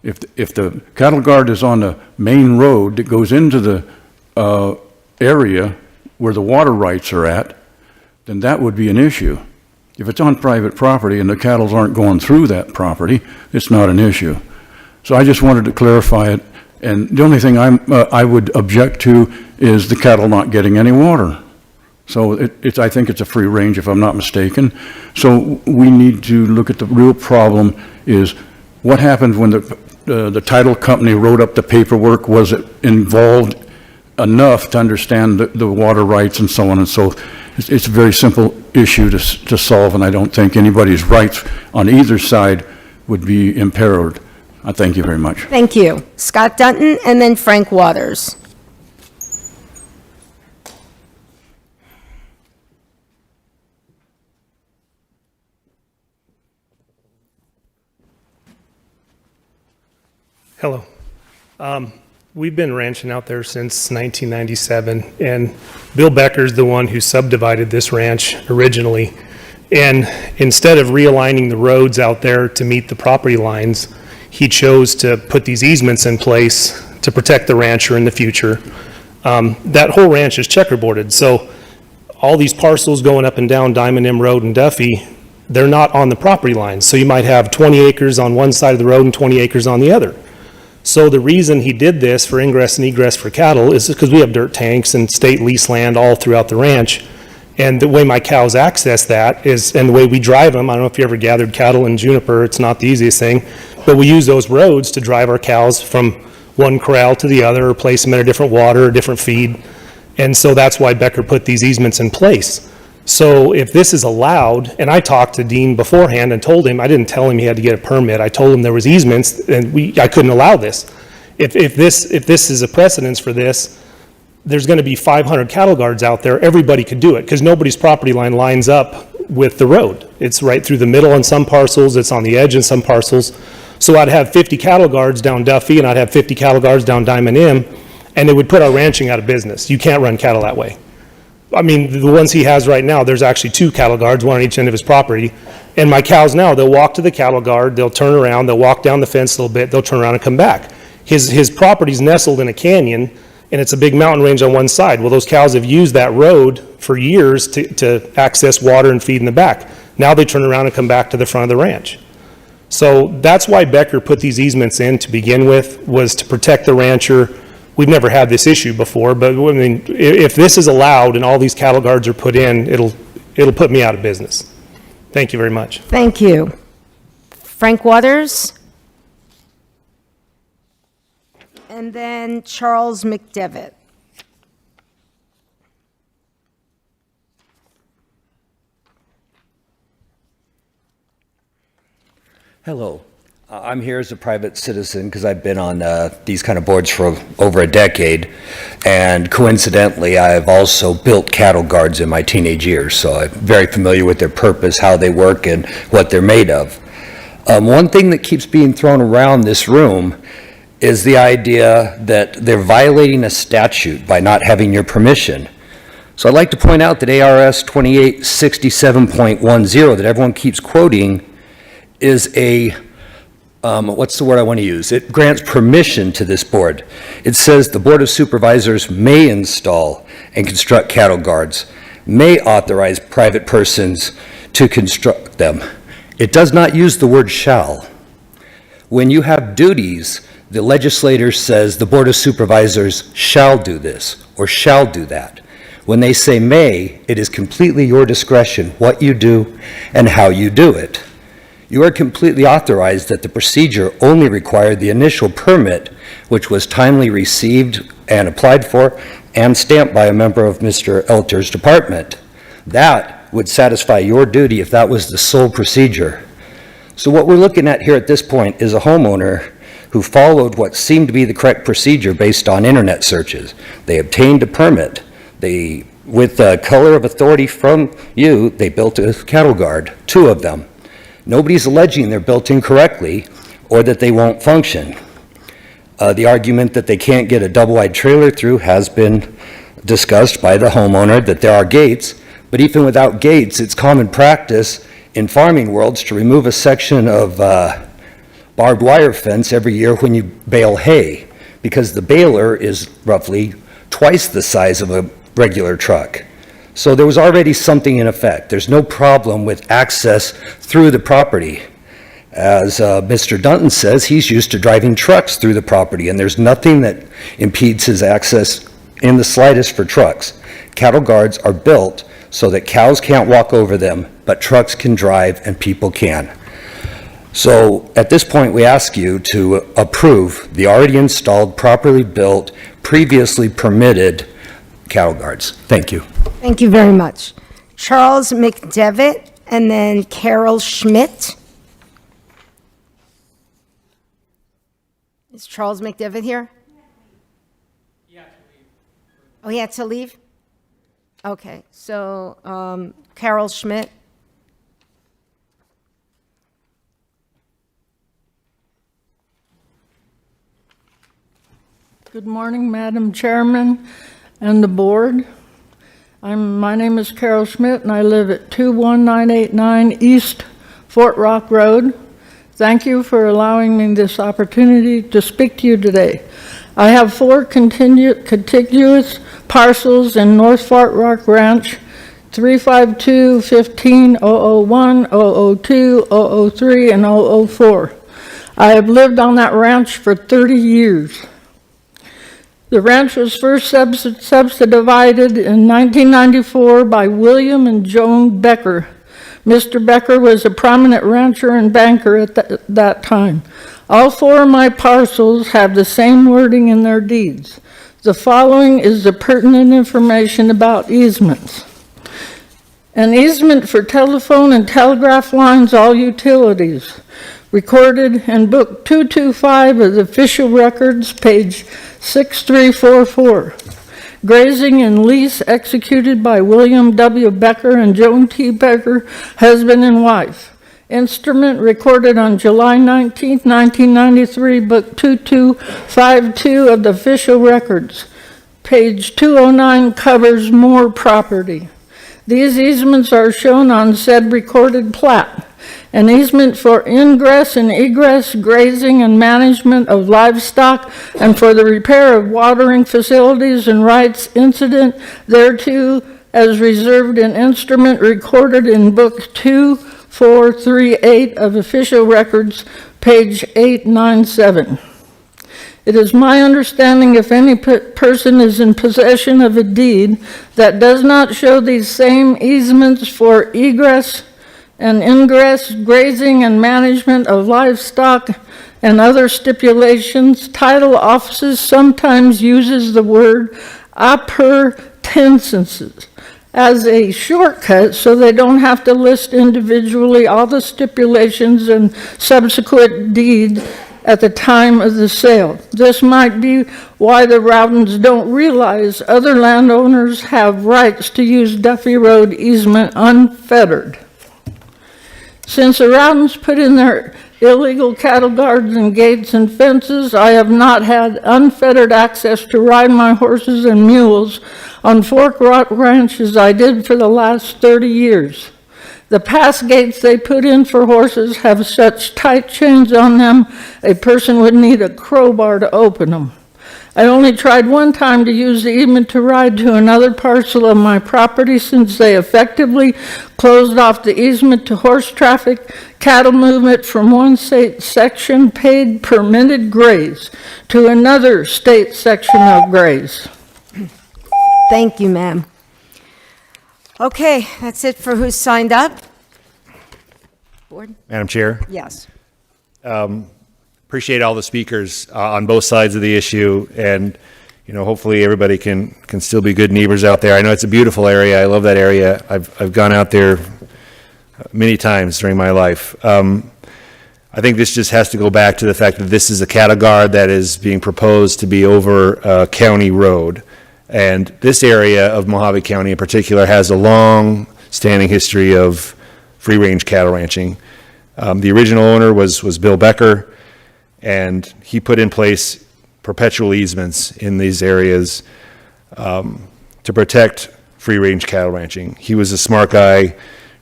If the cattle guard is on the main road that goes into the area where the water rights are at, then that would be an issue. If it's on private property and the cattle aren't going through that property, it's not an issue. So I just wanted to clarify it. And the only thing I would object to is the cattle not getting any water. So I think it's a free range, if I'm not mistaken. So we need to look at the real problem is what happened when the title company wrote up the paperwork. Was it involved enough to understand the water rights and so on and so forth? It's a very simple issue to solve, and I don't think anybody's rights on either side would be impaired. I thank you very much. Thank you. Scott Dunton, and then Frank Waters. Hello. We've been ranching out there since 1997, and Bill Becker's the one who subdivided this ranch originally. And instead of realigning the roads out there to meet the property lines, he chose to put these easements in place to protect the rancher in the future. That whole ranch is checkerboarded, so all these parcels going up and down Diamond M Road and Duffy, they're not on the property lines. So you might have 20 acres on one side of the road and 20 acres on the other. So the reason he did this for ingress and egress for cattle is because we have dirt tanks and state lease land all throughout the ranch. And the way my cows access that is, and the way we drive them, I don't know if you ever gathered cattle in Juniper, it's not the easiest thing, but we use those roads to drive our cows from one corral to the other, or place them in a different water, or different feed. And so that's why Becker put these easements in place. So if this is allowed, and I talked to Dean beforehand and told him, I didn't tell him he had to get a permit. I told him there was easements and I couldn't allow this. If this is a precedence for this, there's going to be 500 cattle guards out there. Everybody could do it because nobody's property line lines up with the road. It's right through the middle on some parcels. It's on the edge in some parcels. So I'd have 50 cattle guards down Duffy and I'd have 50 cattle guards down Diamond M, and it would put our ranching out of business. You can't run cattle that way. I mean, the ones he has right now, there's actually 2 cattle guards, one on each end of his property. And my cows now, they'll walk to the cattle guard, they'll turn around, they'll walk down the fence a little bit, they'll turn around and come back. His property's nestled in a canyon, and it's a big mountain range on one side. Well, those cows have used that road for years to access water and feed in the back. Now they turn around and come back to the front of the ranch. So that's why Becker put these easements in to begin with, was to protect the rancher. We've never had this issue before, but I mean, if this is allowed and all these cattle guards are put in, it'll put me out of business. Thank you very much. Thank you. Frank Waters. And then Charles McDevitt. Hello. I'm here as a private citizen because I've been on these kind of boards for over a decade, and coincidentally I've also built cattle guards in my teenage years, so I'm very familiar with their purpose, how they work, and what they're made of. One thing that keeps being thrown around this room is the idea that they're violating a statute by not having your permission. So I'd like to point out that ARS 2867.10 that everyone keeps quoting is a what's the word I want to use? It grants permission to this board. It says the Board of Supervisors may install and construct cattle guards, may authorize private persons to construct them. It does not use the word shall. When you have duties, the legislator says the Board of Supervisors shall do this or shall do that. When they say may, it is completely your discretion what you do and how you do it. You are completely authorized that the procedure only required the initial permit, which was timely received and applied for and stamped by a member of Mr. Elter's department. That would satisfy your duty if that was the sole procedure. So what we're looking at here at this point is a homeowner who followed what seemed to be the correct procedure based on internet searches. They obtained a permit. With the color of authority from you, they built a cattle guard, 2 of them. Nobody's alleging they're built incorrectly or that they won't function. The argument that they can't get a double-wide trailer through has been discussed by the homeowner, that there are gates, but even without gates, it's common practice in farming worlds to remove a section of barbed wire fence every year when you bale hay, because the baler is roughly twice the size of a regular truck. So there was already something in effect. There's no problem with access through the property. As Mr. Dunton says, he's used to driving trucks through the property, and there's nothing that impedes his access in the slightest for trucks. Cattle guards are built so that cows can't walk over them, but trucks can drive and people can. So at this point, we ask you to approve the already installed, properly built, previously permitted cattle guards. Thank you. Thank you very much. Charles McDevitt and then Carol Schmidt. Is Charles McDevitt here? Oh, he had to leave? Okay, so Carol Schmidt. Good morning, Madam Chairman and the board. My name is Carol Schmidt, and I live at 21989 East Fort Rock Road. Thank you for allowing me this opportunity to speak to you today. I have 4 contiguous parcels in North Fort Rock Ranch, 352, 15, 001, 002, 003, and 004. I have lived on that ranch for 30 years. The ranch was first subdivided in 1994 by William and Joan Becker. Mr. Becker was a prominent rancher and banker at that time. All 4 of my parcels have the same wording in their deeds. The following is the pertinent information about easements. An easement for telephone and telegraph lines, all utilities, recorded in Book 225 of the official records, page 6344. Grazing and lease executed by William W. Becker and Joan T. Becker, husband and wife. Instrument recorded on July 19, 1993, Book 2252 of the official records. Page 209 covers more property. These easements are shown on said recorded plat. An easement for ingress and egress, grazing and management of livestock, and for the repair of watering facilities and rights incident thereto, as reserved in instrument recorded in Book 2438 of official records, page 897. It is my understanding if any person is in possession of a deed that does not show these same easements for egress and ingress, grazing and management of livestock and other stipulations, title offices sometimes uses the word appurtenances as a shortcut so they don't have to list individually all the stipulations and subsequent deed at the time of the sale. This might be why the Rowdens don't realize other landowners have rights to use Duffy Road easement unfettered. Since the Rowdens put in their illegal cattle guards and gates and fences, I have not had unfettered access to ride my horses and mules on Fork Rock Ranch as I did for the last 30 years. The pass gates they put in for horses have such tight chains on them, a person would need a crowbar to open them. I only tried one time to use the easement to ride to another parcel of my property since they effectively closed off the easement to horse traffic, cattle movement from one state section paid permitted graze to another state section of graze. Thank you, ma'am. Okay, that's it for who's signed up. Board? Madam Chair? Yes. Appreciate all the speakers on both sides of the issue, and hopefully everybody can still be good neighbors out there. I know it's a beautiful area. I love that area. I've gone out there many times during my life. I think this just has to go back to the fact that this is a cattle guard that is being proposed to be over a county road. And this area of Mojave County in particular has a long-standing history of free-range cattle ranching. The original owner was Bill Becker, and he put in place perpetual easements in these areas to protect free-range cattle ranching. He was a smart guy.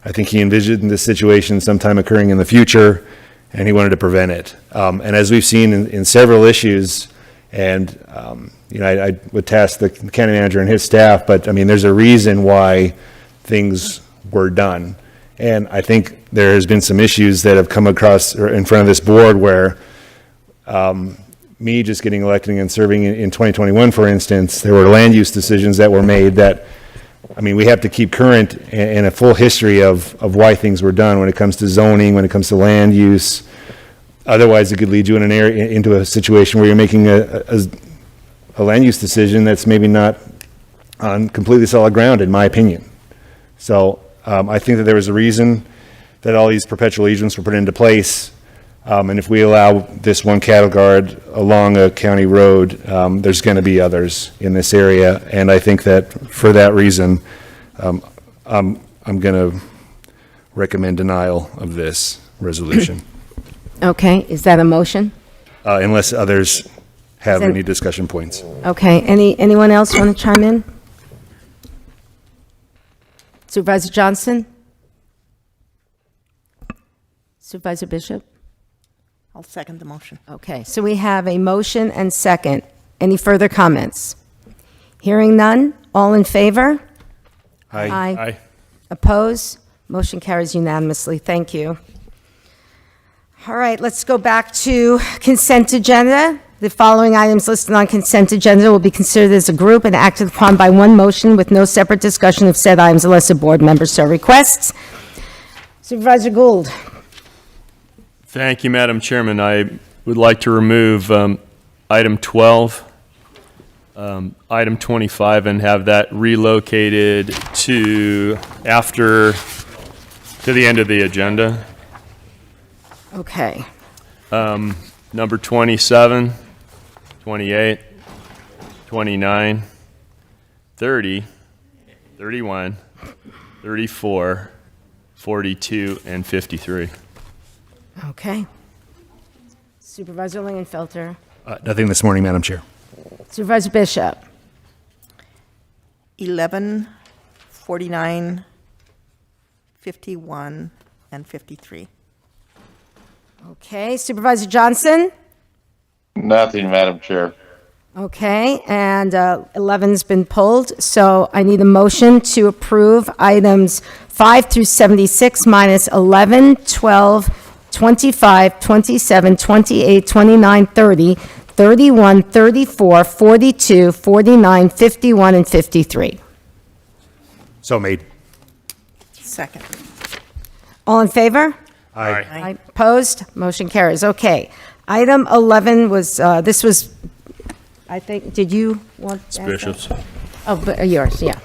I think he envisioned this situation sometime occurring in the future, and he wanted to prevent it. And as we've seen in several issues, and I would task the county manager and his staff, but there's a reason why things were done. And I think there has been some issues that have come across or in front of this board where me just getting elected and serving in 2021, for instance, there were land use decisions that were made that, we have to keep current and a full history of why things were done when it comes to zoning, when it comes to land use. Otherwise, it could lead you in an area into a situation where you're making a land use decision that's maybe not on completely solid ground, in my opinion. So I think that there was a reason that all these perpetual easements were put into place. And if we allow this one cattle guard along a county road, there's going to be others in this area. And I think that for that reason, I'm going to recommend denial of this resolution. Okay, is that a motion? Unless others have any discussion points. Okay, anyone else want to chime in? Supervisor Johnson? Supervisor Bishop? I'll second the motion. Okay, so we have a motion and second. Any further comments? Hearing none, all in favor? Aye. Aye. Oppose? Motion carries unanimously. Thank you. All right, let's go back to consent agenda. The following items listed on consent agenda will be considered as a group and acted upon by one motion with no separate discussion of said items unless a board member so requests. Supervisor Gould. Thank you, Madam Chairman. I would like to remove item 12, item 25 and have that relocated to the end of the agenda. Okay. Number 27, 28, 29, 30, 31, 34, 42, and 53. Okay. Supervisor Lingenfelter. Nothing this morning, Madam Chair. Supervisor Bishop. 11, 49, 51, and 53. Okay. Supervisor Johnson. Nothing, Madam Chair. Okay, and 11's been pulled, so I need a motion to approve items 5 through 76 minus 11, 12, 25, 27, 28, 29, 30, 31, 34, 42, 49, 51, and 53. So made. Second. All in favor? Aye. Aye. Opposed? Motion carries. Okay. Item 11 was, this was, I think, did you want? It's Bishop's. Oh, yours, yeah.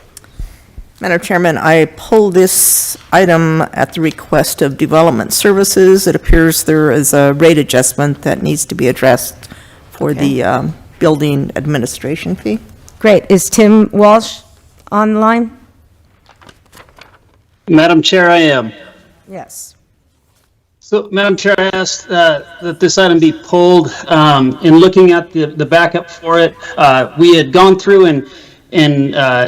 Madam Chairman, I pulled this item at the request of Development Services. It appears there is a rate adjustment that needs to be addressed for the building administration fee. Great. Is Tim Walsh online? Madam Chair, I am. Yes. So, Madam Chair, I asked that this item be pulled. In looking at the backup for it, we had gone through and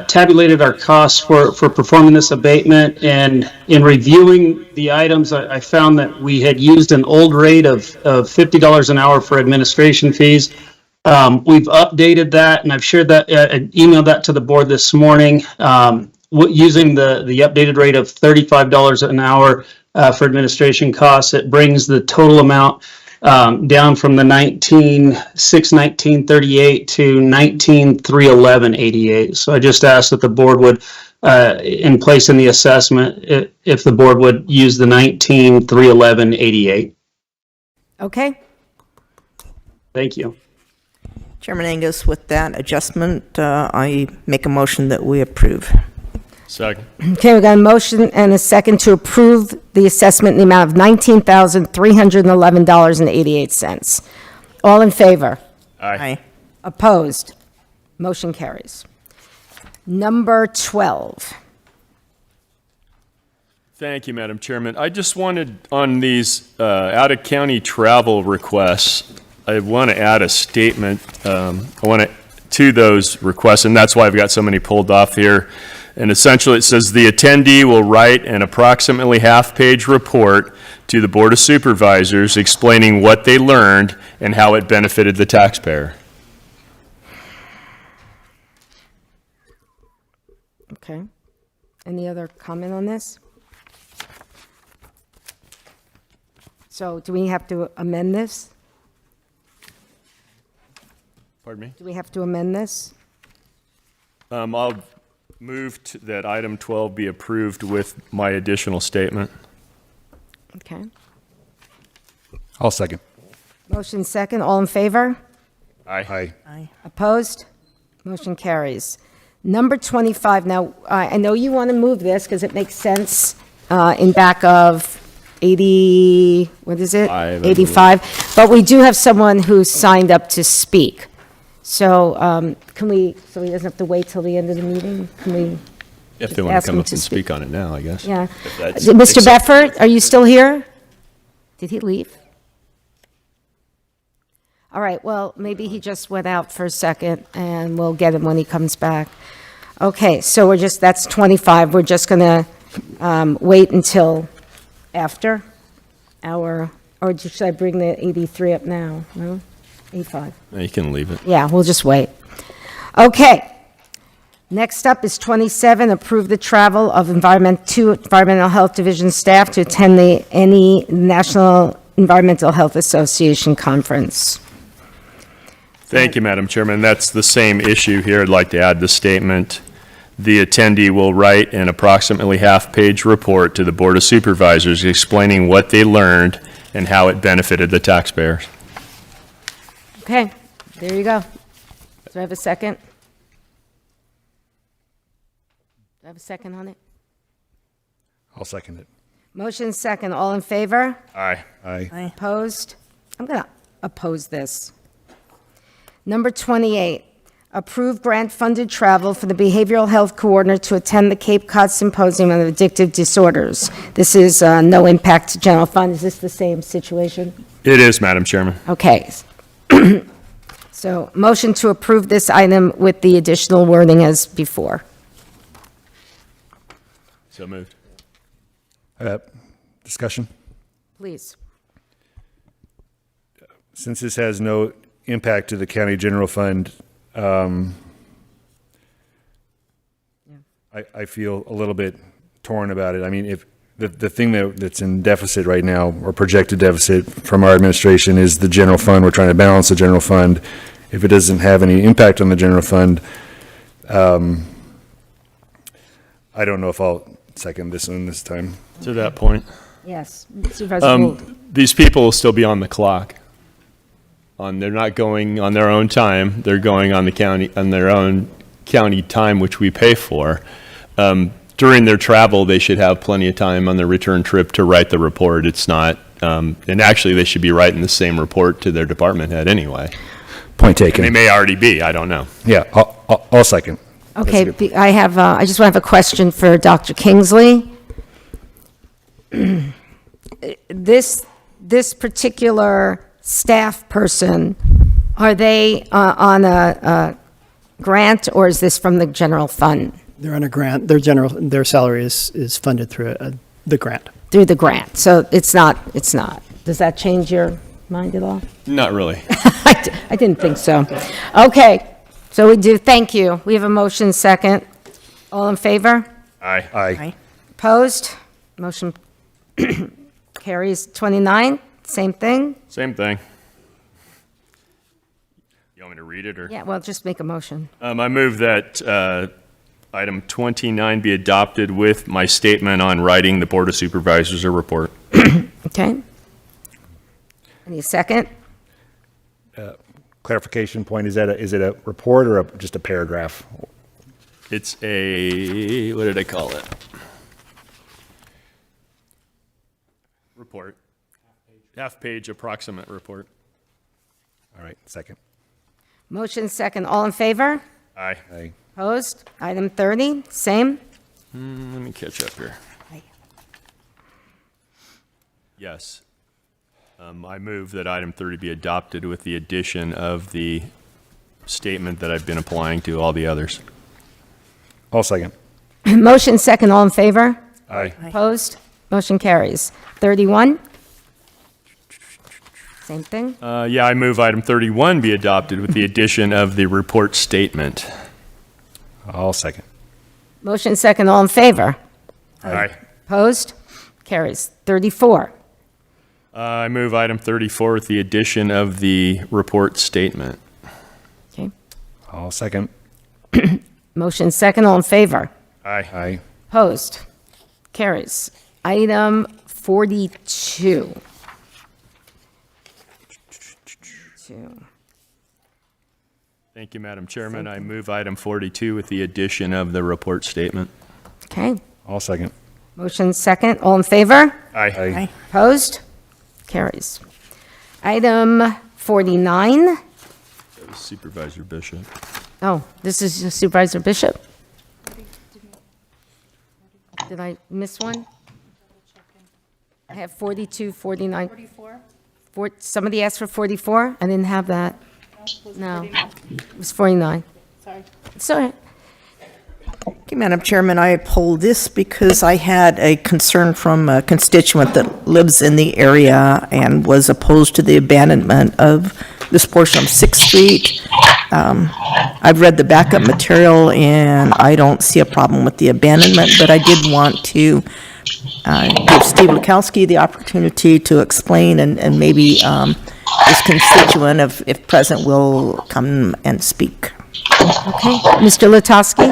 tabulated our costs for performing this abatement. And in reviewing the items, I found that we had used an old rate of $50 an hour for administration fees. We've updated that, and I've shared that, emailed that to the board this morning, using the updated rate of $35 an hour for administration costs. It brings the total amount down from the $19,619.38 to $19,311.88. So I just asked that the board would, in place in the assessment, if the board would use the $19,311.88. Okay. Thank you. Chairman Angus, with that adjustment, I make a motion that we approve. Second. Okay, we got a motion and a second to approve the assessment in the amount of $19,311.88. All in favor? Aye. Opposed? Motion carries. Number 12. Thank you, Madam Chairman. I just wanted, on these out-of-county travel requests, I want to add a statement to those requests, and that's why I've got so many pulled off here. And essentially, it says the attendee will write an approximately half-page report to the Board of Supervisors explaining what they learned and how it benefited the taxpayer. Okay. Any other comment on this? So do we have to amend this? Pardon me? Do we have to amend this? I'll move that item 12 be approved with my additional statement. Okay. I'll second. Motion second. All in favor? Aye. Aye. Opposed? Motion carries. Number 25. Now, I know you want to move this because it makes sense in back of 80, what is it? 85. But we do have someone who signed up to speak. So can we, so he doesn't have to wait till the end of the meeting? Can we? If just they want ask to come him up and speak on it now, I guess. Yeah. If that's Mr. acceptable. Beffert, are you still here? Did he leave? All right, well, maybe he just went out for a second, and we'll get him when he comes back. Okay, so that's 25. We're just going to wait until after our, or should I bring the 83 up now? No? 85. You can leave it. Yeah, we'll just wait. Okay. Next up is 27, approve the travel of Environmental Health Division staff to attend the National Environmental Health Association Conference. Thank you, Madam Chairman. That's the same issue here. I'd like to add the statement. The attendee will write an approximately half-page report to the Board of Supervisors explaining what they learned and how it benefited the taxpayers. Okay, there you go. Do I have a second? I have a second on it? I'll second it. Motion second. All in favor? Aye. Aye. Opposed? I'm going to oppose this. Number 28, approve grant-funded travel for the behavioral health coordinator to attend the Cape Cod Symposium on Addictive Disorders. This is no impact to general fund. Is this the same situation? It is, Madam Chairman. Okay. So, motion to approve this item with the additional wording as before. So moved. Discussion? Please. Since this has no impact to the county general fund, I feel a little bit torn about it. I mean, if the thing that's in deficit right now, or projected deficit from our administration, is the general fund. We're trying to balance the general fund. If it doesn't have any impact on the general fund, I don't know if I'll second this one this time. To that point. Yes. Supervisor Gould. These people will still be on the clock. They're not going on their own time. They're going on their own county time, which we pay for. During their travel, they should have plenty of time on their return trip to write the report. It's not, and actually, they should be writing the same report to their department head anyway. Point taken. And they may already be. I don't know. Yeah, I'll second. Okay, I just want to have a question for Dr. Kingsley. This particular staff person, are they on a grant, or is this from the general fund? They're on a grant. Their salary is funded through the grant. Through the grant, so it's not. Does that change your mind at all? Not really. I didn't think so. Okay, so we do, thank you. We have a motion second. All in favor? Aye. Aye. Opposed? Motion carries. 29, same thing? Same thing. You want me to read it, or? Yeah, well, just make a motion. I move that item 29 be adopted with my statement on writing the Board of Supervisors a report. Okay. Any second? Clarification point, is it a report or just a paragraph? It's what did I call it? Report. Half-page approximate report. All right, second. Motion second. All in favor? Aye. Aye. Opposed? Item 30, same? Let me catch up here. Yes. I move that item 30 be adopted with the addition of the statement that I've been applying to all the others. I'll second. Motion second. All in favor? Aye. Opposed? Motion carries. 31? Same thing? Yeah, I move item 31 be adopted with the addition of the report statement. I'll second. Motion second. All in favor? Aye. Opposed? Carries. 34? I move item 34 with the addition of the report statement. Okay. I'll second. Motion second. All in favor? Aye. Aye. Opposed? Carries. Item 42. Thank you, Madam Chairman. I move item 42 with the addition of the report statement. Okay. I'll second. Motion second. All in favor? Aye. Aye. Opposed? Carries. Item 49. That was Supervisor Bishop. Oh, this is Supervisor Bishop? Did I miss one? I have 42, 49. 44? Somebody asked for 44? I didn't have that. No, it was 49. Sorry. It's all right. Okay, Madam Chairman, I pulled this because I had a concern from a constituent that lives in the area and was opposed to the abandonment of this portion of 6th Street. I've read the backup material, and I don't see a problem with the abandonment, but I did want to give Steve Lukowski the opportunity to explain, and maybe his constituent, if present, will come and speak. Okay, Mr. Lutowski?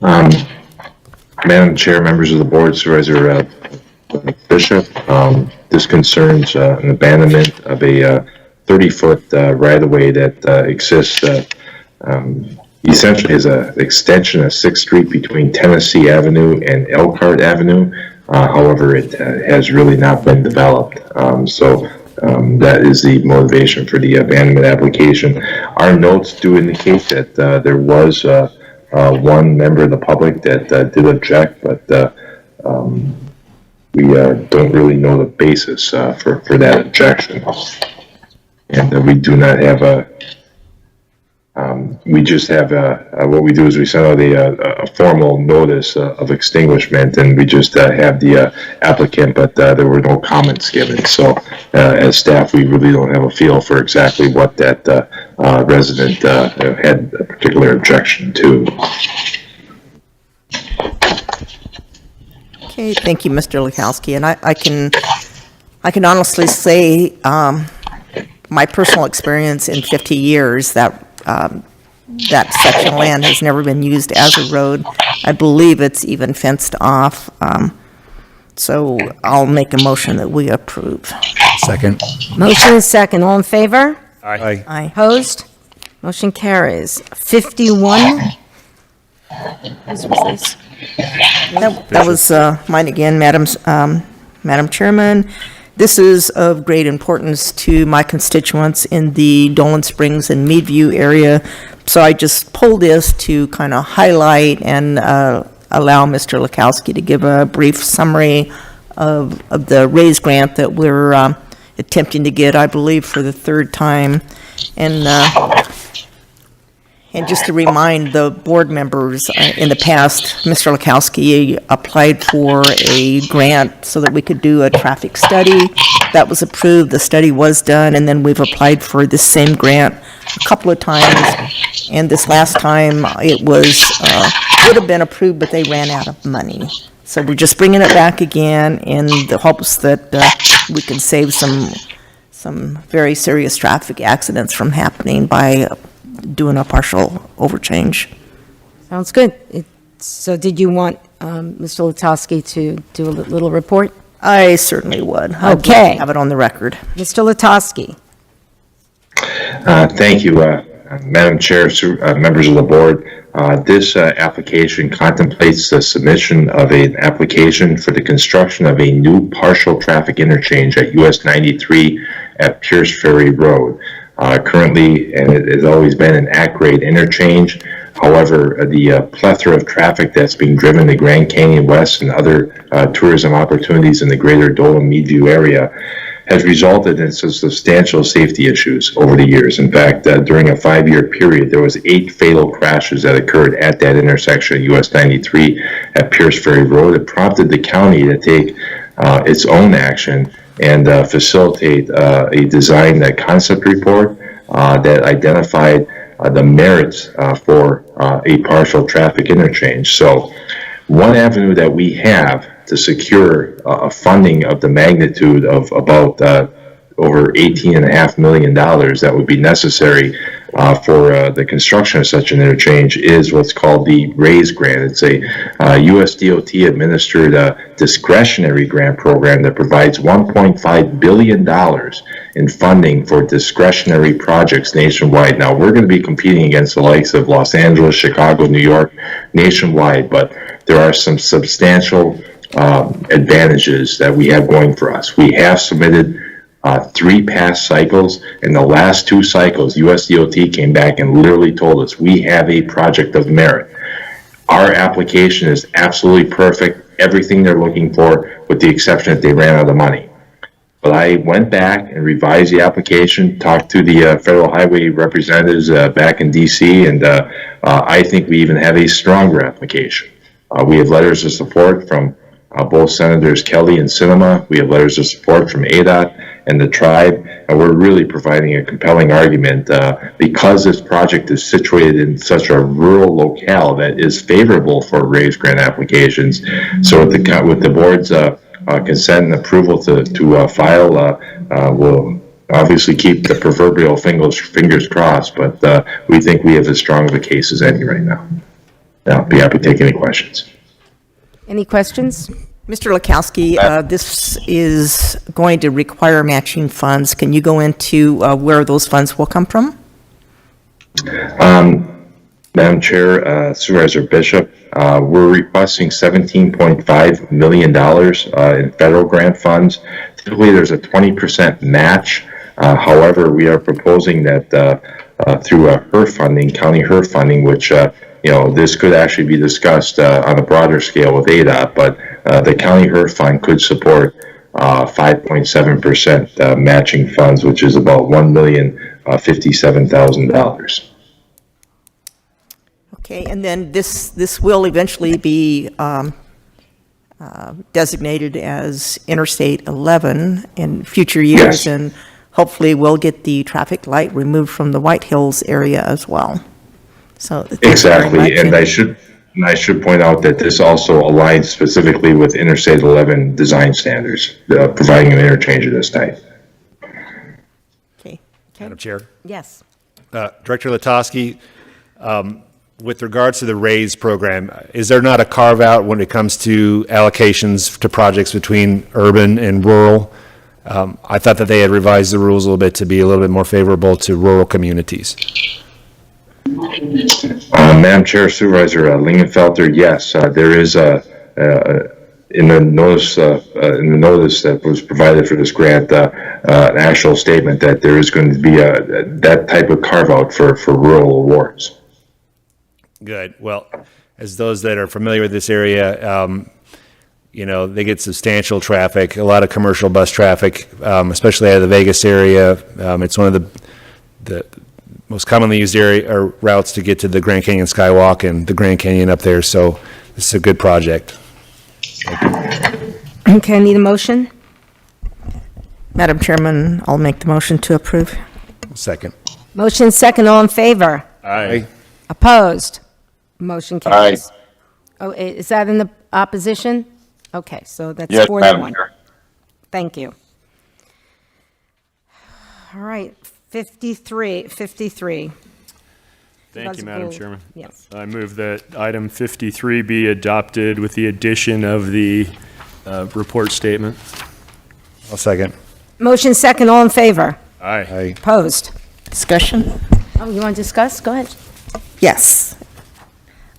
Madam Chair, members of the board, Supervisor Bishop, this concerns an abandonment of a 30-foot right-of-way that exists essentially is an extension of 6th Street between Tennessee Avenue and Elkhart Avenue. However, it has really not been developed. That is the motivation for the abandonment application. Our notes do indicate that there was one member of the public that did object, but we don't really know the basis for that objection. And we do not have we just have what we do is we send out a formal notice of extinguishment, and we just have the applicant, but there were no comments given. So as staff, we really don't have a feel for exactly what that resident had a particular objection to. Okay, thank you, Mr. Lukowski. And I can honestly say, my personal experience in 50 years, that section of land has never been used as a road. I believe it's even fenced off. So I'll make a motion that we approve. Second. Motion is second. All in favor? Aye. Aye. Opposed? Motion carries. 51. Whose was this? That was mine again, Madam Chairman. This is of great importance to my constituents in the Dolan Springs and Meadview area. So I just pulled this to kind of highlight and allow Mr. Lukowski to give a brief summary of the RAISE grant that we're attempting to get, I believe, for the third time. And just to remind the board members, in the past, Mr. Lukowski applied for a grant so that we could do a traffic study. That was approved, the study was done, and then we've applied for this same grant a couple of times. And this last time, it was, would have been approved, but they ran out of money. So we're just bringing it back again in the hopes that we can save some very serious traffic accidents from happening by doing a partial overchange. Sounds good. So did you want Mr. Lutowski to do a little report? I certainly would. I'd Okay. have it on the record. Mr. Lutowski. Thank you, Madam Chair, members of the board. This application contemplates the submission of an application for the construction of a new partial traffic interchange at US 93 at Pierce Ferry Road. Currently, and it has always been an at-grade interchange. However, the plethora of traffic that's being driven to Grand Canyon West and other tourism opportunities in the greater Dolan Meadview area has resulted in some substantial safety issues over the years. In fact, during a 5-year period, there was 8 fatal crashes that occurred at that intersection at US 93 at Pierce Ferry Road. It prompted the county to take its own action and facilitate a design concept report that identified the merits for a partial traffic interchange. So one avenue that we have to secure funding of the magnitude of about over $18.5 million that would be necessary for the construction of such an interchange is what's called the RAISE grant. It's a USDOT administered discretionary grant program that provides $1.5 billion in funding for discretionary projects nationwide. Now, we're going to be competing against the likes of Los Angeles, Chicago, New York, nationwide, but there are some substantial advantages that we have going for us. We have submitted 3 past cycles. In the last 2 cycles, USDOT came back and literally told us we have a project of merit. Our application is absolutely perfect, everything they're looking for, with the exception that they ran out of money. But I went back and revised the application, talked to the federal highway representatives back in DC, and I think we even have a stronger application. We have letters of support from both Senators Kelly and Sinema. We have letters of support from ADOT and the tribe, and we're really providing a compelling argument because this project is situated in such a rural locale that is favorable for RAISE grant applications. So with the board's consent and approval to file, we'll obviously keep the proverbial fingers crossed, but we think we have as strong of a case as any right now. I'll be happy to take any questions. Any questions? Mr. Lukowski, this is going to require matching funds. Can you go into where those funds will come from? Madam Chair, Supervisor Bishop, we're requesting $17.5 million in federal grant funds. Typically, there's a 20% match. However, we are proposing that through HERF funding, county HERF funding, which this could actually be discussed on a broader scale with ADOT, but the county HERF fund could support 5.7% matching funds, which is about $1,057,000. Okay, and then this will eventually be designated as Interstate 11 in future years, Yes. and hopefully we'll get the traffic light removed from the White Hills area as well. So thank you very much. Exactly, and I should point out that this also aligns specifically with Interstate 11 design standards, providing an interchange of this type. Okay. Madam Chair. Yes. Director Latosky, with regards to the RAISE program, is there not a carve-out when it comes to allocations to projects between urban and rural? I thought that they had revised the rules a little bit to be a little bit more favorable to rural communities. Madam Chair, Supervisor Lingenfelter, yes, there is in the notice that was provided for this grant, an actual statement that there is going to be that type of carve-out for rural awards. Good. Well, as those that are familiar with this area, they get substantial traffic, a lot of commercial bus traffic, especially out of the Vegas area. It's one of the most commonly used routes to get to the Grand Canyon Skywalk and the Grand Canyon up there. So this is a good project. Okay, I need a motion. Madam Chairman, I'll make the motion to approve. Second. Motion second, all in favor? Aye. Opposed? Motion carries. Oh, is that in the opposition? Okay, so that's Yes, 4 to Madam 1. Chair. Thank you. All right, 53. Thank you, Madam Chairman. Yes. I move that item 53 be adopted with the addition of the report statement. I'll second. Motion second, all in favor? Aye. Opposed? Discussion? Oh, you want to discuss? Go ahead. Yes.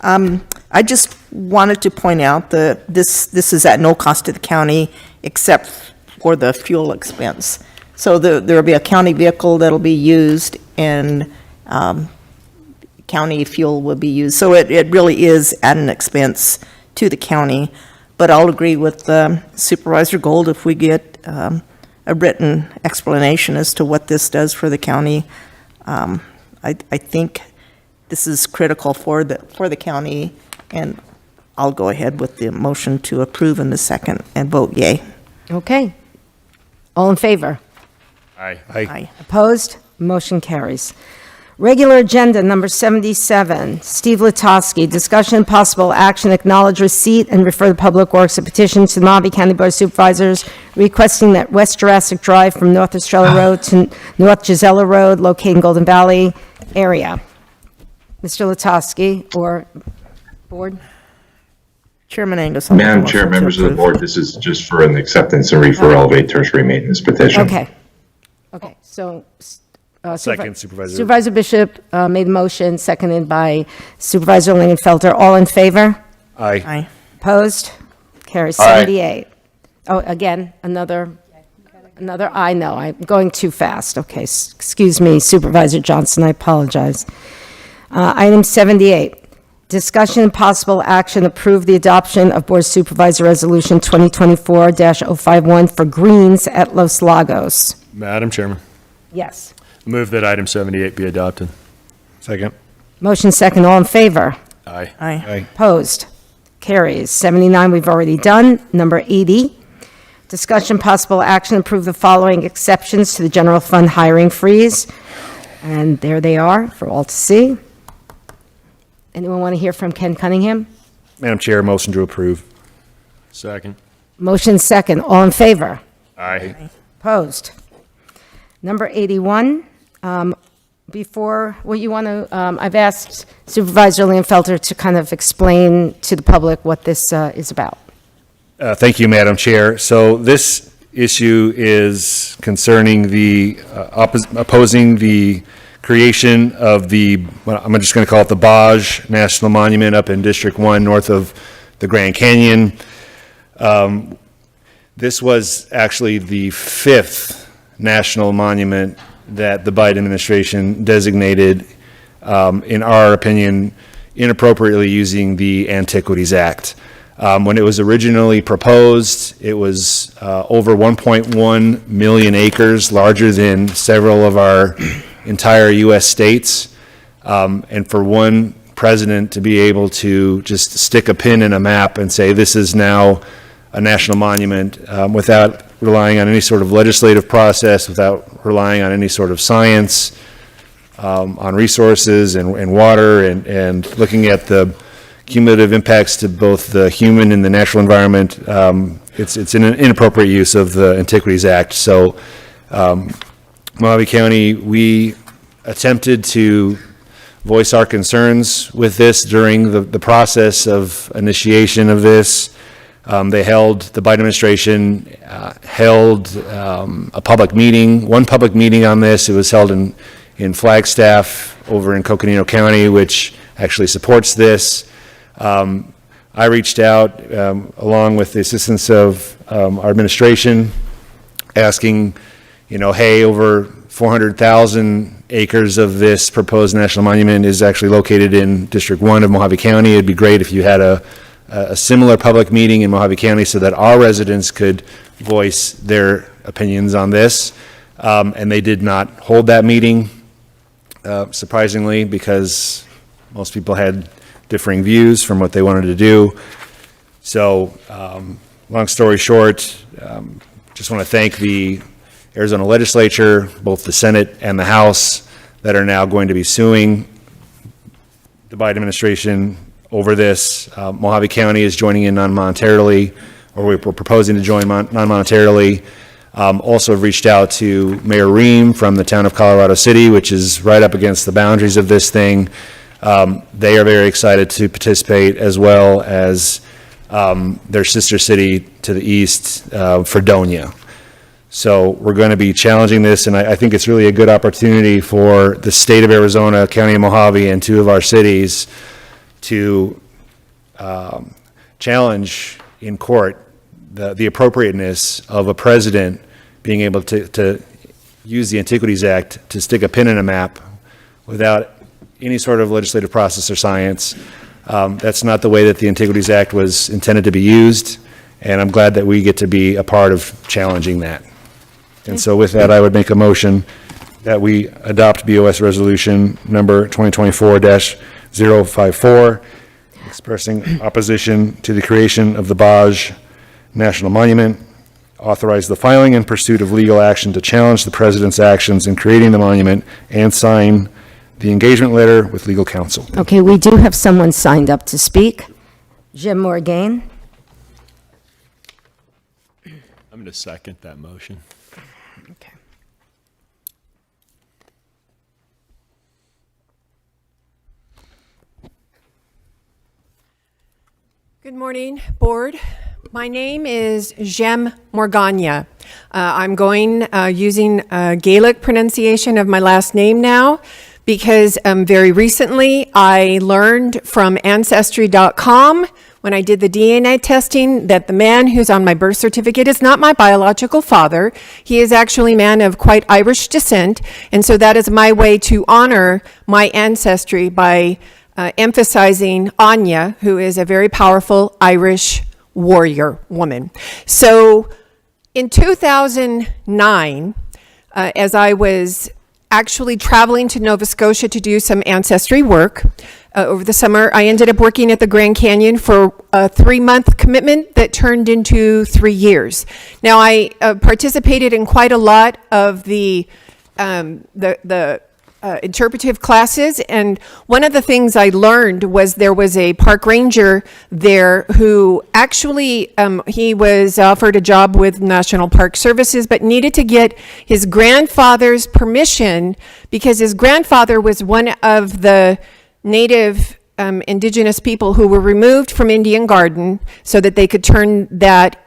I just wanted to point out that this is at no cost to the county except for the fuel expense. So there will be a county vehicle that'll be used and county fuel will be used. So it really is at an expense to the county. But I'll agree with Supervisor Gold if we get a written explanation as to what this does for the county. I think this is critical for the county, and I'll go ahead with the motion to approve in the second and vote yay. Okay. All in favor? Aye. Aye. Opposed? Motion carries. Regular agenda number 77, Steve Latosky, discussion and possible action, acknowledge receipt and refer the Public Works a petition to the Mojave County Board of Supervisors requesting that West Jurassic Drive from North Estrella Road to North Gisela Road, located in Golden Valley area. Mr. Latosky, or board? Chairman Angus. I'll make a Madam motion Chair, to members of the approve. board, this is just for an acceptance and referral of a tertiary maintenance petition. Okay. So. Second, Supervisor. Supervisor Bishop made a motion, seconded by Supervisor Lingenfelter. All in favor? Aye. Aye. Opposed? Carries Aye. 78. Oh, again, another aye. No, I'm going too fast. Okay, excuse me, Supervisor Johnson, I apologize. Item 78, discussion and possible action, approve the adoption of Board of Supervisor Resolution 2024-051 for greens at Los Lagos. Madam Chairman, Yes. move that item 78 be adopted. Second. Motion second, all in favor? Aye. Aye. Opposed? Carries. 79 we've already done. Number 80, discussion possible action, approve the following exceptions to the general fund hiring freeze. And there they are for all to see. Anyone want to hear from Ken Cunningham? Madam Chair, motion to approve. Second. Motion second, all in favor? Aye. Opposed? Number 81, before, you want to, I've asked Supervisor Lingenfelter to kind of explain to the public what this is about. Thank you, Madam Chair. So this issue is concerning the opposing the creation of I'm just going to call it the Baj National Monument up in District 1 north of the Grand Canyon. This was actually the 5th national monument that the Biden administration designated, in our opinion, inappropriately using the Antiquities Act. When it was originally proposed, it was over 1.1 million acres, larger than several of our entire U.S. states. And for one president to be able to just stick a pin in a map and say this is now a national monument without relying on any sort of legislative process, without relying on any sort of science, on resources and water, and looking at the cumulative impacts to both the human and the natural environment, it's an inappropriate use of the Antiquities Act. So Mojave County, we attempted to voice our concerns with this during the process of initiation of this. The Biden administration held a public meeting, one public meeting on this. It was held in Flagstaff over in Coconino County, which actually supports this. I reached out along with the assistance of our administration, asking, hey, over 400,000 acres of this proposed national monument is actually located in District 1 of Mojave County. It'd be great if you had a similar public meeting in Mojave County so that our residents could voice their opinions on this. And they did not hold that meeting, surprisingly, because most people had differing views from what they wanted to do. So, long story short, just want to thank the Arizona legislature, both the Senate and the House, that are now going to be suing the Biden administration over this. Mojave County is joining in non-monetarily, or we're proposing to join non-monetarily. Also have reached out to Mayor Ream from the town of Colorado City, which is right up against the boundaries of this thing. They are very excited to participate, as well as their sister city to the east, Fredonia. So we're going to be challenging this, and I think it's really a good opportunity for the state of Arizona, County of Mojave, and 2 of our cities to challenge in court the appropriateness of a president being able to use the Antiquities Act to stick a pin in a map without any sort of legislative process or science. That's not the way that the Antiquities Act was intended to be used, and I'm glad that we get to be a part of challenging that. And so with that, I would make a motion that we adopt BOS Resolution number 2024-054, expressing opposition to the creation of the Baj National Monument, authorize the filing and pursuit of legal action to challenge the president's actions in creating the monument, and sign the engagement letter with legal counsel. Okay, we do have someone signed up to speak. Jim Morgaine. I'm going to second that motion. Okay. Good morning, Board. My name is Jem Morgana. I'm going using Gaelic pronunciation of my last name now because very recently I learned from Ancestry.com when I did the DNA testing that the man who's on my birth certificate is not my biological father. He is actually a man of quite Irish descent, and so that is my way to honor my ancestry by emphasizing Anya, who is a very powerful Irish warrior woman. So in 2009, as I was actually traveling to Nova Scotia to do some ancestry work over the summer, I ended up working at the Grand Canyon for a 3-month commitment that turned into 3 years. Now, I participated in quite a lot of the interpretive classes, and one of the things I learned was there was a park ranger there who actually he was offered a job with National Park Services but needed to get his grandfather's permission because his grandfather was one of the native indigenous people who were removed from Indian Garden so that they could turn that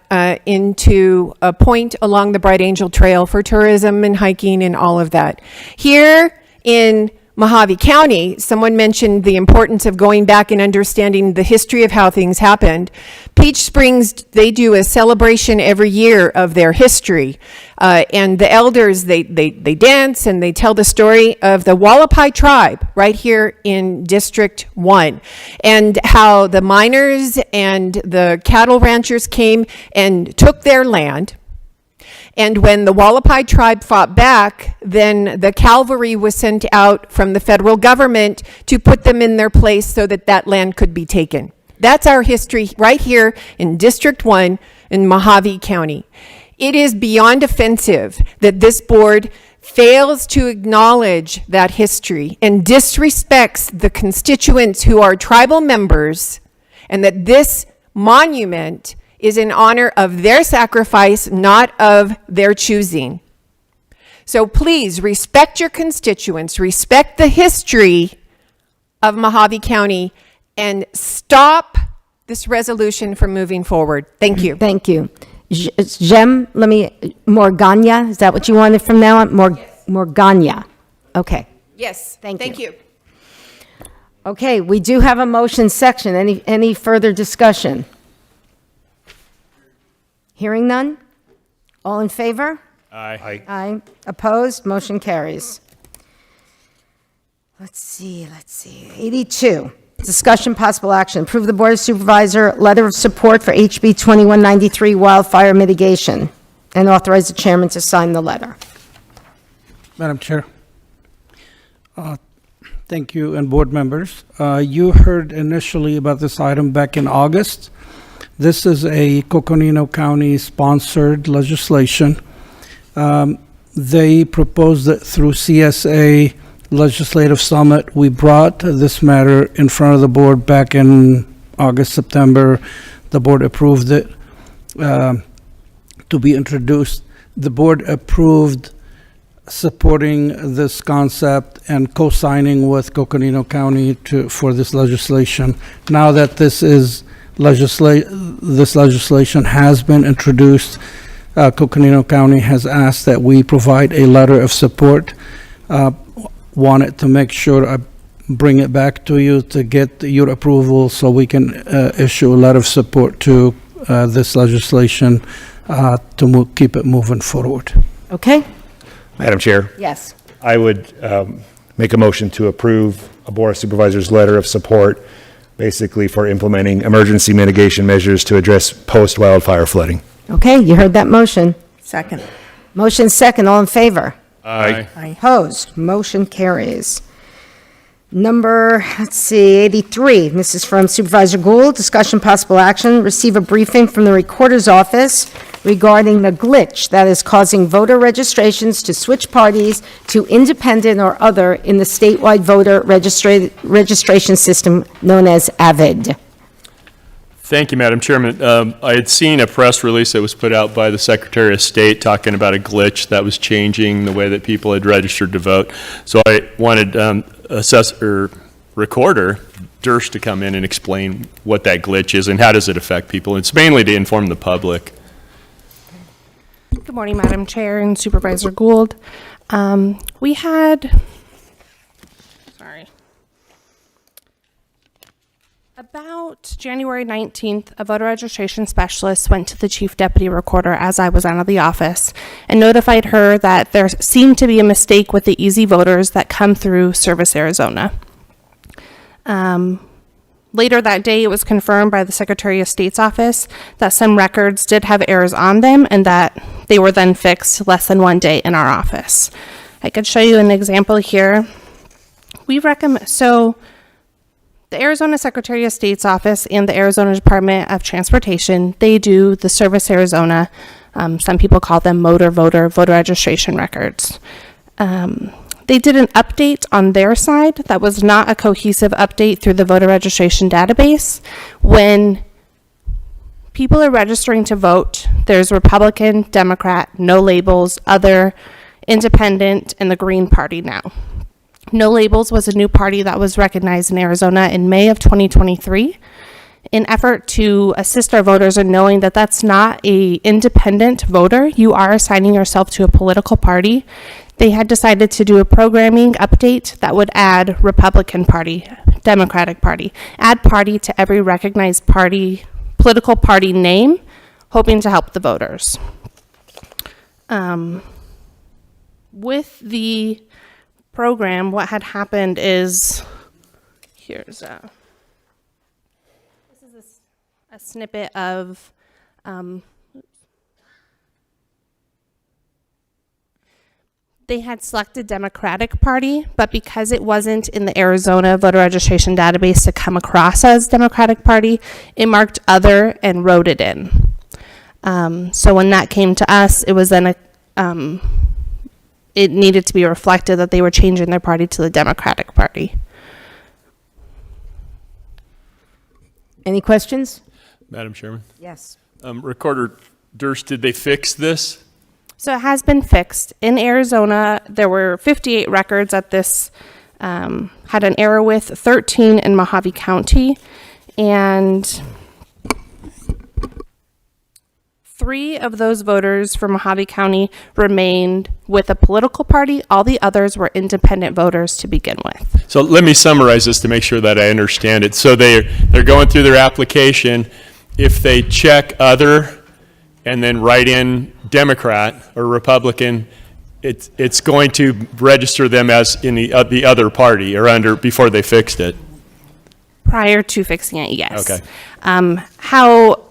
into a point along the Bright Angel Trail for tourism and hiking and all of that. Here in Mojave County, someone mentioned the importance of going back and understanding the history of how things happened. Peach Springs, they do a celebration every year of their history. And the elders, they dance and they tell the story of the Wallapai tribe right here in District 1, and how the miners and the cattle ranchers came and took their land. And when the Wallapai tribe fought back, then the cavalry was sent out from the federal government to put them in their place so that that land could be taken. That's our history right here in District 1 in Mojave County. It is beyond offensive that this board fails to acknowledge that history and disrespects the constituents who are tribal members, and that this monument is in honor of their sacrifice, not of their choosing. So please respect your constituents, respect the history of Mojave County, and stop this resolution from moving forward. Thank you. Thank you. Morgana, is that what you wanted from now on? Morgana. Okay. Yes, thank you. Okay, we do have a motion section. Any further discussion? Hearing none? All in favor? Aye. Aye. Opposed? Motion carries. Let's see. 82, discussion possible action. Approve the Board of Supervisor letter of support for HB 2193 wildfire mitigation, and authorize the chairman to sign the letter. Madam Chair. Thank you, and board members. You heard initially about this item back in August. This is a Coconino County sponsored legislation. They proposed it through CSA Legislative Summit. We brought this matter in front of the board back in August, September. The board approved it to be introduced. The board approved supporting this concept and co-signing with Coconino County for this legislation. Now that this legislation has been introduced, Coconino County has asked that we provide a letter of support. Wanted to make sure I bring it back to you to get your approval so we can issue a letter of support to this legislation to keep it moving forward. Okay? Madam Chair, Yes. I would make a motion to approve a Board of Supervisors letter of support, basically for implementing emergency mitigation measures to address post-wildfire flooding. Okay, you heard that motion. Second. Motion second, all in favor? Aye. Opposed? Motion carries. Number, 83, this is from Supervisor Gould. Discussion possible action, receive a briefing from the Recorder's Office regarding the glitch that is causing voter registrations to switch parties to independent or other in the statewide voter registration system known as AVID. Thank you, Madam Chairman. I had seen a press release that was put out by the Secretary of State talking about a glitch that was changing the way that people had registered to vote. So I wanted Recorder Durst to come in and explain what that glitch is and how does it affect people. It's mainly to inform the public. Good morning, Madam Chair and Supervisor Gould. We had, about January 19th, a voter registration specialist went to the Chief Deputy Recorder as I was out of the office and notified her that there seemed to be a mistake with the easy voters that come through Service Arizona. Later that day, it was confirmed by the Secretary of State's office that some records did have errors on them and that they were then fixed less than one day in our office. I could show you an example here. We recommend, so the Arizona Secretary of State's office and the Arizona Department of Transportation, they do the Service Arizona, some people call them voter registration records. They did an update on their side that was not a cohesive update through the voter registration database. When people are registering to vote, there's Republican, Democrat, no labels, other, independent, and the Green Party now. No Labels was a new party that was recognized in Arizona in May of 2023. In effort to assist our voters in knowing that that's not an independent voter, you are assigning yourself to a political party. They had decided to do a programming update that would add Republican Party, Democratic Party, add party to every recognized party, political party name, hoping to help the voters. With the program, what had happened is, this is a snippet of, they had selected Democratic Party, but because it wasn't in the Arizona voter registration database to come across as Democratic Party, it marked other and wrote it in. So when that came to us, it was then it needed to be reflected that they were changing their party to the Democratic Party. Any questions? Madam Chairman? Yes. Recorder Durst, did they fix this? So it has been fixed. In Arizona, there were 58 records that this had an error with, 13 in Mojave County, and 3 of those voters from Mojave County remained with a political party. All the others were independent voters to begin with. So let me summarize this to make sure that I understand it. So they're going through their application. If they check other and then write in Democrat or Republican, it's going to register them as in the other party or under before they fixed it. Prior to fixing it, yes. Okay. How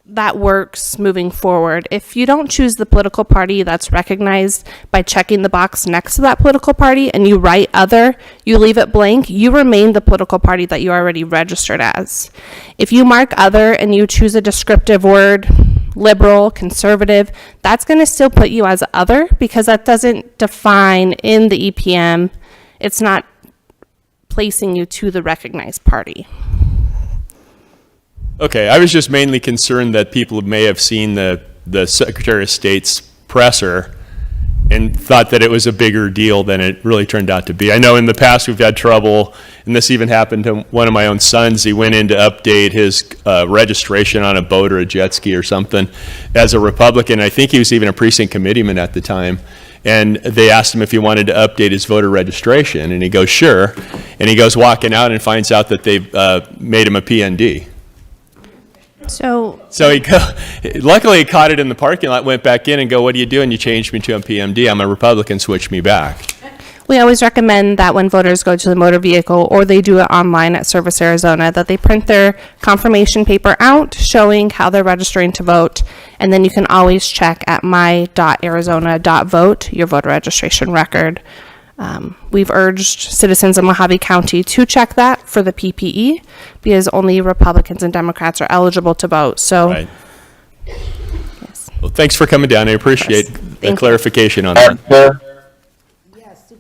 that works moving forward, if you don't choose the political party that's recognized by checking the box next to that political party and you write other, you leave it blank, you remain the political party that you already registered as. If you mark other and you choose a descriptive word, liberal, conservative, that's going to still put you as other because that doesn't define in the EPM. It's not placing you to the recognized party. Okay, I was just mainly concerned that people may have seen the Secretary of State's presser and thought that it was a bigger deal than it really turned out to be. I know in the past we've had trouble, and this even happened to one of my own sons. He went in to update his registration on a boat or a jet ski or something as a Republican. I think he was even a precinct committeeman at the time. And they asked him if he wanted to update his voter registration, and he goes, sure. And he goes walking out and finds out that they've made him a PND. So luckily he caught it in the parking lot, went back in and go, what are you doing? You changed me to a PMD. I'm a Republican, switch me back. We always recommend that when voters go to the motor vehicle or they do it online at Service Arizona, that they print their confirmation paper out showing how they're registering to vote. And then you can always check at my.arizona.vote, your voter registration record. We've urged citizens in Mojave County to check that for the PPE because only Republicans and Democrats are eligible to vote. So, right. Yes. Well, thanks for coming down. I appreciate the clarification on that. Yes,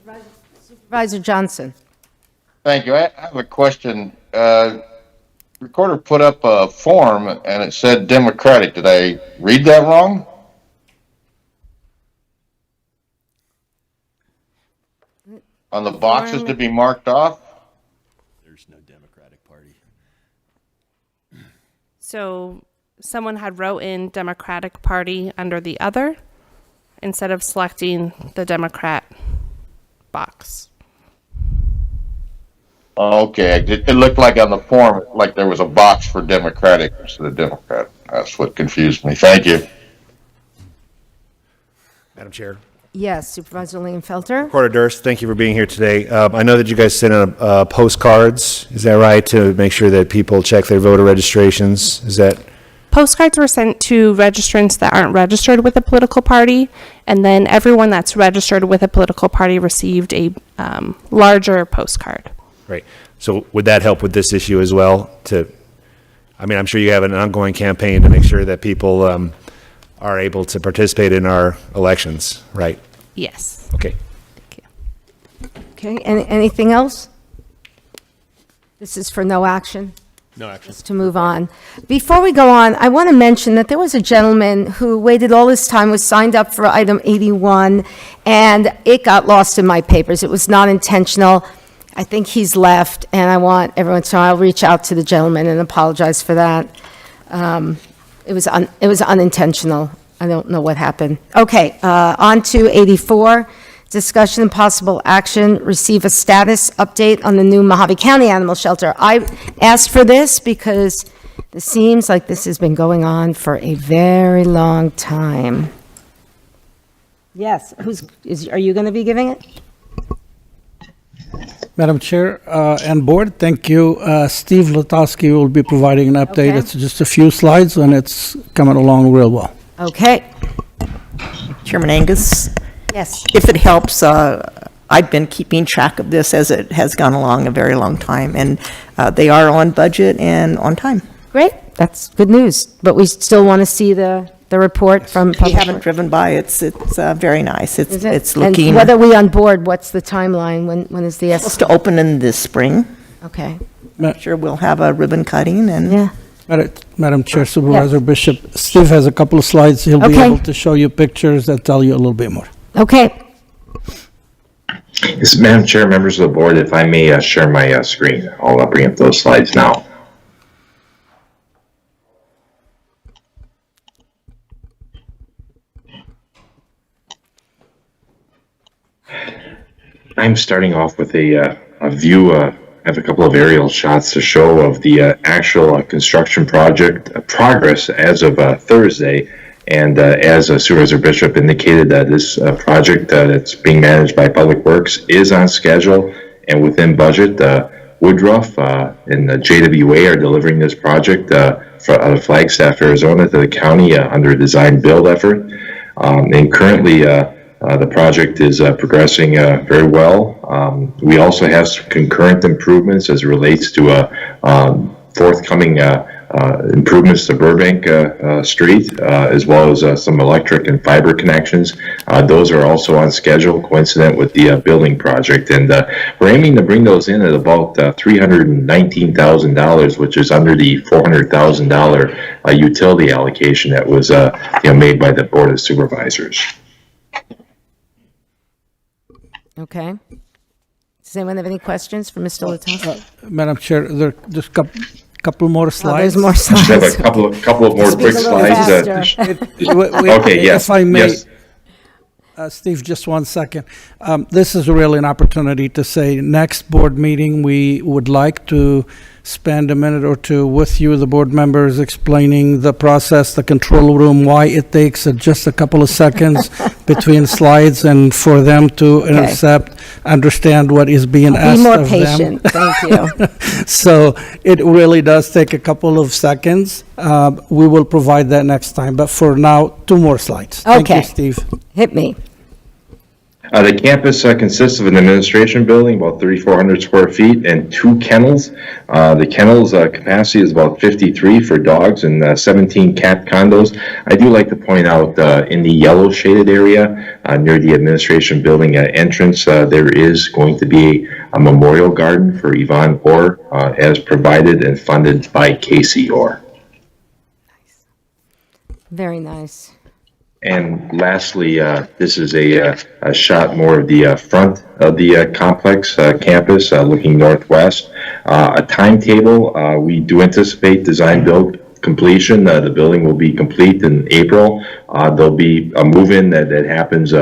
Supervisor Johnson. Thank you. I have a question. Recorder put up a form and it said Democratic. Did I read that wrong? On the boxes to be marked off? There's no Democratic Party. So someone had wrote in Democratic Party under the other instead of selecting the Democrat box. Okay, it looked like on the form, like there was a box for Democratic instead of Democrat. That's what confused me. Thank you. Madam Chair. Yes, Supervisor Lingenfelter. Recorder Durst, thank you for being here today. I know that you guys sent out postcards, is that right, to make sure that people check their voter registrations? Is that? Postcards were sent to registrants that aren't registered with a political party, and then everyone that's registered with a political party received a larger postcard. Right. So would that help with this issue as well? I'm sure you have an ongoing campaign to make sure that people are able to participate in our elections, right? Yes. Okay. Thank you. Okay, anything else? This is for no action. No action. Just to move on. Before we go on, I want to mention that there was a gentleman who waited all this time, was signed up for item 81, and it got lost in my papers. It was not intentional. I think he's left, and I want everyone to know I'll reach out to the gentleman and apologize for that. It was unintentional. I don't know what happened. Okay, on to 84. Discussion and possible action, receive a status update on the new Mojave County Animal Shelter. I asked for this because it seems like this has been going on for a very long time. Yes, are you going to be giving it? Madam Chair and Board, thank you. Steve Latowski will be providing an update. Okay. It's just a few slides, and it's coming along real well. Okay. Chairman Angus, Yes. if it helps, I've been keeping track of this as it has gone along a very long time, and they are on budget and on time. Great. That's good news. But we still want to see the report from We Public haven't Works. driven by, it's very nice. Is it? It's looking, And whether we on board, what's the timeline? When is the supposed to open in this spring. Okay. I'm sure we'll have a ribbon cutting and. Yeah. Madam Chair, Supervisor Bishop, Steve has a couple of slides. He'll be Okay. able to show you pictures that tell you a little bit more. Okay. Yes, Madam Chair, members of the board, if I may share my screen, I'll bring up those slides now. I'm starting off with a view. I have a couple of aerial shots to show of the actual construction project progress as of Thursday. And as Supervisor Bishop indicated, this project that's being managed by Public Works is on schedule and within budget. Woodruff and the JWA are delivering this project out of Flagstaff, Arizona to the county under a design build effort. And currently, the project is progressing very well. We also have some concurrent improvements as it relates to forthcoming improvements to Burbank Street, as well as some electric and fiber connections. Those are also on schedule, coincident with the building project. And we're aiming to bring those in at about $319,000, which is under the $400,000 utility allocation that was made by the Board of Supervisors. Okay. Does anyone have any questions for Mr. Latowski? Madam Chair, there are just couple more slides. There's more Just have slides. a couple of more Speak quick a little slides. faster. Okay, yes. If I may, yes. Steve, just 1 second. This is really an opportunity to say, next board meeting, we would like to spend a minute or two with you, the board members, explaining the process, the control room, why it takes just a couple of seconds between slides, and for them to intercept, understand what is being asked Be more of patient. them. Thank you. So it really does take a couple of seconds. We will provide that next time, but for now, 2 more slides. Thank Okay. you, Steve. Hit me. The campus consists of an administration building, about 3,400 square feet, and 2 kennels. The kennels capacity is about 53 for dogs and 17 cat condos. I do like to point out in the yellow shaded area near the administration building entrance, there is going to be a memorial garden for Yvonne Orr as provided and funded by Casey Orr. Very nice. And lastly, this is a shot more of the front of the complex campus, looking northwest. A timetable, we do anticipate design build completion. The building will be complete in April. There'll be a move-in that happens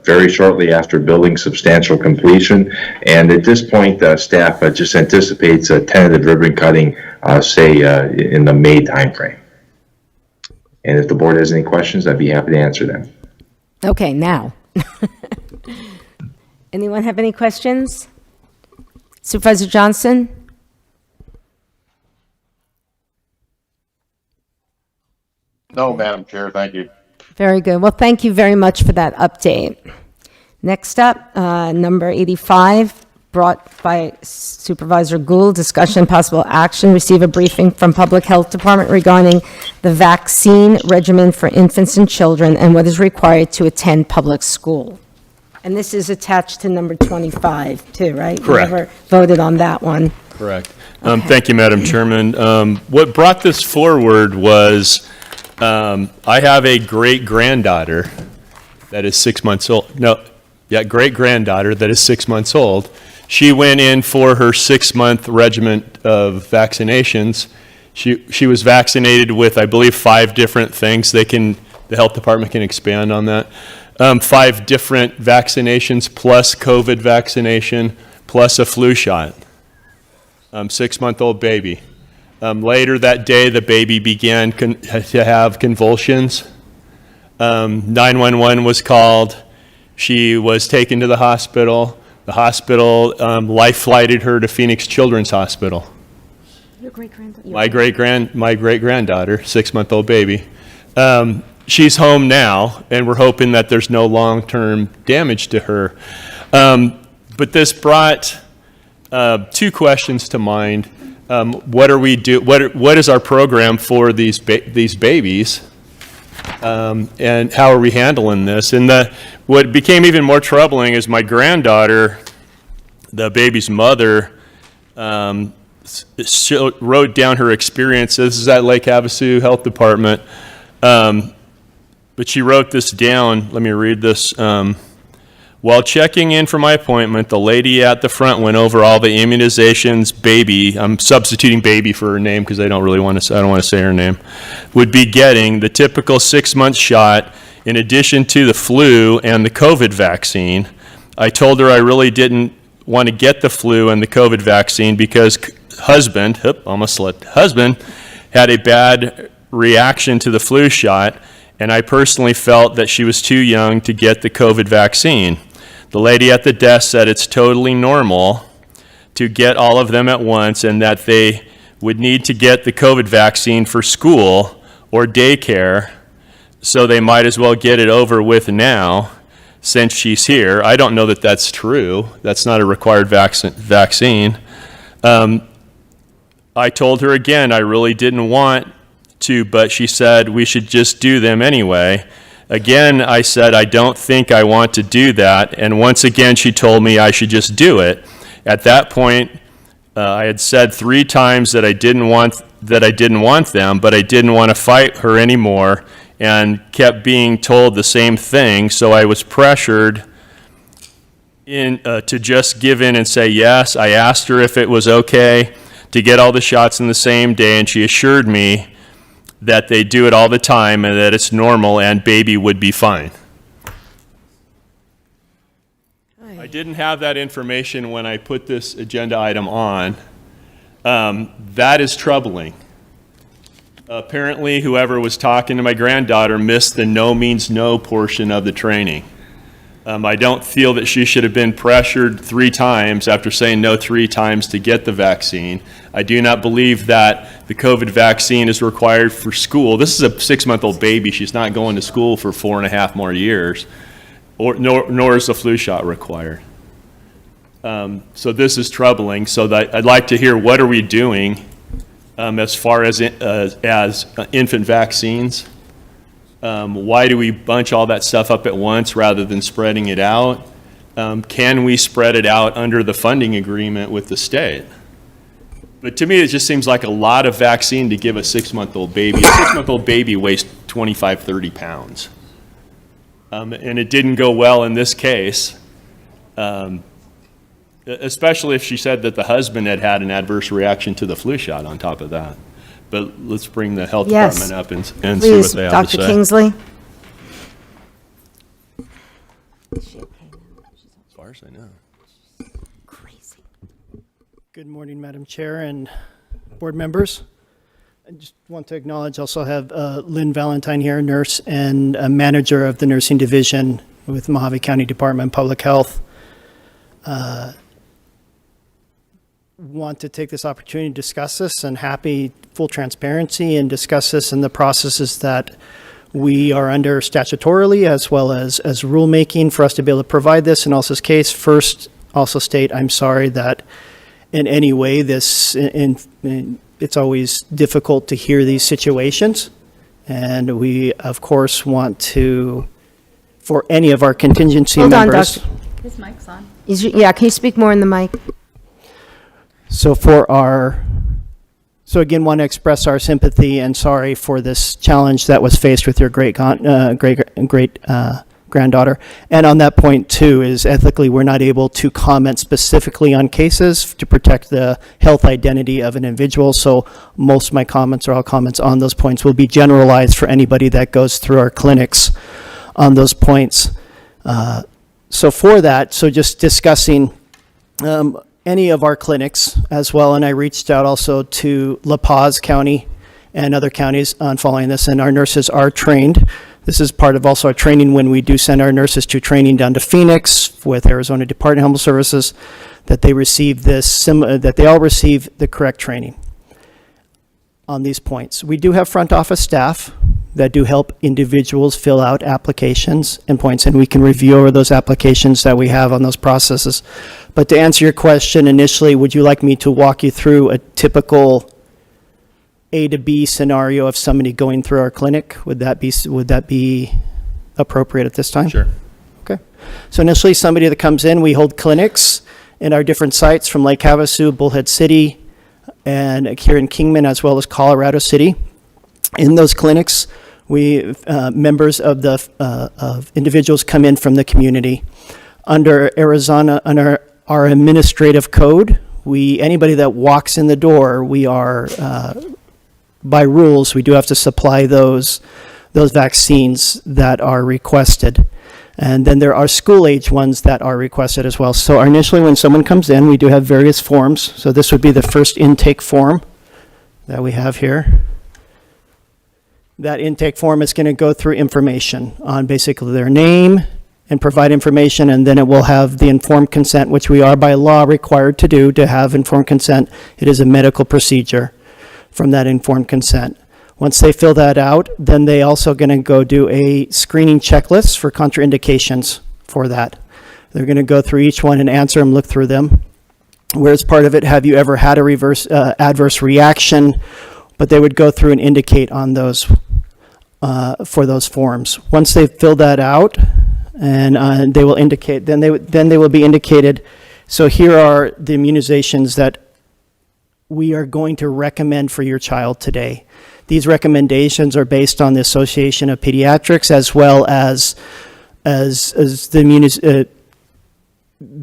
very shortly after building substantial completion. And at this point, staff just anticipates a tentative ribbon cutting, say, in the May timeframe. And if the board has any questions, I'd be happy to answer them. Okay, now. Anyone have any questions? Supervisor Johnson? No, Madam Chair, thank you. Very good. Well, thank you very much for that update. Next up, number 85, brought by Supervisor Gould, discussion and possible action, receive a briefing from Public Health Department regarding the vaccine regimen for infants and children and what is required to attend public school. And this is attached to number 25 too, right? Correct. We never voted on that one. Correct. Thank you, Madam Chairman. What brought this forward was I have a great-granddaughter that is 6 months old. Great-granddaughter that is 6 months old. She went in for her 6-month regimen of vaccinations. She was vaccinated with, I believe, 5 different things. They can the health department can expand on that. 5 different vaccinations plus COVID vaccination plus a flu shot. 6-month-old baby. Later that day, the baby began to have convulsions. 911 was called. She was taken to the hospital. The hospital life-flighted her to Phoenix Children's Hospital. Your great-granddaughter? My great-granddaughter, 6-month-old baby. She's home now, and we're hoping that there's no long-term damage to her. But this brought 2 questions to mind. What is our program for these babies? And how are we handling this? And what became even more troubling is my granddaughter, the baby's mother, wrote down her experiences. This is at Lake Havasu Health Department. But she wrote this down. Let me read this. While checking in for my appointment, the lady at the front went over all the immunizations baby, I'm substituting baby for her name because I don't want to say her name, would be getting the typical 6-month shot in addition to the flu and the COVID vaccine. I told her I really didn't want to get the flu and the COVID vaccine because husband had a bad reaction to the flu shot, and I personally felt that she was too young to get the COVID vaccine. The lady at the desk said it's totally normal to get all of them at once and that they would need to get the COVID vaccine for school or daycare, so they might as well get it over with now since she's here. I don't know that that's true. That's not a required vaccine. I told her again I really didn't want to, but she said we should just do them anyway. Again, I said, I don't think I want to do that. And once again, she told me I should just do it. At that point, I had said 3 times that I didn't want them, but I didn't want to fight her anymore and kept being told the same thing. So I was pressured to just give in and say yes. I asked her if it was okay to get all the shots in the same day, and she assured me that they do it all the time and that it's normal and baby would be fine. I didn't have that information when I put this agenda item on. That is troubling. Apparently, whoever was talking to my granddaughter missed the no means no portion of the training. I don't feel that she should have been pressured 3 times after saying no 3 times to get the vaccine. I do not believe that the COVID vaccine is required for school. This is a 6-month-old baby. She's not going to school for 4.5 more years, nor is the flu shot required. So this is troubling. So I'd like to hear what are we doing as far as infant vaccines. Why do we bunch all that stuff up at once rather than spreading it out? Can we spread it out under the funding agreement with the state? But to me, it just seems like a lot of vaccine to give a 6-month-old baby. A 6-month-old baby weighs 25, 30 pounds. And it didn't go well in this case, especially if she said that the husband had an adverse reaction to the flu shot on top of that. But let's bring the health department up and see what they have to say. Dr. Kingsley. As far as I know. Crazy. Good morning, Madam Chair and board members. I just want to acknowledge, also have Lynn Valentine here, nurse and manager of the nursing division with Mojave County Department of Public Health. Want to take this opportunity to discuss this, and happy full transparency and discuss this and the processes that we are under statutorily as well as rulemaking for us to be able to provide this. In Elsa's case, first also state I'm sorry that in any way it's always difficult to hear these situations, and we of course want to, for any of our contingency Hold members. on, Doc. His mic's on. Yeah, can you speak more in the mic? So again, want to express our sympathy and sorry for this challenge that was faced with your great granddaughter. And on that point too, is ethically, we're not able to comment specifically on cases to protect the health identity of an individual. So most of my comments, or all comments on those points, will be generalized for anybody that goes through our clinics on those points. So for that, so just discussing any of our clinics as well, and I reached out also to La Paz County and other counties on following this, and our nurses are trained. This is part of also our training when we do send our nurses to training down to Phoenix with Arizona Department of Health Services, that they receive this, that they all receive the correct training on these points. We do have front office staff that do help individuals fill out applications and points, and we can review over those applications that we have on those processes. But to answer your question initially, would you like me to walk you through a typical A to B scenario of somebody going through our clinic? Would that be appropriate at this time? Sure. Okay. So initially, somebody that comes in, we hold clinics in our different sites from Lake Havasu, Bullhead City, and here in Kingman, as well as Colorado City. In those clinics, we members of the of individuals come in from the community. Under Arizona, under our administrative code, anybody that walks in the door, we are by rules, we do have to supply those vaccines that are requested. And then there are school-age ones that are requested as well. So initially, when someone comes in, we do have various forms. So this would be the first intake form that we have here. That intake form is going to go through information on basically their name and provide information, and then it will have the informed consent, which we are by law required to do, to have informed consent. It is a medical procedure from that informed consent. Once they fill that out, then they also going to go do a screening checklist for contraindications for that. They're going to go through each one and answer them, look through them. Whereas part of it, have you ever had a adverse reaction? But they would go through and indicate on those for those forms. Once they've filled that out, and they will indicate, then they will be indicated. So here are the immunizations that we are going to recommend for your child today. These recommendations are based on the Association of Pediatrics, as well as the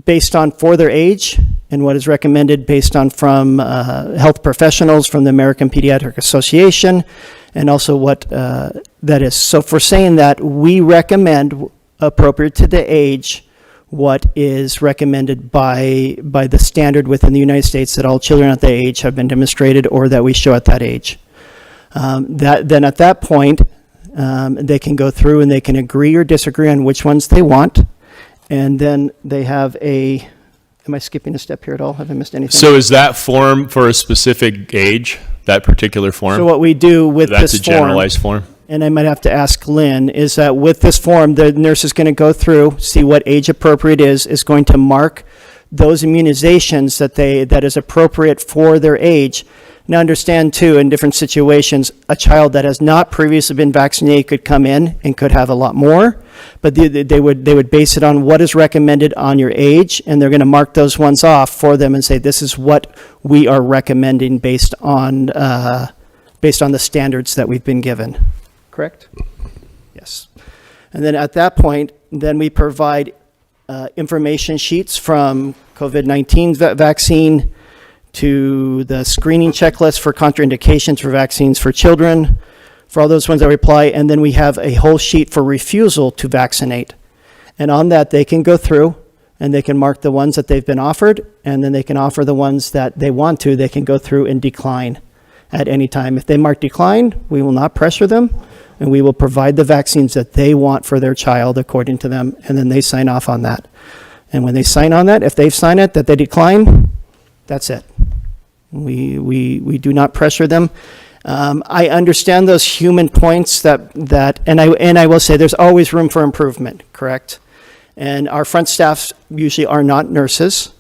based on for their age, and what is recommended based on from health professionals from the American Pediatric Association, and also what that is. So for saying that, we recommend, appropriate to the age, what is recommended by the standard within the United States, that all children at that age have been demonstrated, or that we show at that age. Then at that point, they can go through and they can agree or disagree on which ones they want. And then they have am I skipping a step here at all? Have I missed anything? So is that form for a specific age, that particular form? So what we do with this form. That's a generalized form? And I might have to ask Lynn, is that with this form, the nurse is going to go through, see what age appropriate is going to mark those immunizations that is appropriate for their age. Now understand too, in different situations, a child that has not previously been vaccinated could come in and could have a lot more, but they would base it on what is recommended on your age, and they're going to mark those ones off for them and say, this is what we are recommending based on the standards that we've been given. Correct? Yes. And then at that point, then we provide information sheets from COVID-19 vaccine to the screening checklist for contraindications for vaccines for children, for all those ones that reply, and then we have a whole sheet for refusal to vaccinate. And on that, they can go through and they can mark the ones that they've been offered, and then they can offer the ones that they want to. They can go through and decline at any time. If they mark decline, we will not pressure them, and we will provide the vaccines that they want for their child according to them, and then they sign off on that. And when they sign on that, if they've signed it that they decline, that's it. We do not pressure them. I understand those human points that and I will say there's always room for improvement, correct? And our front staffs usually are not nurses,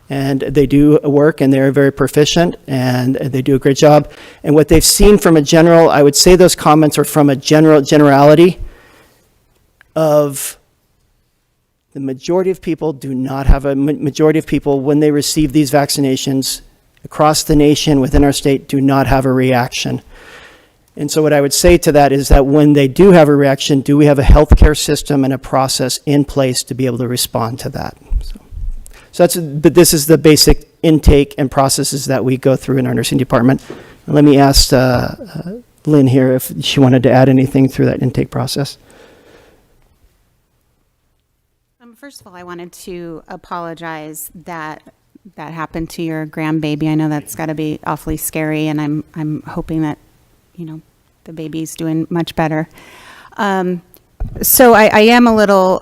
and they do work and they're very proficient and they do a great job. And what they've seen from a general, I would say those comments are from a generality of the majority of people do not have majority of people when they receive these vaccinations across the nation, within our state, do not have a reaction. And so what I would say to that is that when they do have a reaction, do we have a healthcare system and a process in place to be able to respond to that? But this is the basic intake and processes that we go through in our nursing department. And let me ask Lynn here if she wanted to add anything through that intake process. First of all, I wanted to apologize that happened to your grandbaby. I know that's got to be awfully scary, and I'm hoping that, the baby's doing much better. So I am a little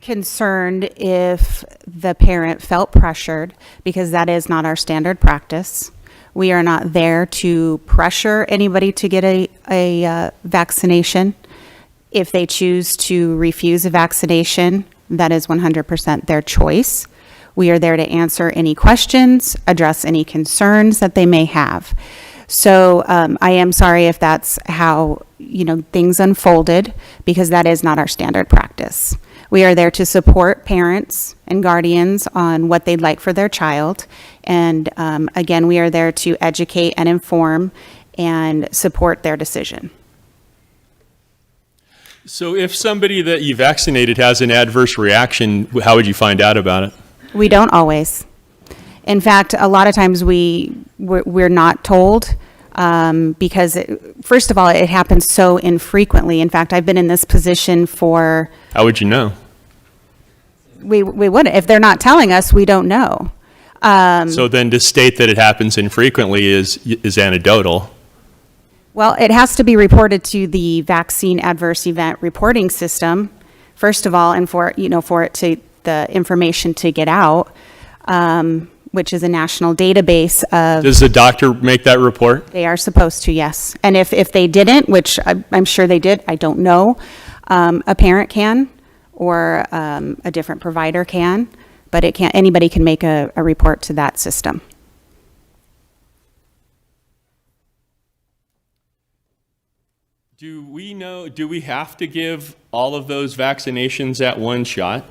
concerned if the parent felt pressured, because that is not our standard practice. We are not there to pressure anybody to get a vaccination. If they choose to refuse a vaccination, that is 100% their choice. We are there to answer any questions, address any concerns that they may have. So I am sorry if that's how, things unfolded, because that is not our standard practice. We are there to support parents and guardians on what they'd like for their child. And again, we are there to educate and inform and support their decision. So if somebody that you vaccinated has an adverse reaction, how would you find out about it? We don't always. In fact, a lot of times we're not told because, first of all, it happens so infrequently. In fact, I've been in this position for... How would you know? We wouldn't. If they're not telling us, we don't know. So then to state that it happens infrequently is anecdotal. Well, it has to be reported to the vaccine adverse event reporting system, first of all, and for it to the information to get out, which is a national database of. Does the doctor make that report? They are supposed to, yes. And if they didn't, which I'm sure they did, I don't know, a parent can, or a different provider can, but anybody can make a report to that system. Do we have to give all of those vaccinations at one shot?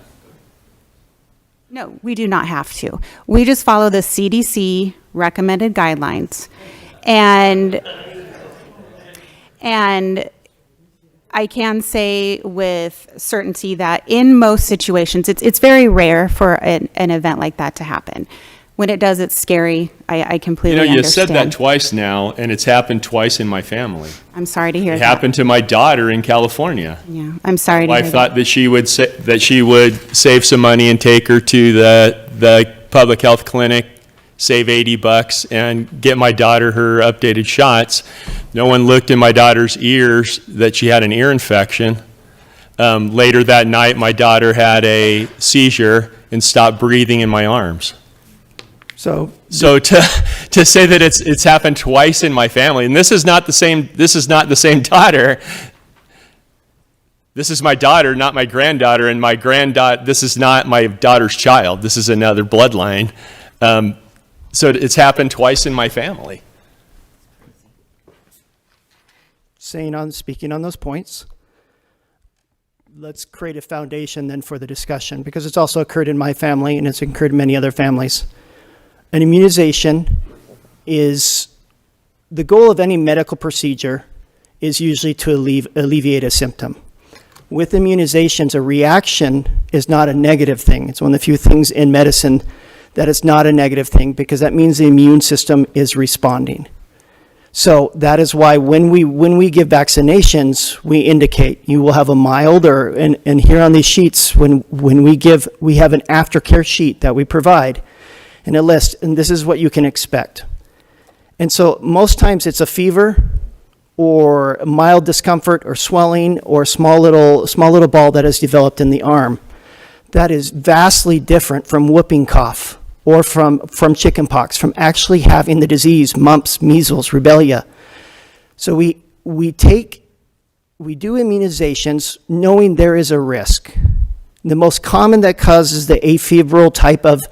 No, we do not have to. We just follow the CDC recommended guidelines. And I can say with certainty that in most situations, it's very rare for an event like that to happen. When it does, it's scary. I completely understand. You said that twice now, and it's happened twice in my family. I'm sorry to hear that. It happened to my daughter in California. Yeah, I'm sorry to My hear wife that. thought that she would save some money and take her to the public health clinic, save $80, and get my daughter her updated shots. No one looked in my daughter's ears that she had an ear infection. Later that night, my daughter had a seizure and stopped breathing in my arms. So to say that it's happened twice in my family, and this is not the same daughter. This is my daughter, not my granddaughter, and my granddaughter. This is not my daughter's child. This is another bloodline. So it's happened twice in my family. Speaking on those points, let's create a foundation then for the discussion, because it's also occurred in my family and it's occurred in many other families. An immunization is, the goal of any medical procedure is usually to alleviate a symptom. With immunizations, a reaction is not a negative thing. It's one of the few things in medicine that is not a negative thing, because that means the immune system is responding. So that is why when we give vaccinations, we indicate you will have a mild and here on these sheets, when we have an aftercare sheet that we provide and a list, and this is what you can expect. And so most times it's a fever or mild discomfort or swelling or small little ball that has developed in the arm. That is vastly different from whooping cough or from chickenpox, from actually having the disease, mumps, measles, rubella. So we do immunizations knowing there is a risk. The most common that causes the afebrile type of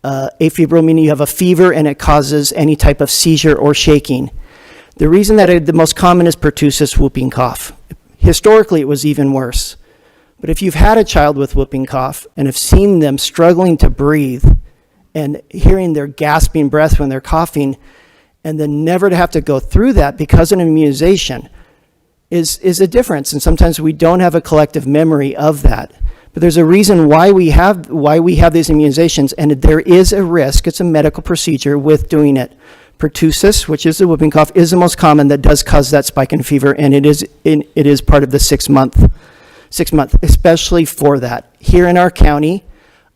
afebrile, meaning you have a fever and it causes any type of seizure or shaking. The reason that the most common is pertussis whooping cough. Historically, it was even worse. But if you've had a child with whooping cough and have seen them struggling to breathe and hearing their gasping breath when they're coughing, and then never to have to go through that because of an immunization is a difference. And sometimes we don't have a collective memory of that. But there's a reason why we have these immunizations, and there is a risk. It's a medical procedure with doing it. Pertussis, which is the whooping cough, is the most common that does cause that spike in fever, and it is part of the 6 month, especially for that. Here in our county,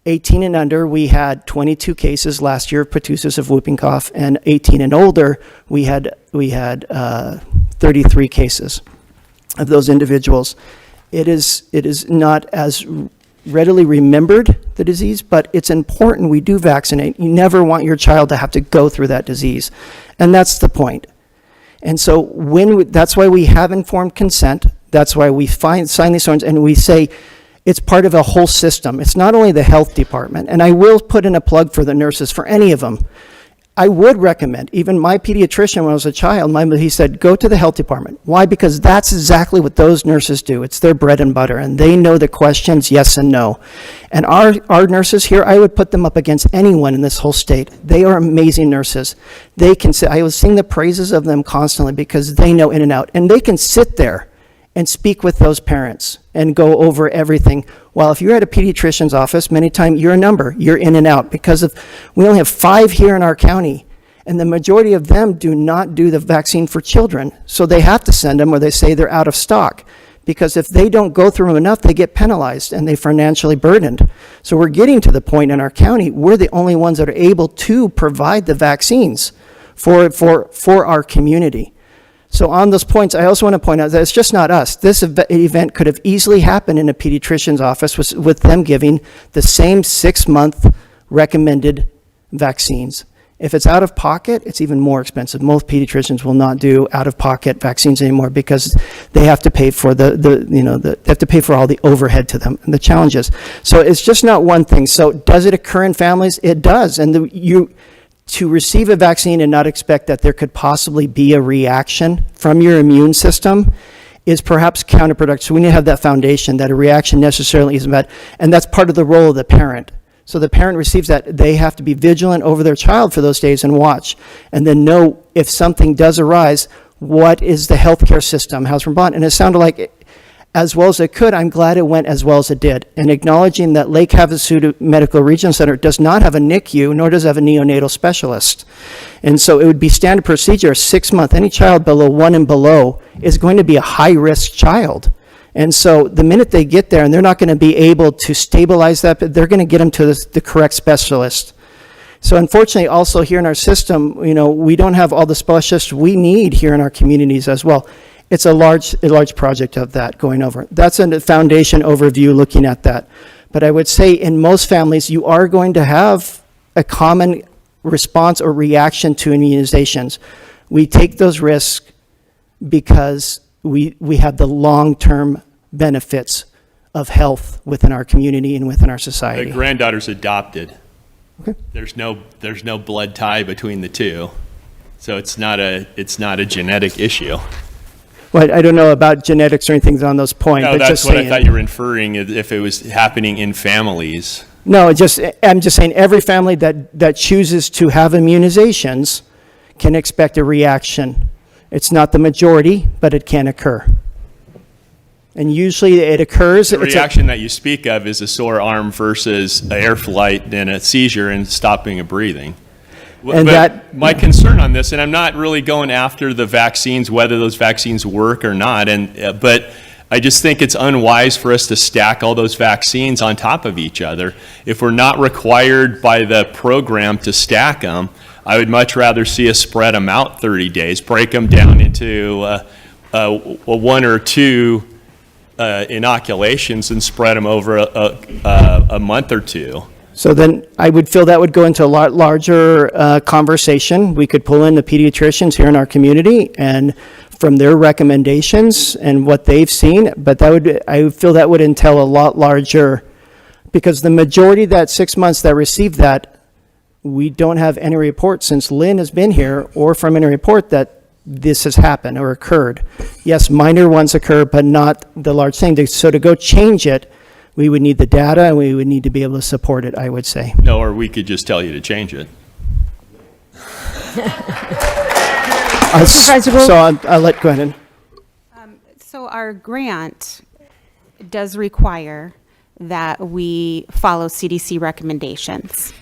18 and under, we had 22 cases last year of pertussis of whooping cough, and 18 and older, we had 33 cases of those individuals. It is not as readily remembered, the disease, but it's important we do vaccinate. You never want your child to have to go through that disease, and that's the point. And so that's why we have informed consent. That's why we sign these forms, and we say it's part of a whole system. It's not only the health department, and I will put in a plug for the nurses, for any of them. I would recommend, even my pediatrician when I was a child, he said, go to the health department. Why? Because that's exactly what those nurses do. It's their bread and butter, and they know the questions, yes and no. And our nurses here, I would put them up against anyone in this whole state. They are amazing nurses. They can sit, I was sing the praises of them constantly because they know in and out, and they can sit there and speak with those parents and go over everything. While if you're at a pediatrician's office, many times you're a number, you're in and out because we only have 5 here in our county, and the majority of them do not do the vaccine for children. So they have to send them, or they say they're out of stock, because if they don't go through them enough, they get penalized and they're financially burdened. So we're getting to the point in our county, we're the only ones that are able to provide the vaccines for our community. So on those points, I also want to point out that it's just not us. This event could have easily happened in a pediatrician's office with them giving the same 6-month recommended vaccines. If it's out of pocket, it's even more expensive. Most pediatricians will not do out-of-pocket vaccines anymore because they have to pay for they have to pay for all the overhead to them and the challenges. So it's just not one thing. So does it occur in families? It does, and to receive a vaccine and not expect that there could possibly be a reaction from your immune system is perhaps counterproductive. So we need to have that foundation that a reaction necessarily isn't bad, and that's part of the role of the parent. So the parent receives that. They have to be vigilant over their child for those days and watch, and then know if something does arise, what is the healthcare system, how's it respond? And it sounded like as well as it could. I'm glad it went as well as it did. And acknowledging that Lake Havasu Medical Regional Center does not have a NICU, nor does it have a neonatal specialist. And so it would be standard procedure, 6 months. Any child below 1 and below is going to be a high-risk child. And so the minute they get there, and they're not going to be able to stabilize that, but they're going to get them to the correct specialist. So unfortunately, also here in our system, we don't have all the specialists we need here in our communities as well. It's a large project of that going over. That's a foundation overview looking at that. But I would say in most families, you are going to have a common response or reaction to immunizations. We take those risks because we have the long-term benefits of health within our community and within our society. My granddaughter's adopted. Okay. There's no blood tie between the two, so it's not a genetic issue. Well, I don't know about genetics or anything on those points. No, but that's just what saying, I thought you were inferring, if it was happening in families. No, I'm just saying every family that chooses to have immunizations can expect a reaction. It's not the majority, but it can occur. And usually it occurs. The reaction that you speak of is a sore arm versus air flight and a seizure and stopping of breathing. And but my concern on this, and I'm not really going after the vaccines, whether those vaccines work or not, but I just think it's unwise for us to stack all those vaccines on top of each other. If we're not required by the program to stack them, I would much rather see us spread them out 30 days, break them down into 1 or 2 inoculations and spread them over a month or 2. So then I would feel that would go into a lot larger conversation. We could pull in the pediatricians here in our community and from their recommendations and what they've seen, but I feel that would entail a lot larger, because the majority of that 6 months that received that, we don't have any report since Lynn has been here or from any report that this has happened or occurred. Yes, minor ones occur, but not the large thing. So to go change it, we would need the data and we would need to be able to support it, I would say. No, or we could just tell you to change it. Supervisor Gould? So I'll let, go ahead. So our grant does require that we follow CDC recommendations.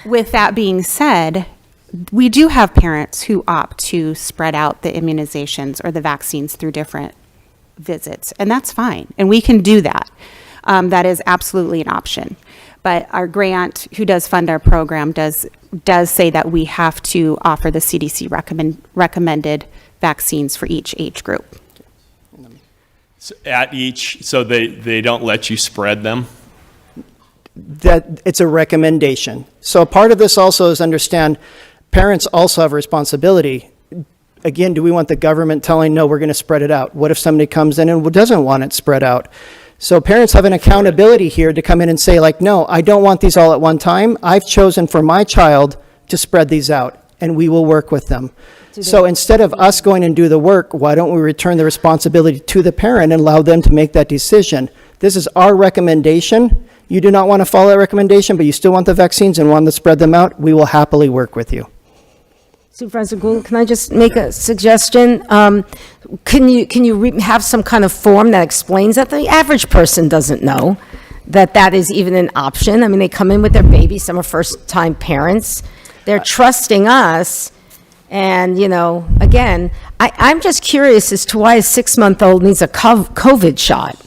With that being said, we do have parents who opt to spread out the immunizations or the vaccines through different visits, and that's fine, and we can do that. That is absolutely an option. But our grant, who does fund our program, does say that we have to offer the CDC recommended vaccines for each age group. So so they don't let you spread them? That it's a recommendation. So part of this also is understand parents also have a responsibility. Again, do we want the government telling, no, we're going to spread it out? What if somebody comes in and doesn't want it spread out? So parents have an accountability here to come in and say, like, no, I don't want these all at one time. I've chosen for my child to spread these out, and we will work with them. So instead of us going and do the work, why don't we return the responsibility to the parent and allow them to make that decision? This is our recommendation. You do not want to follow that recommendation, but you still want the vaccines and want to spread them out, we will happily work with you. Supervisor Gould, can I just make a suggestion? Can you have some kind of form that explains that the average person doesn't know that is even an option? I mean, they come in with their baby, some are first-time parents. They're trusting us, and, again, I'm just curious as to why a 6-month-old needs a COVID shot.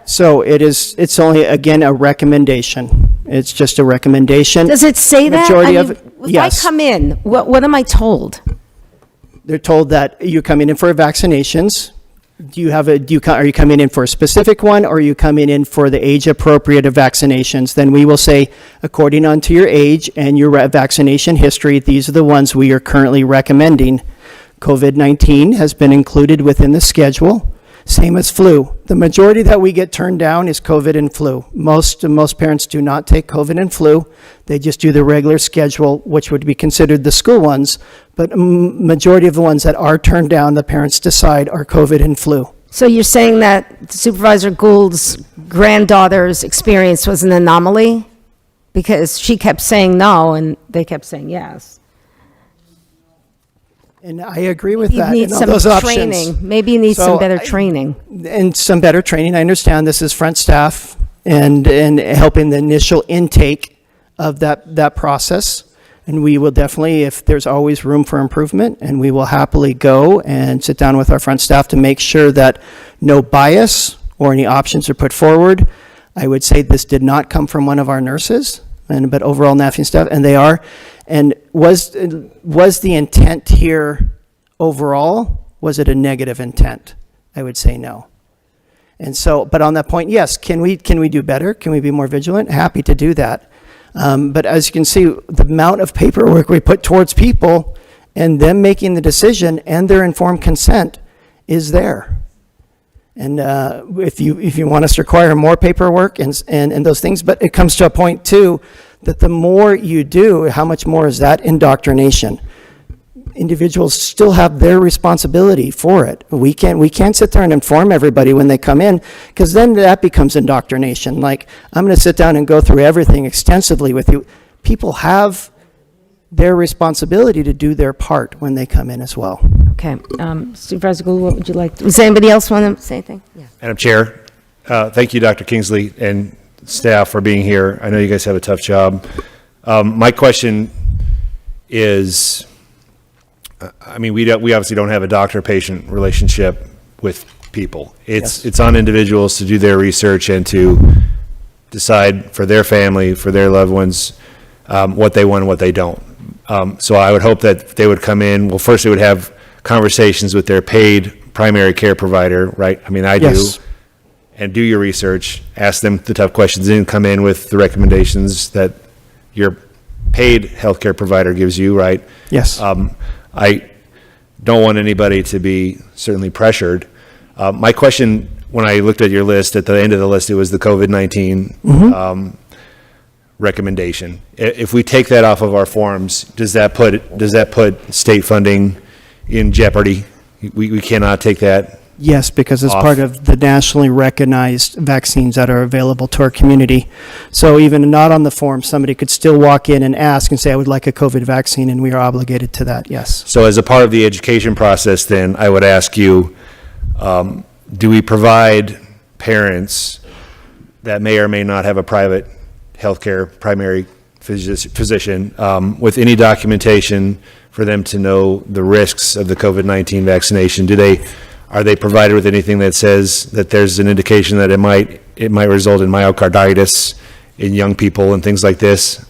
So it's only, again, a recommendation. It's just a recommendation. Does it say that? Majority I of mean, it, if yes. I come in, what am I told? They're told that you're coming in for vaccinations. Are you coming in for a specific one, or are you coming in for the age appropriate of vaccinations? Then we will say, according on to your age and your vaccination history, these are the ones we are currently recommending. COVID-19 has been included within the schedule. Same as flu. The majority that we get turned down is COVID and flu. Most parents do not take COVID and flu. They just do the regular schedule, which would be considered the school ones. But majority of the ones that are turned down, the parents decide are COVID and flu. So you're saying that Supervisor Gould's granddaughter's experience was an anomaly? Because she kept saying no, and they kept saying yes. And I agree with You that. need and all some those training. options. Maybe you need some better training. And some better training. I understand this is front staff and helping the initial intake of that process. And we will definitely, if there's always room for improvement, and we will happily go and sit down with our front staff to make sure that no bias or any options are put forward. I would say this did not come from one of our nurses, but overall NAFI staff, and they are. And was the intent here overall, was it a negative intent? I would say no. And so, but on that point, yes, can we do better? Can we be more vigilant? Happy to do that. But as you can see, the amount of paperwork we put towards people and them making the decision and their informed consent is there. And if you want us to require more paperwork and those things, but it comes to a point too, that the more you do, how much more is that indoctrination? Individuals still have their responsibility for it. We can't sit there and inform everybody when they come in, because then that becomes indoctrination. Like, I'm going to sit down and go through everything extensively with you. People have their responsibility to do their part when they come in as well. Okay. Supervisor Gould, what would you like? Does anybody else want to say anything? Yeah. Madam Chair, thank you, Dr. Kingsley and staff, for being here. I know you guys have a tough job. My question is, I mean, we obviously don't have a doctor-patient relationship with people. It's on individuals to do their research and to decide for their family, for their loved ones, what they want and what they don't. So I would hope that they would come in, well, first they would have conversations with their paid primary care provider, right? I mean, I do. And do your research, ask them the tough questions, and come in with the recommendations that your paid healthcare provider gives you, right? Yes. I don't want anybody to be certainly pressured. My question, when I looked at your list, at the end of the list, it was the COVID-19 recommendation. If we take that off of our forms, does that put state funding in jeopardy? We cannot take that Yes, because it's Off. part of the nationally recognized vaccines that are available to our community. So even not on the form, somebody could still walk in and ask and say, I would like a COVID vaccine, and we are obligated to that, yes. So as a part of the education process, then, I would ask you, do we provide parents that may or may not have a private healthcare primary physician with any documentation for them to know the risks of the COVID-19 vaccination? Are they provided with anything that says that there's an indication that it might result in myocarditis in young people and things like this?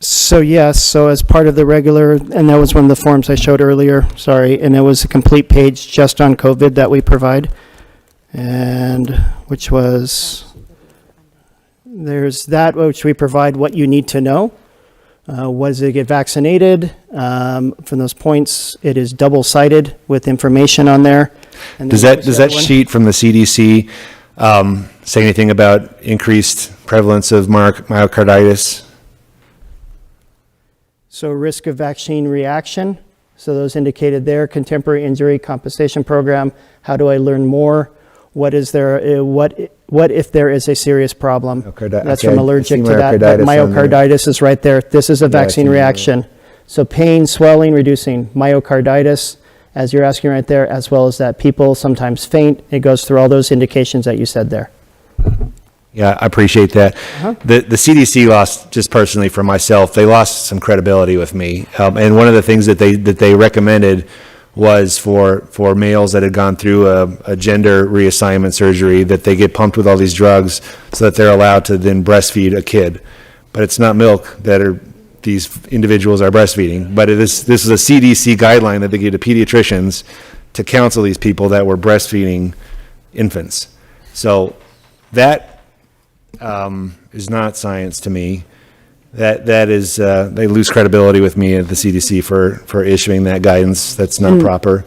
So yes, so as part of the regular, and that was one of the forms I showed earlier, sorry, and it was a complete page just on COVID that we provide, and which was, there's that which we provide what you need to know. Was it get vaccinated? From those points, it is double-sided with information on there. And Does then that there's the other one. sheet from the CDC say anything about increased prevalence of myocarditis? So risk of vaccine reaction. So those indicated there, contemporary injury compensation program. How do I learn more? What is there? What if there is a serious problem? That's from okay, I allergic see to that. But myocarditis on there. myocarditis is right there. This is a Yeah, I vaccine see that. reaction. So pain, swelling, reducing. Myocarditis, as you're asking right there, as well as that people sometimes faint. It goes through all those indications that you said there. Yeah, I appreciate that. The CDC lost, just personally for myself, they lost some credibility with me. And one of the things that they recommended was for males that had gone through a gender reassignment surgery, that they get pumped with all these drugs so that they're allowed to then breastfeed a kid. But it's not milk that these individuals are breastfeeding, but this is a CDC guideline that they give to pediatricians to counsel these people that were breastfeeding infants. So that is not science to me. That is, they lose credibility with me at the CDC for issuing that guidance. That's not proper.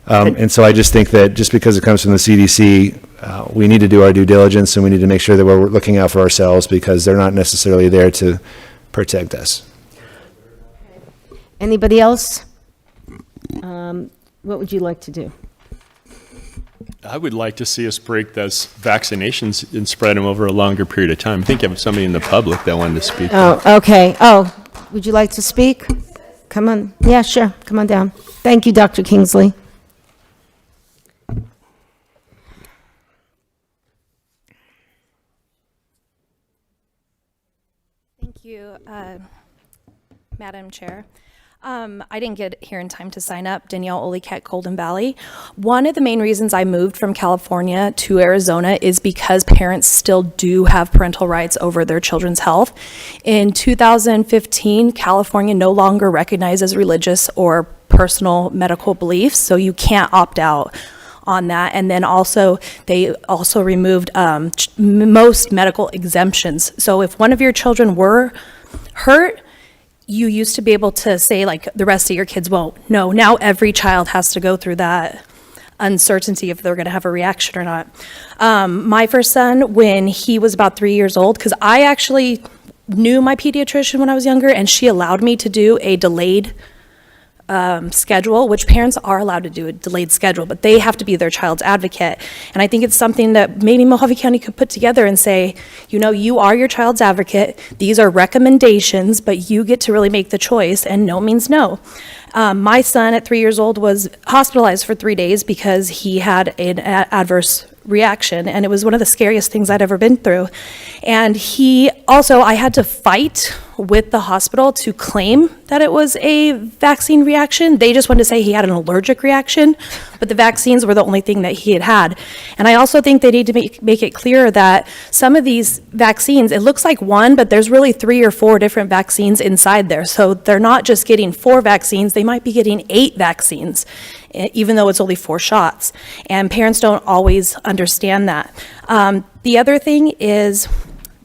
And so I just think that just because it comes from the CDC, we need to do our due diligence, and we need to make sure that we're looking out for ourselves, because they're not necessarily there to protect us. Anybody else? What would you like to do? I would like to see us break those vaccinations and spread them over a longer period of time. I think I have somebody in the public that wanted to speak. Oh, okay. Oh, would you like to speak? Come on. Yeah, sure. Come on down. Thank you, Dr. Kingsley. Thank you, Madam Chair. I didn't get here in time to sign up. Danielle Olicat, Golden Valley. One of the main reasons I moved from California to Arizona is because parents still do have parental rights over their children's health. In 2015, California no longer recognizes religious or personal medical beliefs, so you can't opt out on that. And then also, they also removed most medical exemptions. So if one of your children were hurt, you used to be able to say, like, the rest of your kids won't. No, now every child has to go through that uncertainty if they're going to have a reaction or not. My first son, when he was about 3 years old, because I actually knew my pediatrician when I was younger, and she allowed me to do a delayed schedule, which parents are allowed to do a delayed schedule, but they have to be their child's advocate. And I think it's something that maybe Mojave County could put together and say, you know, you are your child's advocate. These are recommendations, but you get to really make the choice, and no means no. My son at 3 years old was hospitalized for 3 days because he had an adverse reaction, and it was one of the scariest things I'd ever been through. And I had to fight with the hospital to claim that it was a vaccine reaction. They just wanted to say he had an allergic reaction, but the vaccines were the only thing that he had had. And I also think they need to make it clear that some of these vaccines, it looks like one, but there's really 3 or 4 different vaccines inside there. So they're not just getting 4 vaccines, they might be getting 8 vaccines, even though it's only 4 shots. And parents don't always understand that. The other thing is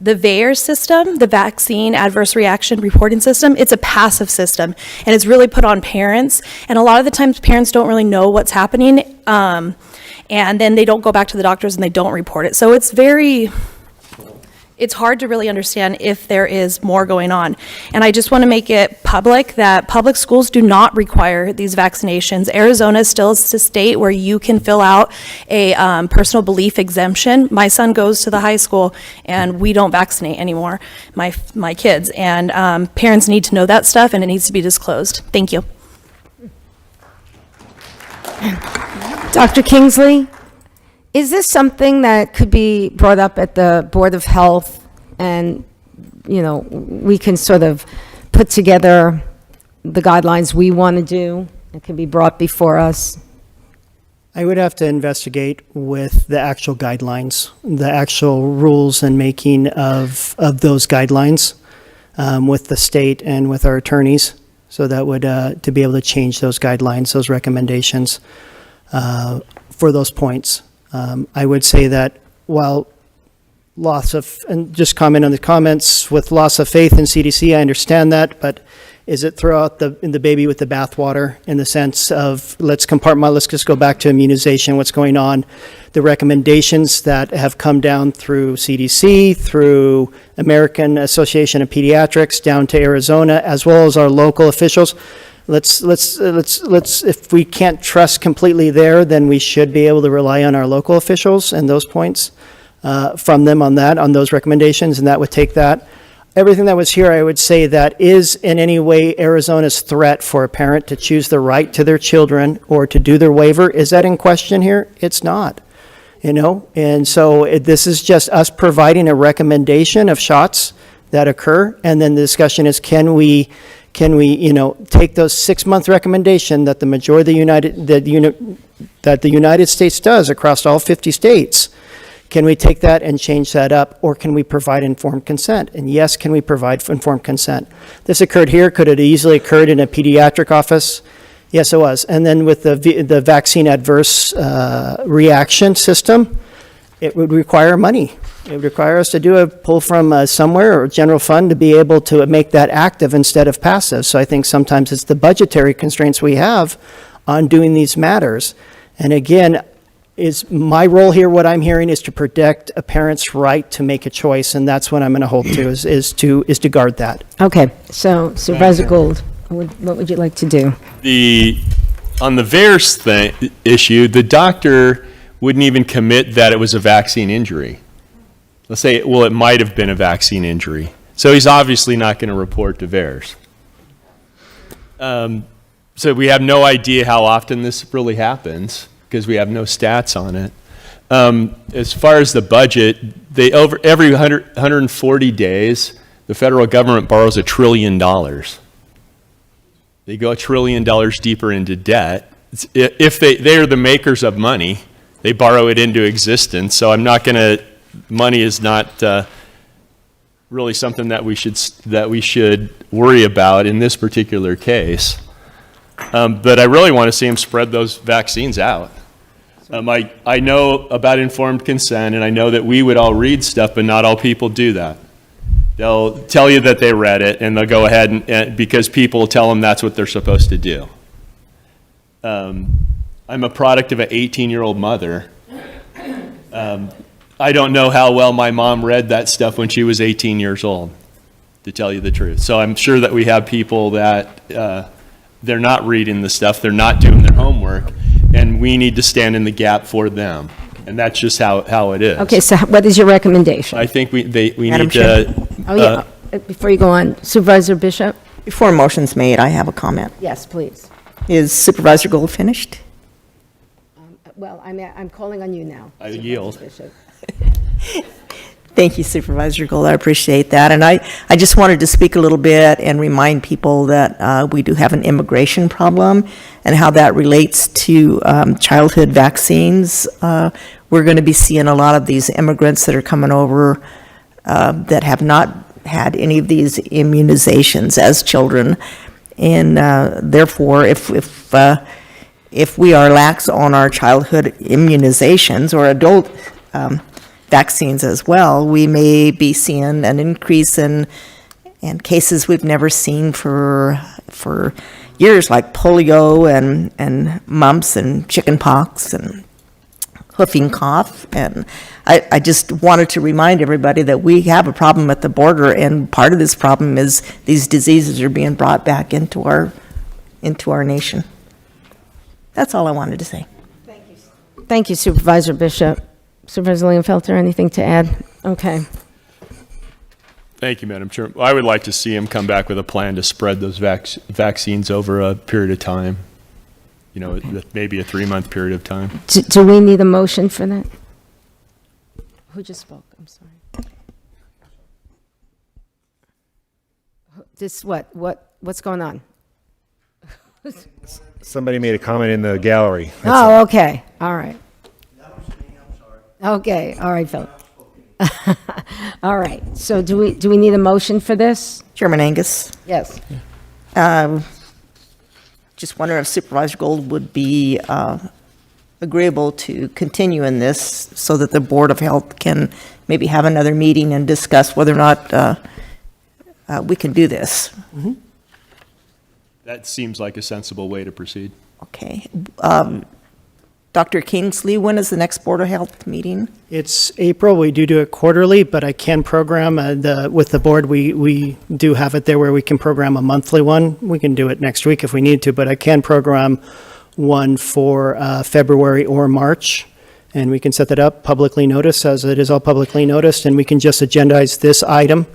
the VAERS system, the Vaccine Adverse Reaction Reporting System. It's a passive system, and it's really put on parents. And a lot of the times parents don't really know what's happening, and then they don't go back to the doctors and they don't report it. So it's it's hard to really understand if there is more going on. And I just want to make it public that public schools do not require these vaccinations. Arizona still is a state where you can fill out a personal belief exemption. My son goes to the high school and we don't vaccinate anymore, my kids. And parents need to know that stuff and it needs to be disclosed. Thank you. Dr. Kingsley, is this something that could be brought up at the Board of Health and, we can sort of put together the guidelines we want to do? It can be brought before us. I would have to investigate with the actual guidelines, the actual rules and making of those guidelines with the state and with our attorneys. So that would, to be able to change those guidelines, those recommendations for those points. I would say that while and just comment on the comments, with loss of faith in CDC, I understand that, but is it throw out the baby with the bathwater in the sense of let's just go back to immunization, what's going on, the recommendations that have come down through CDC, through American Association of Pediatrics, down to Arizona, as well as our local officials. Let's if we can't trust completely there, then we should be able to rely on our local officials and those points from them on those recommendations, and that would take that. Everything that was here, I would say that is in any way Arizona's threat for a parent to choose the right to their children or to do their waiver. Is that in question here? It's not, and so this is just us providing a recommendation of shots that occur, and then the discussion is can we take those 6-month recommendation that the majority of the United States does across all 50 states. Can we take that and change that up, or can we provide informed consent? And yes, can we provide informed consent? This occurred here. Could it easily occurred in a pediatric office? Yes, it was. And then with the vaccine adverse reaction system, it would require money. It would require us to do a pull from somewhere or general fund to be able to make that active instead of passive. So I think sometimes it's the budgetary constraints we have on doing these matters. And again, is my role here, what I'm hearing, is to protect a parent's right to make a choice, and that's what I'm going to hold to, is to guard that. Okay, so Supervisor Gould, what would you like to do? On the VAERS issue, the doctor wouldn't even commit that it was a vaccine injury. Let's say, well, it might have been a vaccine injury. So he's obviously not going to report to VAERS. So we have no idea how often this really happens, because we have no stats on it. As far as the budget, every 140 days, the federal government borrows $1 trillion. They go $1 trillion deeper into debt. If they are the makers of money, they borrow it into existence. So money is not really something that we should worry about in this particular case. But I really want to see them spread those vaccines out. I know about informed consent, and I know that we would all read stuff, but not all people do that. They'll tell you that they read it, and they'll go ahead and because people tell them that's what they're supposed to do. I'm a product of an 18-year-old mother. I don't know how well my mom read that stuff when she was 18 years old, to tell you the truth. So I'm sure that we have people that they're not reading the stuff, they're not doing their homework, and we need to stand in the gap for them. And that's just how it is. Okay, so what is your recommendation? I think we Madam need Chair? to... Before you go on, Supervisor Bishop? Before a motion's made, I have a comment. Yes, please. Is Supervisor Gould finished? Well, I'm calling on you now. I yield. Bishop. Thank you, Supervisor Gould. I appreciate that. And I just wanted to speak a little bit and remind people that we do have an immigration problem and how that relates to childhood vaccines. We're going to be seeing a lot of these immigrants that are coming over that have not had any of these immunizations as children. And therefore, if we are lax on our childhood immunizations or adult vaccines as well, we may be seeing an increase in cases we've never seen for years, like polio and mumps and chicken pox and hoofing cough. And I just wanted to remind everybody that we have a problem at the border, and part of this problem is these diseases are being brought back into our nation. That's all I wanted to say. Thank you, Supervisor Bishop. Supervisor Lingenfelter, anything to add? Okay. Thank you, Madam Chair. I would like to see him come back with a plan to spread those vaccines over a period of time. You know, maybe a 3-month period of time. Do we need a motion for that? Who just spoke? I'm sorry. This, what's going on? Somebody made a comment in the gallery. Oh, okay, all right. Okay, all right, Phil. All right, so do we need a motion for this? Chairman Angus? Yes. Just wonder if Supervisor Gold would be agreeable to continue in this so that the Board of Health can maybe have another meeting and discuss whether or not we can do this. Mm-hmm. That seems like a sensible way to proceed. Okay. Dr. Kingsley, when is the next Board of Health meeting? It's April. We do it quarterly, but I can program with the board. We do have it there where we can program a monthly one. We can do it next week if we need to, but I can program one for February or March, and we can set that up publicly noticed, as it is all publicly noticed, and we can just agendize this item,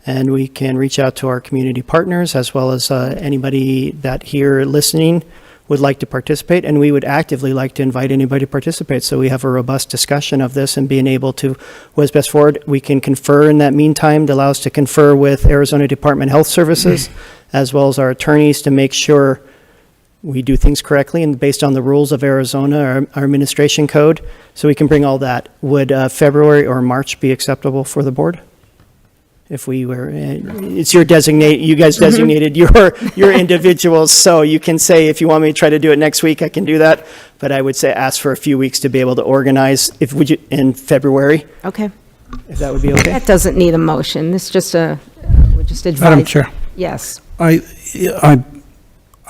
and we can reach out to our community partners as well as anybody that here listening would like to participate, and we would actively like to invite anybody to participate, so we have a robust discussion of this and being able to, what is best forward. We can confer in that meantime, to allow us to confer with Arizona Department of Health Services, as well as our attorneys, to make sure we do things correctly and based on the rules of Arizona, our administration code, so we can bring all that. Would February or March be acceptable for the board? If we were, it's your designate, you guys designated your individuals, so you can say, if you want me to try to do it next week, I can do that. But I would say ask for a few weeks to be able to organize, in February. Okay. If that would be okay. That doesn't need a motion. This just we just advise. Madam Chair. Yes. I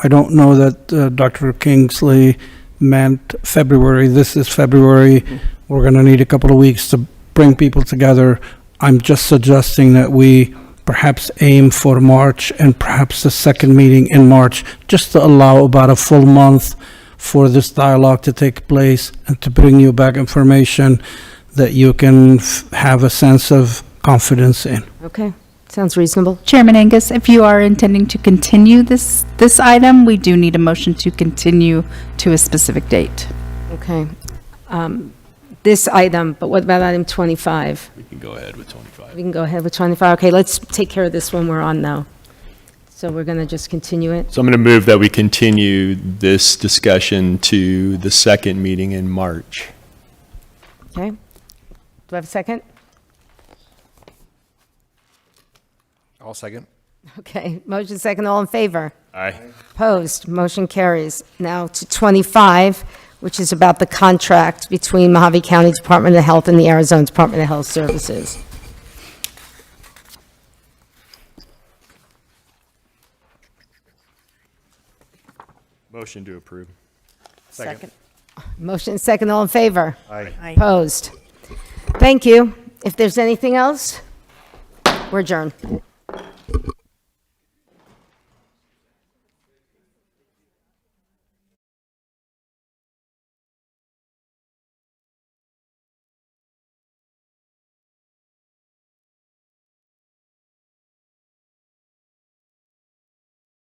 don't know that Dr. Kingsley meant February. This is February. We're going to need a couple of weeks to bring people together. I'm just suggesting that we perhaps aim for March and perhaps the second meeting in March, just to allow about a full month for this dialogue to take place and to bring you back information that you can have a sense of confidence in. Okay. Sounds reasonable. Chairman Angus, if you are intending to continue this item, we do need a motion to continue to a specific date. Okay. This item, but what about item 25? We can go ahead with 25. We can go ahead with 25. Okay, let's take care of this one we're on now. So we're going to just continue it. So I'm going to move that we continue this discussion to the second meeting in March. Okay. Do I have a second? I'll second. Okay. Motion second. All in favor? Aye. Opposed? Motion carries. Now to 25, which is about the contract between Mojave County Department of Health and the Arizona Department of Health Services. Motion to approve. Second. Motion second. All in favor? Aye. Aye. Opposed? Thank you. If there's anything else, we're adjourned.